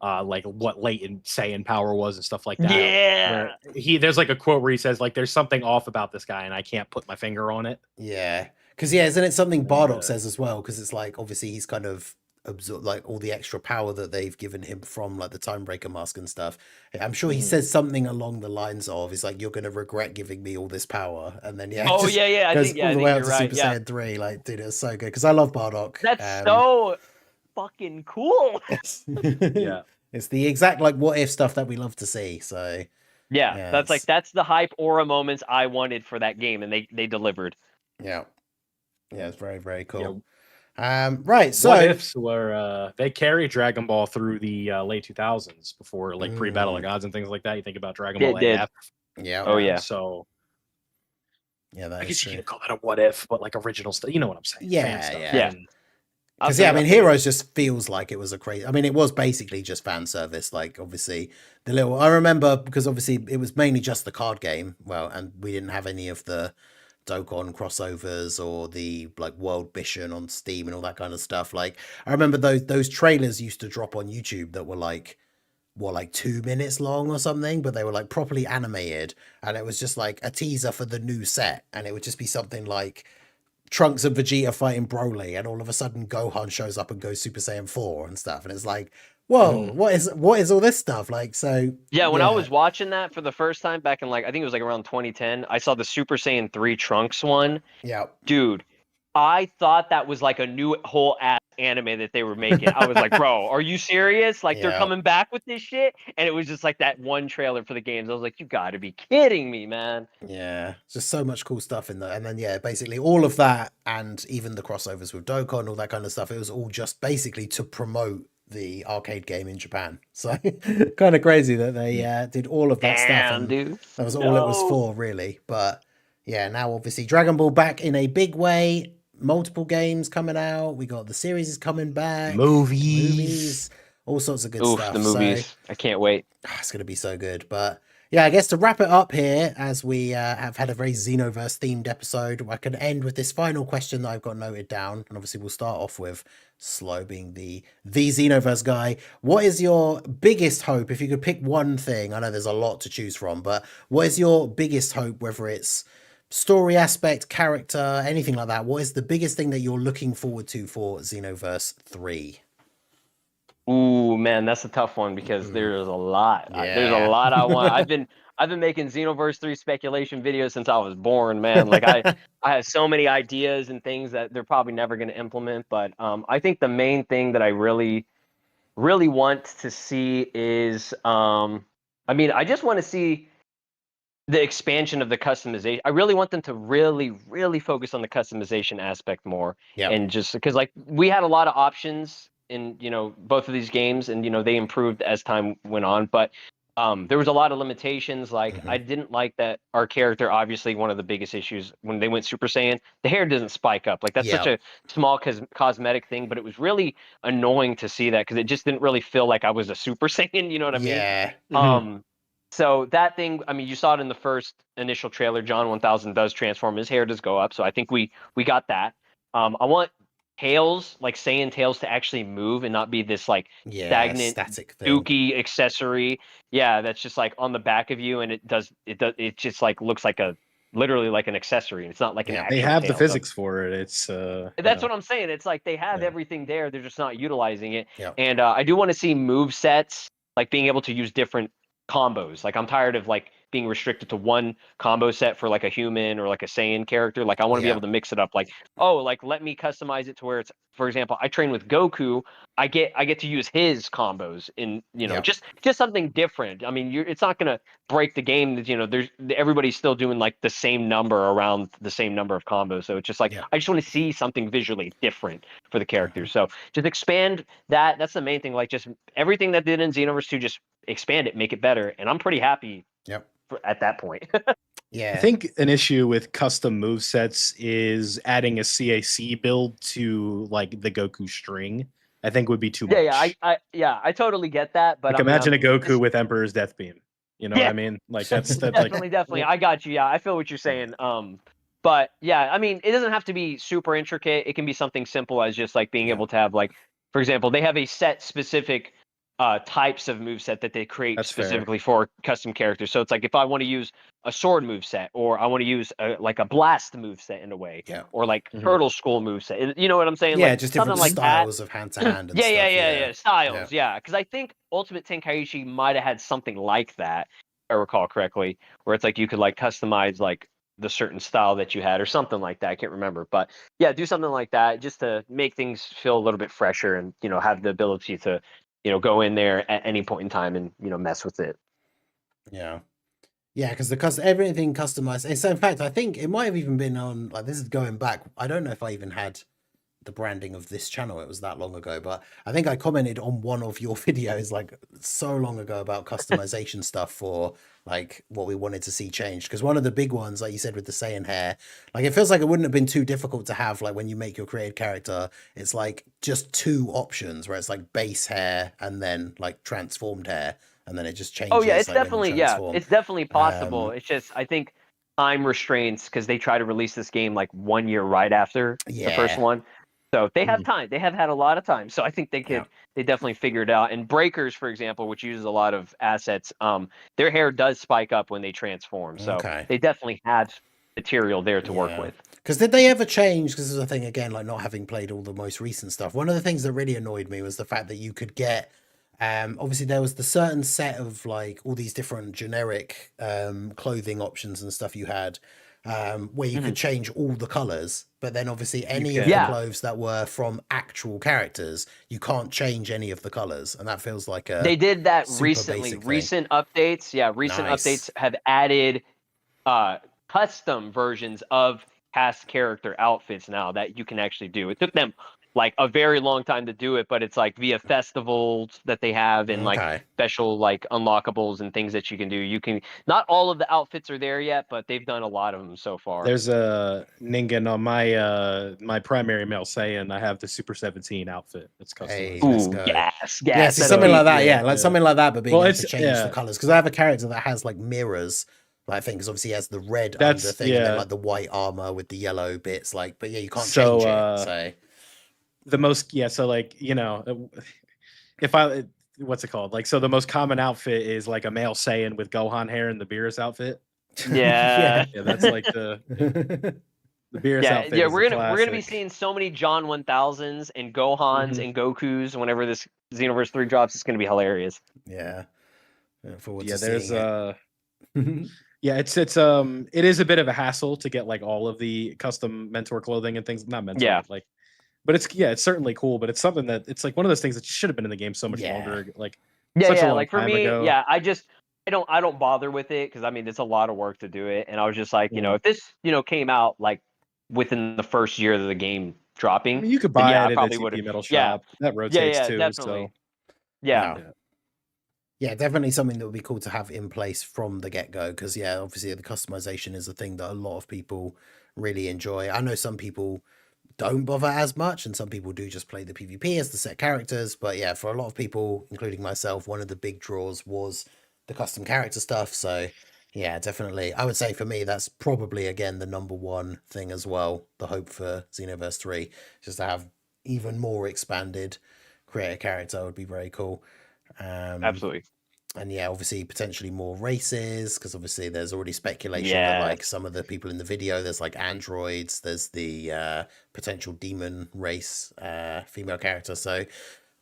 like what latent Saiyan power was and stuff like that. Yeah. There's like a quote where he says like, there's something off about this guy and I can't put my finger on it. Yeah. Because isn't it something Bardock says as well? Because it's like, obviously he's kind of absorb like all the extra power that they've given him from like the Timebreaker mask and stuff. I'm sure he says something along the lines of, he's like, you're going to regret giving me all this power. And then I think all the way up to right. Super Saiyan 3. Like, dude, it's so good, because I love Bardock. That's so fucking cool. It's the exact like what if stuff that we love to see. So that's the hype aura moments I wanted for that game, and they delivered. It's very, very cool. Right, so what ifs were they carried Dragon Ball through the late 2000s before like pre-Battle of Gods and things like that. You think about Dragon Ball AF. So I guess you could call that a what if, but like original stuff. You know what I'm saying? Because I mean, Heroes just feels like it was a crazy. I mean, it was basically just fan service. Like, obviously, I remember, because obviously it was mainly just the card game. Well, and we didn't have any of the Dokkan crossovers or the like World Mission on Steam and all that kind of stuff. Like, I remember those trailers used to drop on YouTube that were like 2 minutes long or something, but they were like properly animated, and it was just like a teaser for the new set, and it would just be something like Trunks and Vegeta fighting Broly, and all of a sudden Gohan shows up and goes Super Saiyan 4 and stuff, and it's like, whoa, what is all this stuff? Like, so when I was watching that for the first time back in like, I think it was like around 2010, I saw the Super Saiyan 3 Trunks one. Dude, I thought that was like a new whole ass anime that they were making. I was like, bro, are you serious? Like, they're coming back with this shit? And it was just like that one trailer for the games. I was like, you gotta be kidding me, man. Just so much cool stuff in there. And then basically all of that, and even the crossovers with Dokkan, all that kind of stuff, it was all just basically to promote the arcade game in Japan. So kind of crazy that they did all of that stuff, and dude, that was all it was for, really. But now obviously Dragon Ball back in a big way. Multiple games coming out. We got the series is coming back. Movies. All sorts of good stuff. The movies. I can't wait. It's going to be so good. But yeah, I guess to wrap it up here, as we have had a very Xenoverse themed episode, I can end with this final question that I've got noted down, and obviously we'll start off with Slow being the Xenoverse guy. What is your biggest hope, if you could pick one thing? I know there's a lot to choose from, but what is your biggest hope, whether it's story aspect, character, anything like that? What is the biggest thing that you're looking forward to for Xenoverse 3? Ooh, man, that's a tough one because there's a lot. There's a lot I want. I've been making Xenoverse 3 speculation videos since I was born, man. Like I have so many ideas and things that they're probably never going to implement. But I think the main thing that I really want to see is, I just want to see the expansion of the customization. I really want them to really focus on the customization aspect more. Yeah. And just because like we had a lot of options in, both of these games, and, they improved as time went on, but there was a lot of limitations. Like I didn't like that our character, obviously one of the biggest issues when they went Super Saiyan, the hair doesn't spike up. Like that's such a small cosmetic thing, but it was really annoying to see that because it just didn't really feel like I was a Super Saiyan. You know what I mean? Yeah. So that thing, you saw it in the first initial trailer. John 1000 does transform. His hair does go up. So I think we got that. I want Tails, like Saiyan Tails, to actually move and not be this like stagnant, static thing. dookie accessory. Yeah, that's just like on the back of you, and it just like looks like literally like an accessory. It's not like an actual They have tail. the physics for it. It's that's what I'm saying. It's like they have everything there. They're just not utilizing it. Yep. And I do want to see move sets, like being able to use different combos. Like I'm tired of like being restricted to one combo set for like a human or like a Saiyan character. Like I want to be able to mix it up. Like, let me customize it to where it's, for example, I train with Goku. I get to use his combos in, just something different. I mean, it's not gonna break the game that, there's everybody's still doing like the same number around the same number of combos. So it's just like I just want to see something visually different for the characters. So just expand that. That's the main thing. Like just everything that did in Xenoverse 2, just expand it, make it better. And I'm pretty happy at that point. Yeah. I think an issue with custom movesets is adding a CAC build to like the Goku string. I think would be too much. I totally get that. But like, imagine a Goku with Emperor's Death Beam. You know what I mean? Like that's definitely. I got you. Yeah, I feel what you're saying. But yeah, I mean, it doesn't have to be super intricate. It can be something simple as just like being able to have like, for example, they have a set specific types of moveset that they create specifically for custom characters. So it's like if I want to use a sword moveset, or I want to use like a blast moveset in a way, or like turtle skull moveset. You know what I'm saying? Yeah, like, just different like styles of hand to hand. And styles. Yeah, because I think Ultimate Tenkaichi might have had something like that, if I recall correctly, where it's like you could like customize like the certain style that you had or something like that. I can't remember, but yeah, do something like that just to make things feel a little bit fresher and have the ability to go in there at any point in time and, mess with it. Yeah. Yeah, because everything customized. And so in fact, I think it might have even been on, like, this is going back. I don't know if I even had the branding of this channel. It was that long ago, but I think I commented on one of your videos like so long ago about customization stuff for like what we wanted to see changed. Because one of the big ones, like you said, with the Saiyan hair, like it feels like it wouldn't have been too difficult to have, like when you make your created character, it's like just two options where it's like base hair and then like transformed hair, and then it just changes. Oh yeah, it's like, definitely it's definitely possible. It's just I think time restraints, because they try to release this game like 1 year right after the first one. So they have time. They have had a lot of time. So I think they definitely figure it out. And Breakers, for example, which uses a lot of assets, their hair does spike up when they transform. So they definitely had material there to work with. Because did they ever change? Because this is a thing, again, like not having played all the most recent stuff. One of the things that really annoyed me was the fact that you could get, obviously there was the certain set of like all these different generic clothing options and stuff you had, where you could change all the colors, but then obviously any of the clothes that were from actual characters, you can't change any of the colors, and that feels like they did that recently. Recent updates, updates have added custom versions of past character outfits now that you can actually do. It took them like a very long time to do it, but it's like via festivals that they have and like special like unlockables and things that you can do. You can not all of the outfits are there yet, but they've done a lot of them so far. There's a Ningen on my my primary male Saiyan. I have the Super 17 outfit. It's custom. Hey, yes, something like that. Yeah, like something like that, but being able to change the colors. Because I have a character that has like mirrors. I think because obviously he has the red under thing and then like the white armor with the yellow bits. Like, but yeah, you can't change it. So the most so like, you know, if I what's it called? Like, so the most common outfit is like a male Saiyan with Gohan hair and the Beerus outfit. Yeah. Yeah, that's like the Beerus outfit. Yeah, we're gonna be seeing so many John 1000s and Gohans and Gokus whenever this Xenoverse 3 drops. It's gonna be hilarious. Yeah. There's yeah, it's it is a bit of a hassle to get like all of the custom mentor clothing and things. Not mentor, like, but it's certainly cool. But it's something that it's like one of those things that should have been in the game so much longer. Like, such a long like for time me, ago. I don't bother with it because I mean it's a lot of work to do it, and I was just like, you know, if this came out like within the first year of the game dropping, I mean, you could buy it I probably at would the metal shop. That rotates too. Definitely. So. Yeah, definitely something that would be cool to have in place from the get-go because, obviously the customization is a thing that a lot of people really enjoy. I know some people don't bother as much and some people do just play the PvP as the set characters. But yeah, for a lot of people, including myself, one of the big draws was the custom character stuff. So yeah, definitely. I would say for me, that's probably, again, the number one thing as well. The hope for Xenoverse 3, just to have even more expanded creator character would be very cool. Absolutely. And yeah, obviously potentially more races because obviously there's already speculation that like some of the people in the video, there's like androids, there's the potential demon race female character, so a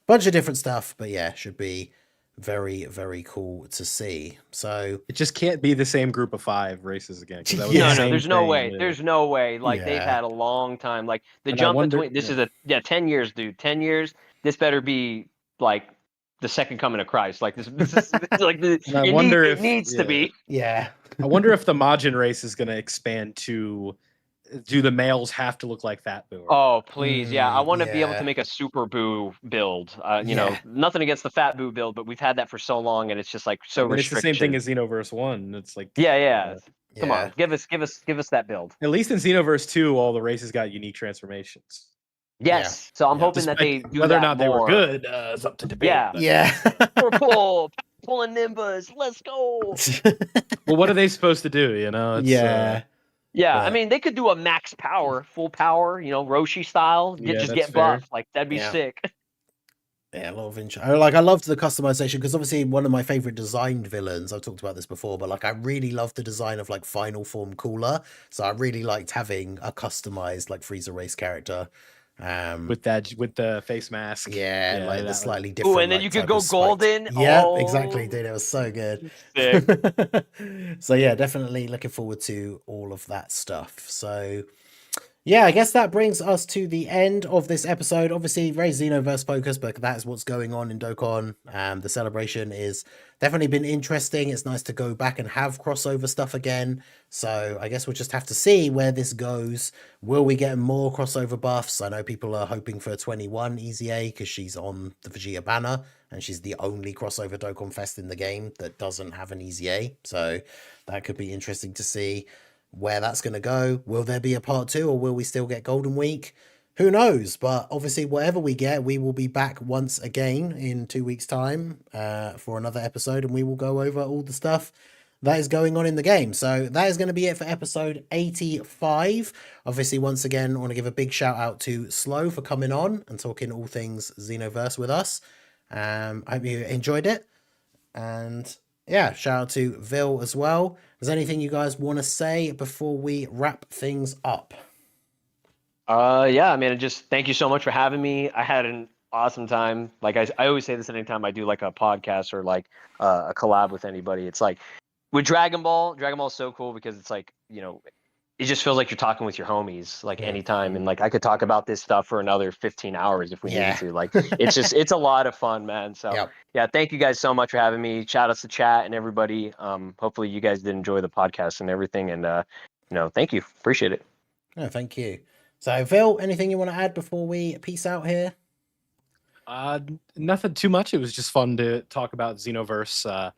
bunch of different stuff. But yeah, should be very, very cool to see. So it just can't be the same group of 5 races again. No, there's no way. There's no way. Like they've had a long time. Like the jump between this is 10 years, dude. 10 years. This better be like the second coming of Christ. Like this is like it needs to be. Yeah. I wonder if the Majin race is going to expand to do the males have to look like Fat Boo? Oh, please. Yeah. I want to be able to make a Super Boo build. You know, nothing against the Fat Boo build, but we've had that for so long and it's just like so restricted. It's the same thing as Xenoverse 1. It's like Come on, give us that build. At least in Xenoverse 2, all the races got unique transformations. Yes, so I'm hoping that they do whether that or not more. They were good. It's up to debate. We're pulling Nimbus. Let's go. Well, what are they supposed to do? You know? It's, I mean, they could do a max power, full power. You know, Roshi style. Just get buffed. Like that'd be sick. Yeah, a lot of interest. Like, I loved the customization because obviously one of my favorite designed villains. I've talked about this before, but like I really loved the design of like Final Form Cooler. So I really liked having a customized like Frieza race character. With the face mask, like the slightly different. Oh, and then you could go golden. Exactly, dude. It was so good. So yeah, definitely looking forward to all of that stuff. So yeah, I guess that brings us to the end of this episode. Obviously, very Xenoverse focused, but that's what's going on in Dokkan. The celebration is definitely been interesting. It's nice to go back and have crossover stuff again. So I guess we'll just have to see where this goes. Will we get more crossover buffs? I know people are hoping for 21 Easy A because she's on the Vegeta banner and she's the only crossover Dokkan Fest in the game that doesn't have an Easy A. So that could be interesting to see where that's going to go. Will there be a part 2 or will we still get Golden Week? Who knows? But obviously whatever we get, we will be back once again in 2 weeks time for another episode and we will go over all the stuff that is going on in the game. So that is going to be it for episode 85. Obviously, once again, I want to give a big shout out to Slow for coming on and talking all things Xenoverse with us. I hope you enjoyed it. And yeah, shout out to Vil as well. Is there anything you guys want to say before we wrap things up? I mean, just thank you so much for having me. I had an awesome time. Like I always say this anytime I do like a podcast or like a collab with anybody. It's like with Dragon Ball is so cool because it's like, you know, it just feels like you're talking with your homies like anytime. And like, I could talk about this stuff for another 15 hours if we needed to. Like, it's a lot of fun, man. So thank you guys so much for having me. Shout outs to chat and everybody. Hopefully you guys did enjoy the podcast and everything. And, you know, thank you. Appreciate it. No, thank you. So, Phil, anything you want to add before we peace out here? Nothing too much. It was just fun to talk about Xenoverse.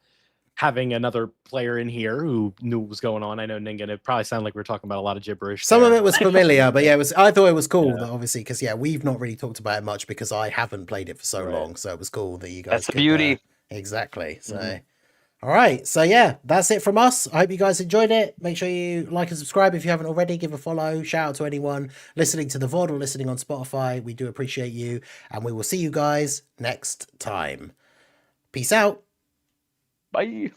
Having another player in here who knew what was going on. I know Ningen, it probably sounded like we were talking about a lot of gibberish. Some of it was familiar, but yeah, I thought it was cool that obviously, because we've not really talked about it much because I haven't played it for so long. So it was cool that you guys. That's the beauty. Exactly. So, all right. So yeah, that's it from us. I hope you guys enjoyed it. Make sure you like and subscribe if you haven't already. Give a follow. Shout out to anyone listening to the VOD or listening on Spotify. We do appreciate you, and we will see you guys next time. Peace out. Bye.